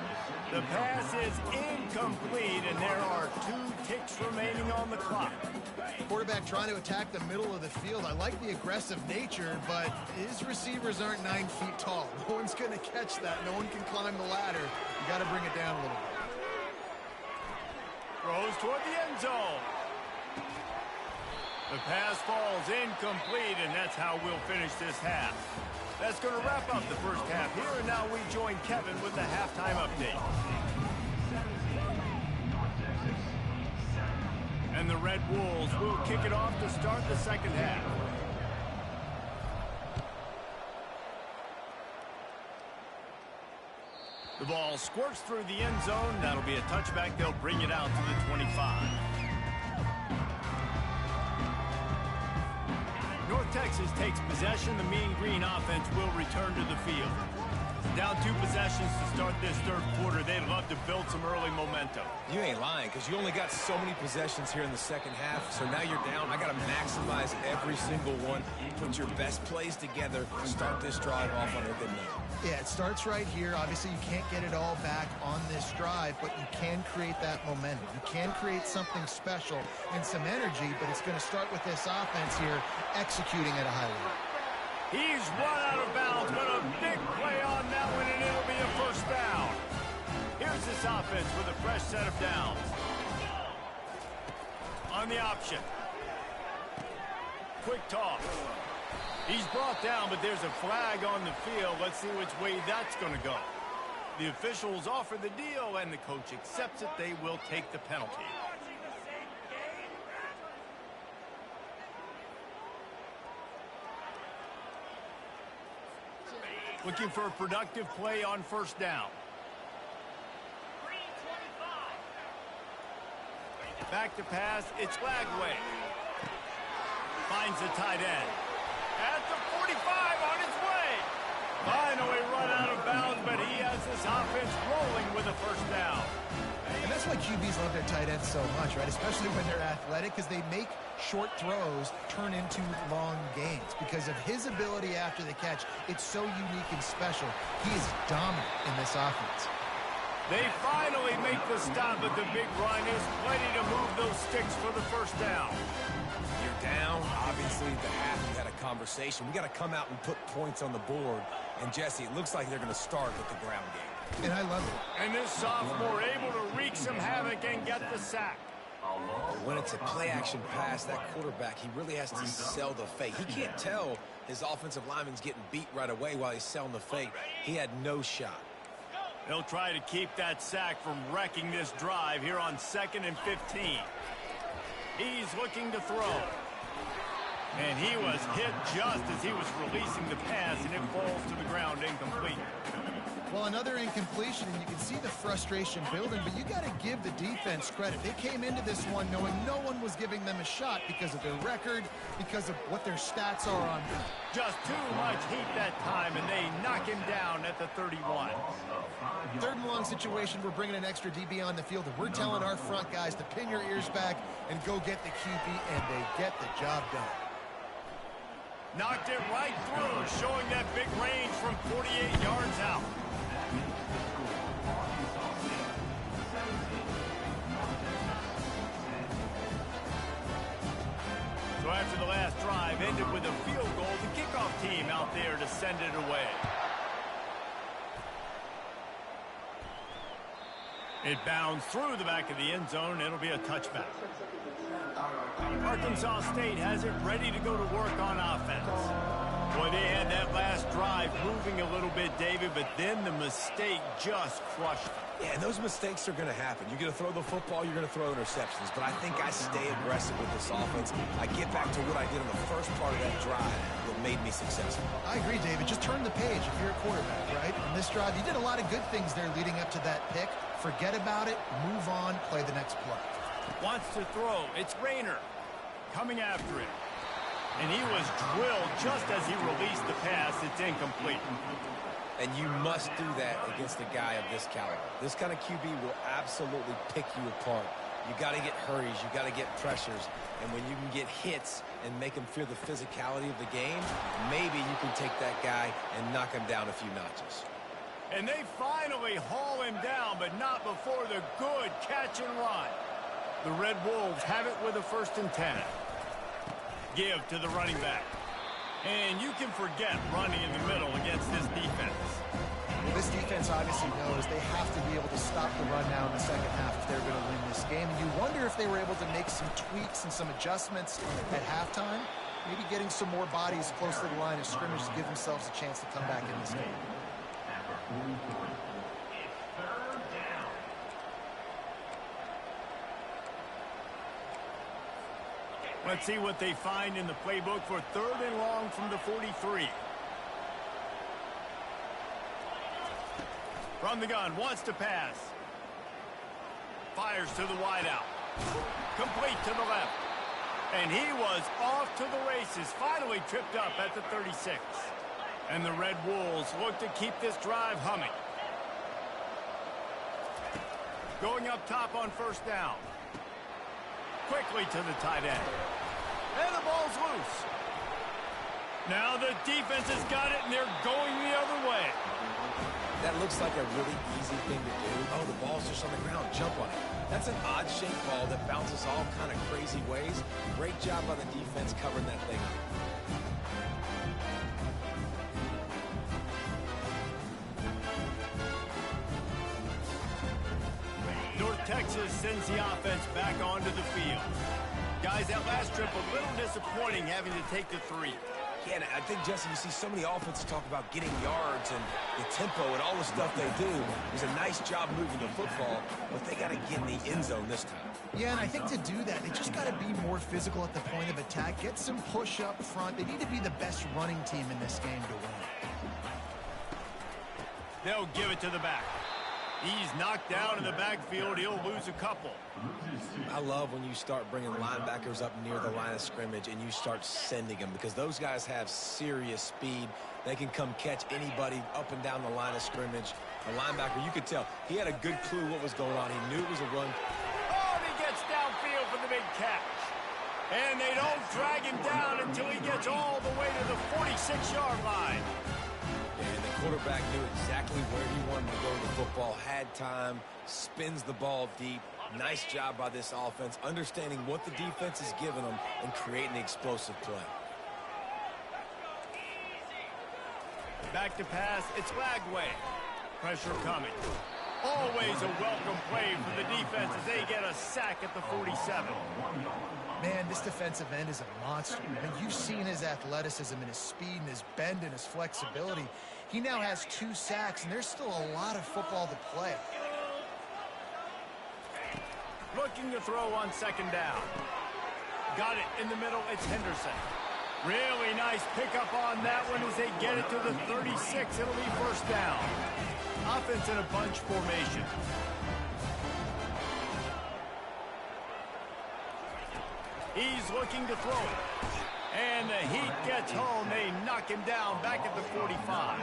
The pass is incomplete, and there are 2 ticks remaining on the clock. Quarterback trying to attack the middle of the field. I like the aggressive nature, but his receivers aren't 9 feet tall. No one's going to catch that. No one can climb the ladder. You got to bring it down a little bit. Throws toward the end zone. The pass falls incomplete, and that's how we'll finish this half. That's going to wrap up the first half here, and now we join Kevin with the halftime update. And the Red Wolves will kick it off to start the second half. The ball squirts through the end zone. That'll be a touchback. They'll bring it out to the 25. North Texas takes possession. The Mean Green offense will return to the field. Down 2 possessions to start this third quarter. They'd love to build some early momentum. You ain't lying, because you only got so many possessions here in the second half, so now you're down. I got to maximize every single one. Put your best plays together. Start this drive off on a good note. Yeah, it starts right here. Obviously, you can't get it all back on this drive, but you can create that momentum. You can create something special and some energy, but it's going to start with this offense here executing at a high level. He's run out of bounds, but a big play on that one, and it'll be a first down. Here's the this offense with a fresh set of downs. On the option. Quick toss. He's brought down, but there's a flag on the field. Let's see which way that's going to go. The officials offer the deal, and the coach accepts it. They will take the penalty. Looking for a productive play on first down. Back to pass. It's Lagway. Finds the tight end. At the 45 on his way. Finally run out of bounds, but he has this offense rolling with a first down. And that's why QBs love their tight ends so much, right? Especially when they're athletic, because they make short throws turn into long gains. Because of his ability after the catch, it's so unique and special. He is dominant in this offense. They finally make the stop, but the big run is plenty to move those sticks for the first down. You're down. Obviously, at the half, you had a conversation. We got to come out and put points on the board. And, Jesse, it looks like they're going to start with the ground game. And I love it. And this sophomore able to wreak some havoc and get the sack. When it's a play-action pass, that quarterback, he really has to sell the fake. He can't tell his offensive lineman's getting beat right away while he's selling the fake. He had no shot. They'll try to keep that sack from wrecking this drive here on 2nd and 15. He's looking to throw. And he was hit just as he was releasing the pass, and it falls to the ground incomplete. Well, another incompletion, and you can see the frustration building, but you got to give the defense credit. They came into this one knowing no one was giving them a shot because of their record, because of what their stats are on. Just too much heat that time, and they knock him down at the 31. 3rd and long situation, we're bringing an extra DB on the field, and we're telling our front guys to pin your ears back and go get the QB, and they get the job done. Knocked it right through, showing that big range from 48 yards out. So after the last drive ended with a field goal, the kickoff team out there to send it away. It bounds through the back of the end zone. It'll be a touchback. Arkansas State has it ready to go to work on offense. Boy, they had that last drive moving a little bit, David, but then the mistake just crushed them. Yeah, and those mistakes are going to happen. You're going to throw the football, you're going to throw interceptions. But I think I stay aggressive with this offense. I get back to what I did in the first part of that drive that made me successful. I agree, David. Just turn the page if you're a quarterback, right? On this drive, you did a lot of good things there leading up to that pick. Forget about it, move on, play the next play. Wants to throw. It's Rayner coming after it. And he was drilled just as he released the pass. It's incomplete. And you must do that against a guy of this caliber. This kind of QB will absolutely pick you apart. You got to get hurries. You got to get pressures. And when you can get hits and make him feel the physicality of the game, maybe you can take that guy and knock him down a few notches. And they finally haul him down, but not before the good catch and run. The Red Wolves have it with a 1st and 10. Give to the running back. And you can forget running in the middle against this defense. Well, this defense obviously knows they have to be able to stop the run now in the second half if they're going to win this game. And you wonder if they were able to make some tweaks and some adjustments at halftime, maybe getting some more bodies close to the line of scrimmage to give themselves a chance to come back in this game. Let's see what they find in the playbook for 3rd and long from the 43. From the gun, wants to pass. Fires to the wideout. Complete to the left. And he was off to the races, finally tripped up at the 36. And the Red Wolves look to keep this drive humming. Going up top on 1st down. Quickly to the tight end. And the ball's loose. Now the defense has got it, and they're going the other way. That looks like a really easy thing to do. Oh, the ball's just on the ground. Jump on it. That's an odd-shaped ball that bounces all kind of crazy ways. Great job by the defense covering that thing up. pushes, sends the offense back onto the field. Guys, that last trip a little disappointing having to take the 3. Yeah, I think, Jesse, you see so many offenses talk about getting yards and the tempo and all the stuff they do. It was a nice job moving the football, but they got to get in the end zone this time. Yeah, and I think to do that, they just got to be more physical at the point of attack, get some push up front. They need to be the best running team in this game to win. They'll give it to the back. He's knocked down in the backfield. He'll lose a couple. I love when you start bringing linebackers up near the line of scrimmage and you start sending them, because those guys have serious speed. They can come catch anybody up and down the line of scrimmage. The linebacker, you could tell, he had a good clue what was going on. He knew it was a run. Oh, he gets downfield for the big catch. And they don't drag him down until he gets all the way to the 46-yard line. And the quarterback knew exactly where he wanted to go with the football, had time, spins the ball deep. Nice job by this offense, understanding what the defense is giving them and creating the explosive play. Back to pass, it's Lagway. Pressure coming. Always a welcome play for the defense as they get a sack at the 47. Man, this defensive end is a monster. I mean, you've seen his athleticism and his speed and his bend and his flexibility. He now has 2 sacks, and there's still a lot of football to play. Looking to throw on second down. Got it in the middle, it's Henderson. Really nice pickup on that one as they get it to the 36. It'll be first down. Offense in a bunch formation. He's looking to throw it. And the heat gets home. They knock him down back at the 45.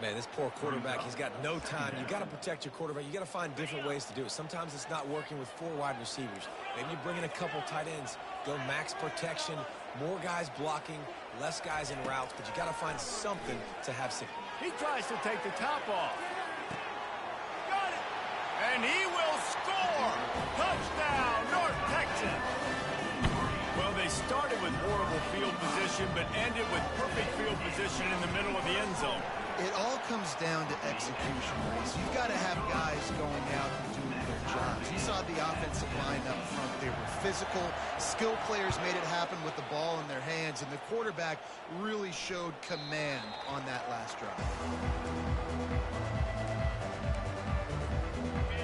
Man, this poor quarterback, he's got no time. You got to protect your quarterback. You got to find different ways to do it. Sometimes it's not working with 4 wide receivers. Maybe you bring in a couple tight ends. Go max protection. More guys blocking, less guys in routes, but you got to find something to have success. He tries to take the top off. Got it. And he will score. Touchdown, North Texas. Well, they started with horrible field position, but ended with perfect field position in the middle of the end zone. It all comes down to execution, Reese. You've got to have guys going out and doing their jobs. You saw the offensive line up front. They were physical. Skill players made it happen with the ball in their hands, and the quarterback really showed command on that last drive.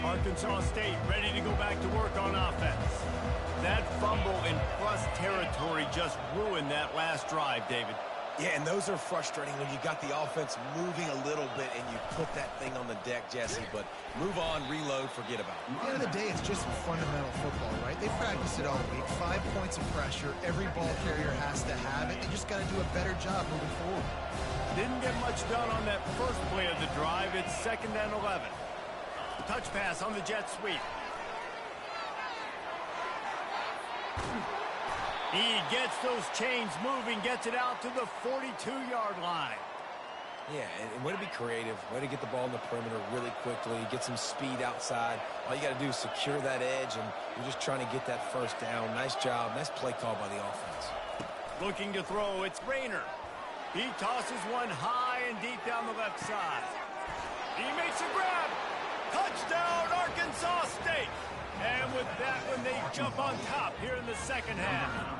Arkansas State ready to go back to work on offense. That fumble in plus territory just ruined that last drive, David. Yeah, and those are frustrating when you got the offense moving a little bit and you put that thing on the deck, Jesse. But move on, reload, forget about it. At the end of the day, it's just fundamental football, right? They practice it all week. 5 points of pressure. Every ball carrier has to have it. They just got to do a better job moving forward. Didn't get much done on that first play of the drive. It's 2nd and 11. Touch pass on the jet sweep. He gets those chains moving, gets it out to the 42-yard line. Yeah, and way to be creative, way to get the ball in the perimeter really quickly, get some speed outside. All you got to do is secure that edge, and you're just trying to get that first down. Nice job. Nice play call by the offense. Looking to throw, it's Rayner. He tosses one high and deep down the left side. He makes a grab. Touchdown, Arkansas State. And with that one, they jump on top here in the second half.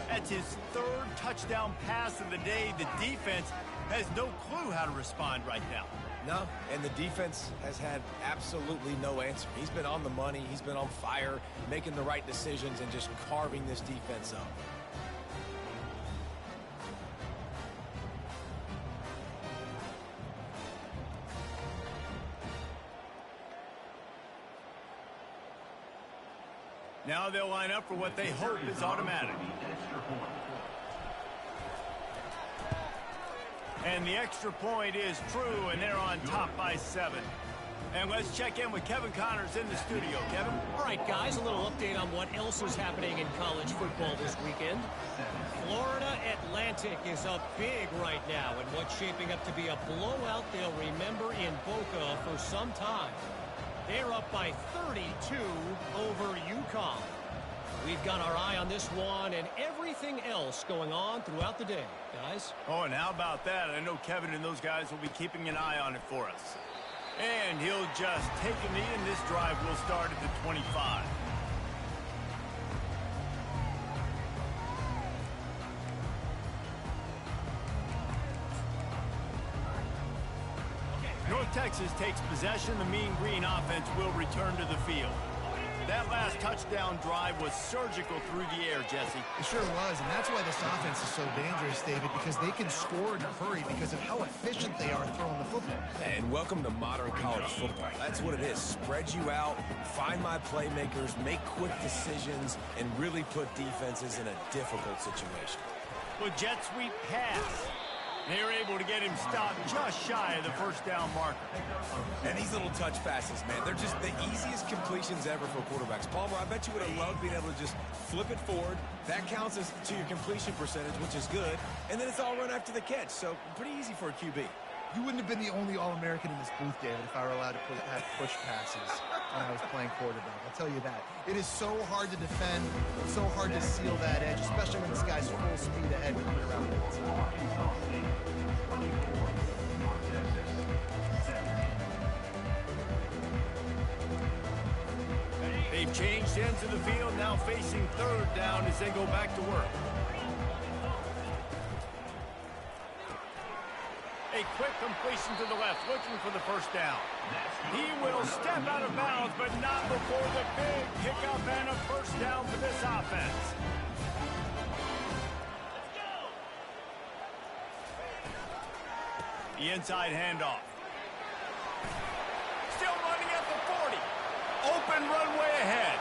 That's his 3rd touchdown pass of the day. The defense has no clue how to respond right now. No, and the defense has had absolutely no answer. He's been on the money. He's been on fire, making the right decisions and just carving this defense up. Now they'll line up for what they hope is automatic. And the extra point is true, and they're on top by 7. And let's check in with Kevin Connors in the studio. Kevin? All right, guys, a little update on what else is happening in college football this weekend. Florida Atlantic is up big right now in what's shaping up to be a blowout they'll remember in Boca for some time. They're up by 32 over UConn. We've got our eye on this one and everything else going on throughout the day, guys. Oh, and how about that? I know Kevin and those guys will be keeping an eye on it for us. And he'll just take a knee, and this drive will start at the 25. North Texas takes possession. The Mean Green offense will return to the field. That last touchdown drive was surgical through the air, Jesse. It sure was, and that's why this offense is so dangerous, David, because they can score in a hurry because of how efficient they are throwing the football. And welcome to modern college football. That's what it is. Spread you out, find my playmakers, make quick decisions, and really put defenses in a difficult situation. With jet sweep pass. They're able to get him stopped just shy of the first down marker. And these little touch passes, man, they're just the easiest completions ever for quarterbacks. Palmer, I bet you would have loved being able to just flip it forward. That counts as to your completion percentage, which is good. And then it's all run after the catch, so pretty easy for a QB. You wouldn't have been the only All-American in this booth, David, if I were allowed to have push passes when I was playing quarterback. I'll tell you that. It is so hard to defend, so hard to seal that edge, especially when this guy's full speed ahead coming around the outside. They've changed ends of the field, now facing third down as they go back to work. A quick completion to the left, looking for the first down. He will step out of bounds, but not before the big pickup and a first down for this offense. The inside handoff. Still running at the 40. Open runway ahead.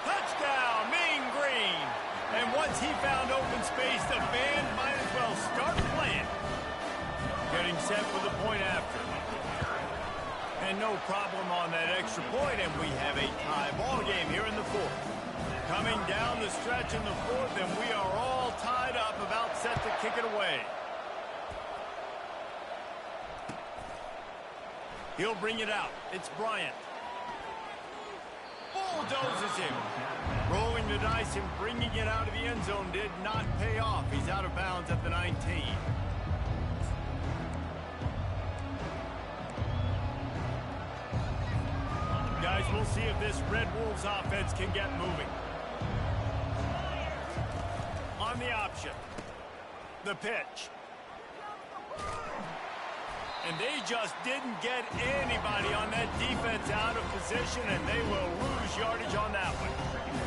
Touchdown, Mean Green. And once he found open space, the band might as well start playing. Getting set for the point after. And no problem on that extra point, and we have a tie ball game here in the fourth. Coming down the stretch in the fourth, and we are all tied up, about set to kick it away. He'll bring it out. It's Bryant. Bulldozes him. Rolling the dice and bringing it out of the end zone did not pay off. He's out of bounds at the 19. Guys, we'll see if this Red Wolves offense can get moving. On the option. The pitch. And they just didn't get anybody on that defense out of position, and they will lose yardage on that one.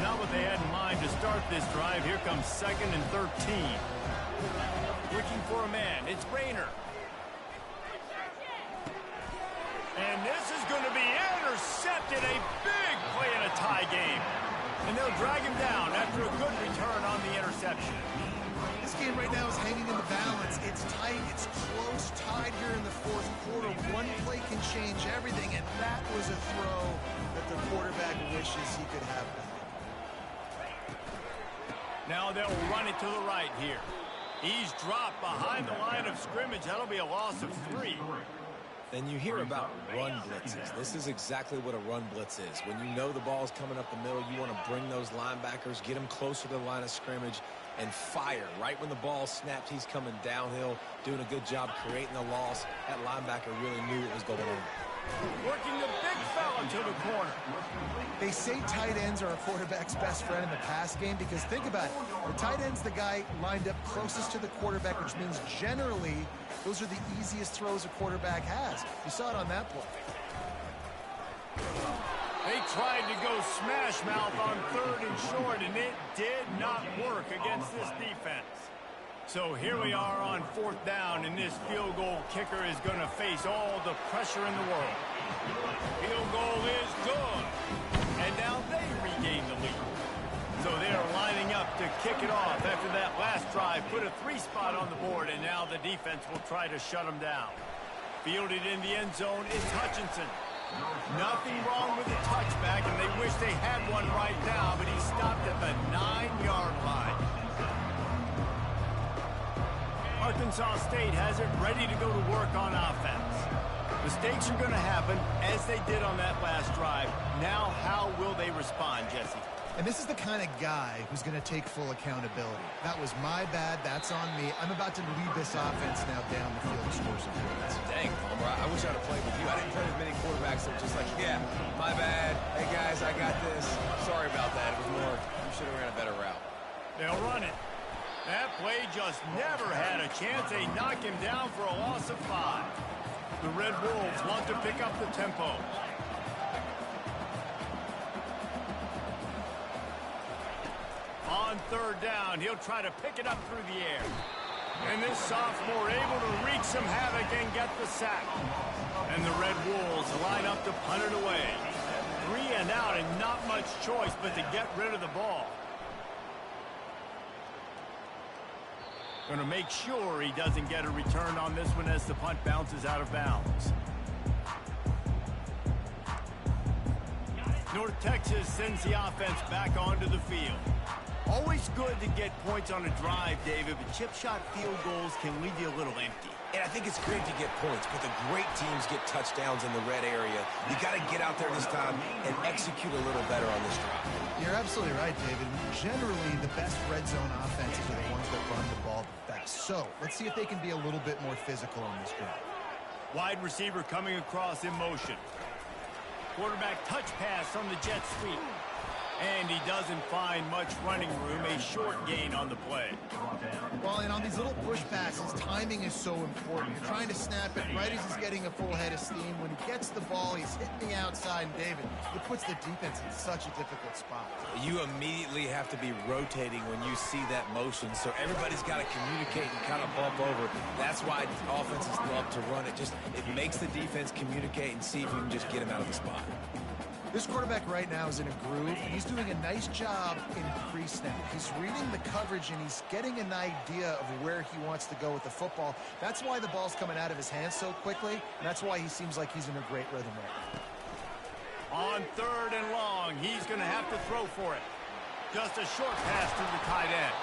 Not what they had in mind to start this drive. Here comes 2nd and 13. Looking for a man. It's Rayner. And this is going to be intercepted. A big play in a tie game. And they'll drag him down after a good return on the interception. This game right now is hanging in the balance. It's tight, it's close, tied here in the fourth quarter. One play can change everything, and that was a throw that the quarterback wishes he could have done. Now they'll run it to the right here. He's dropped behind the line of scrimmage. That'll be a loss of 3. And you hear about run blitzes. This is exactly what a run blitz is. When you know the ball's coming up the middle, you want to bring those linebackers, get them closer to the line of scrimmage, and fire. Right when the ball snapped, he's coming downhill, doing a good job creating the loss. That linebacker really knew what was going on. Working the big fella to the corner. They say tight ends are a quarterback's best friend in the pass game because think about it. The tight end's the guy lined up closest to the quarterback, which means generally those are the easiest throws a quarterback has. You saw it on that play. They tried to go smash mouth on 3rd and short, and it did not work against this defense. So here we are on 4th down, and this field goal kicker is going to face all the pressure in the world. Field goal is good, and now they regain the lead. So they are lining up to kick it off after that last drive. Put a 3 spot on the board, and now the defense will try to shut them down. Fielded in the end zone is Hutchinson. Nothing wrong with the touchback, and they wish they had one right now, but he stopped at the 9-yard line. Arkansas State has it ready to go to work on offense. Mistakes are going to happen, as they did on that last drive. Now, how will they respond, Jesse? And this is the kind of guy who's going to take full accountability. That was my bad. That's on me. I'm about to lead this offense now down the field to score some points. Dang, Palmer, I wish I'd have played with you. I didn't play with many quarterbacks that were just like, yeah, my bad. Hey, guys, I got this. Sorry about that. It was more, you should have ran a better route. They'll run it. That play just never had a chance. They knock him down for a loss of 5. The Red Wolves want to pick up the tempo. On 3rd down, he'll try to pick it up through the air. And this sophomore able to wreak some havoc and get the sack. And the Red Wolves line up to punt it away. 3 and out and not much choice but to get rid of the ball. Going to make sure he doesn't get a return on this one as the punt bounces out of bounds. North Texas sends the offense back onto the field. Always good to get points on a drive, David, but chip shot field goals can leave you a little empty. And I think it's great to get points, but the great teams get touchdowns in the red area. You got to get out there this time and execute a little better on this drive. You're absolutely right, David. Generally, the best red zone offenses are the ones that run the ball the best. So let's see if they can be a little bit more physical on this drive. Wide receiver coming across in motion. Quarterback touch pass on the jet sweep. And he doesn't find much running room, a short gain on the play. Well, and on these little push passes, timing is so important. You're trying to snap it right as he's getting a full head of steam. When he gets the ball, he's hitting the outside, and David, it puts the defense in such a difficult spot. You immediately have to be rotating when you see that motion, so everybody's got to communicate and kind of bump over. That's why offenses love to run it. It makes the defense communicate and see if you can just get him out of the spot. This quarterback right now is in a groove, and he's doing a nice job in pre-snap. He's reading the coverage, and he's getting an idea of where he wants to go with the football. That's why the ball's coming out of his hands so quickly, and that's why he seems like he's in a great rhythm right now. On 3rd and long, he's going to have to throw for it. Just a short pass to the tight end.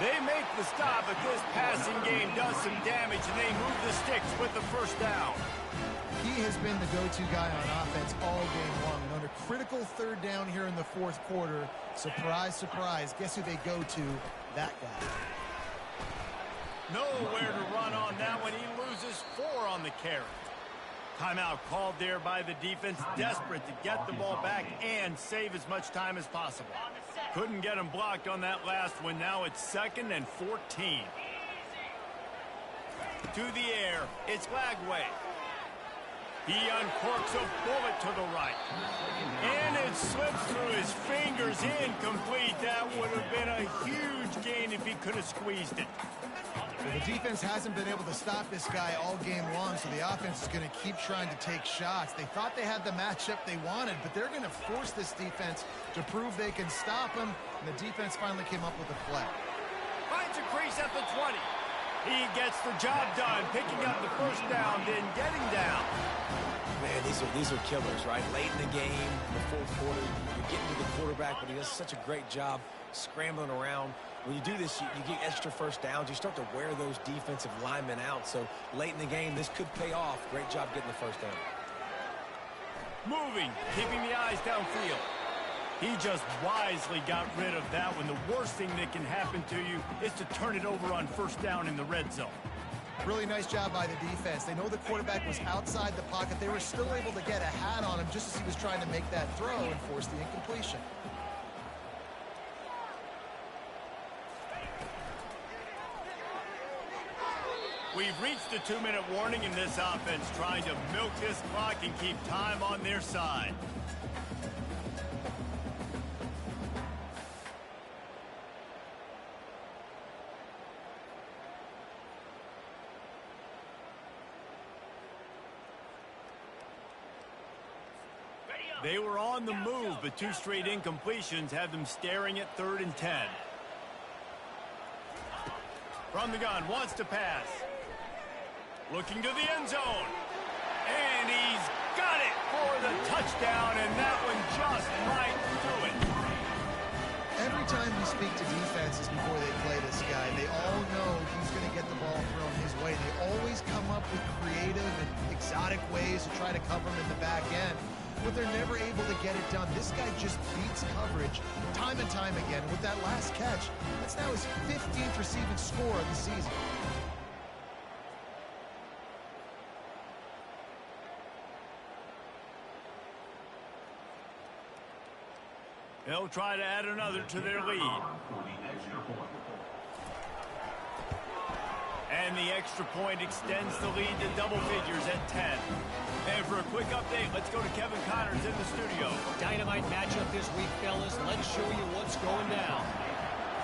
They make the stop, but this passing game does some damage, and they move the sticks with the 1st down. He has been the go-to guy on offense all game long. And on a critical 3rd down here in the 4th quarter, surprise, surprise, guess who they go to? That guy. Nowhere to run on that one. He loses 4 on the carry. Timeout called there by the defense, desperate to get the ball back and save as much time as possible. Couldn't get him blocked on that last one. Now it's 2nd and 14. To the air, it's Lagway. He uncorks a bullet to the right. And it slips through his fingers, incomplete. That would have been a huge gain if he could have squeezed it. Well, the defense hasn't been able to stop this guy all game long, so the offense is going to keep trying to take shots. They thought they had the matchup they wanted, but they're going to force this defense to prove they can stop him, and the defense finally came up with a play. Finds a crease at the 20. He gets the job done, picking up the 1st down, then getting down. Man, these are killers, right? Late in the game, in the 4th quarter, you're getting to the quarterback, but he does such a great job scrambling around. When you do this, you get extra 1st downs. You start to wear those defensive linemen out. So late in the game, this could pay off. Great job getting the 1st down. Moving, keeping the eyes downfield. He just wisely got rid of that one. The worst thing that can happen to you is to turn it over on 1st down in the red zone. Really nice job by the defense. They know the quarterback was outside the pocket. They were still able to get a hat on him just as he was trying to make that throw and force the incompletion. We've reached the 2-minute warning in this offense, trying to milk this clock and keep time on their side. They were on the move, but 2 straight incompletions have them staring at 3rd and 10. From the gun, wants to pass. Looking to the end zone. And he's got it for the touchdown, and that one just might do it. Every time we speak to defenses before they play this guy, they all know he's going to get the ball thrown his way. They always come up with creative and exotic ways to try to cover him in the back end. but they're never able to get it done. This guy just beats coverage time and time again. With that last catch, that's now his 15th receiving score of the season. They'll try to add another to their lead. And the extra point extends the lead to double figures at 10. And for a quick update, let's go to Kevin Connors in the studio. Dynamite matchup this week, fellas. Let's show you what's going down.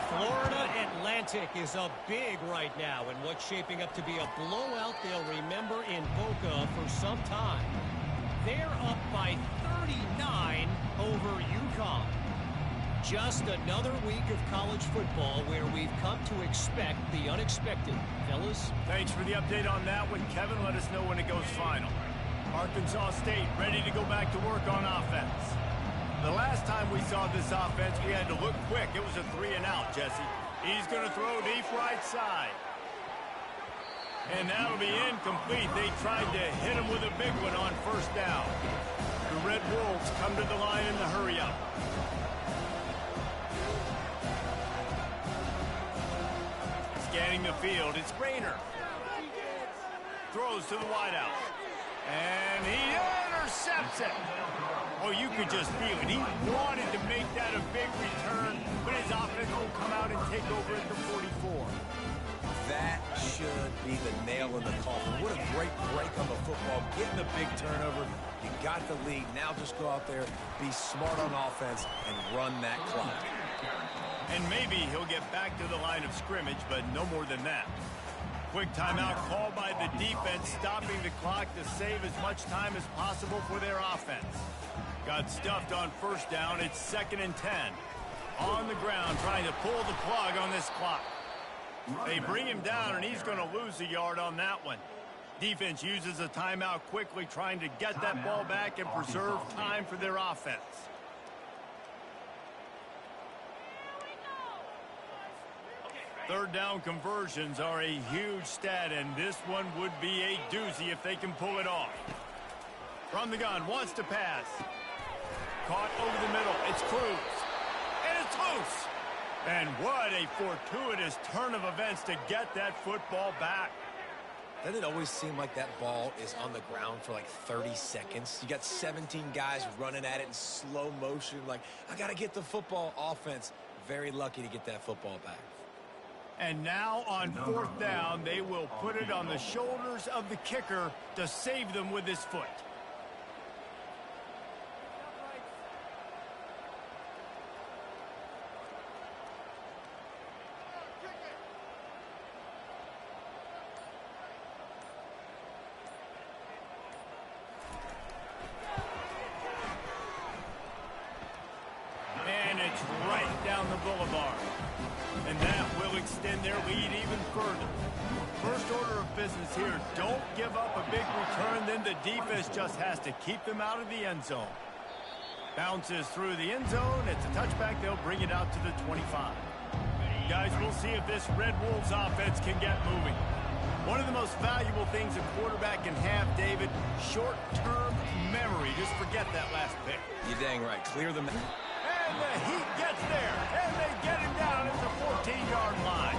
Florida Atlantic is up big right now in what's shaping up to be a blowout they'll remember in Boca for some time. They're up by 39 over UConn. Just another week of college football where we've come to expect the unexpected. Fellas? Thanks for the update on that one, Kevin. Let us know when it goes final. Arkansas State ready to go back to work on offense. The last time we saw this offense, we had to look quick. It was a 3-and-out, Jesse. He's going to throw deep right side. And that'll be incomplete. They tried to hit him with a big one on first down. The Red Wolves come to the line in the hurry-up. Scanning the field, it's Rainer. Throws to the wideout. And he intercepts it. Oh, you could just feel it. He wanted to make that a big return, but his offense will come out and take over at the 44. That should be the nail in the coffin. What a great break on the football. Getting a big turnover. You got the lead. Now just go out there, be smart on offense, and run that clock. And maybe he'll get back to the line of scrimmage, but no more than that. Quick timeout called by the defense, stopping the clock to save as much time as possible for their offense. Got stuffed on first down. It's 2nd and 10. On the ground, trying to pull the plug on this clock. They bring him down, and he's going to lose a yard on that one. Defense uses a timeout quickly, trying to get that ball back and preserve time for their offense. Third down conversions are a huge stat, and this one would be a doozy if they can pull it off. From the gun, wants to pass. Caught over the middle. It's Cruz. And it's loose. And what a fortuitous turn of events to get that football back. Doesn't it always seem like that ball is on the ground for like 30 seconds? You got 17 guys running at it in slow motion. Like, I got to get the football. Offense, very lucky to get that football back. And now on 4th down, they will put it on the shoulders of the kicker to save them with his foot. And it's right down the boulevard. And that will extend their lead even further. First order of business here, don't give up a big return, then the defense just has to keep them out of the end zone. Bounces through the end zone, it's a touchback, they'll bring it out to the 25. Guys, we'll see if this Red Wolves offense can get moving. One of the most valuable things a quarterback can have, David, short-term memory. Just forget that last pick. You're dang right. Clear them. And the Heat gets there, and they get him down at the 14-yard line.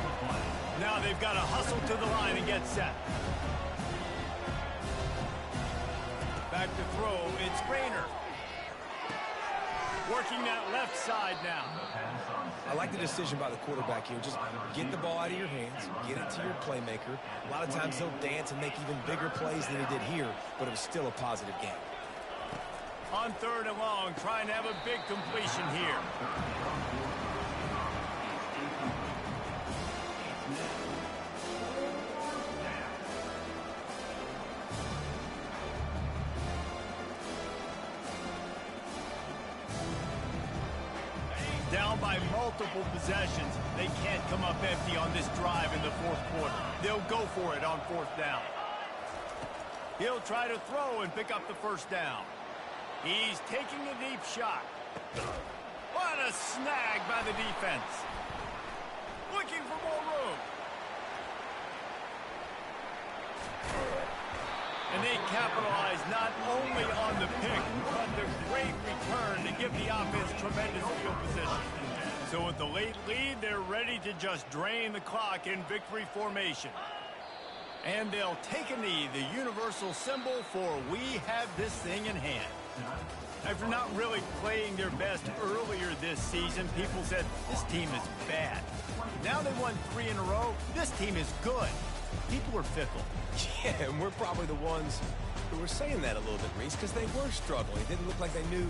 Now they've got to hustle to the line and get set. Back to throw, it's Rainer. Working that left side now. I like the decision by the quarterback here. Just get the ball out of your hands, get it to your playmaker. A lot of times he'll dance and make even bigger plays than he did here, but it was still a positive game. On 3rd and long, trying to have a big completion here. Down by multiple possessions. They can't come up empty on this drive in the 4th quarter. They'll go for it on 4th down. He'll try to throw and pick up the first down. He's taking a deep shot. What a snag by the defense. Looking for more room. And they capitalize not only on the pick, but the great return to give the offense tremendous field position. So with the late lead, they're ready to just drain the clock in victory formation. And they'll take a knee, the universal symbol for we have this thing in hand. After not really playing their best earlier this season, people said, this team is bad. Now they won 3 in a row. This team is good. People are fickle. Yeah, and we're probably the ones who were saying that a little bit, Reese, because they were struggling. It didn't look like they knew.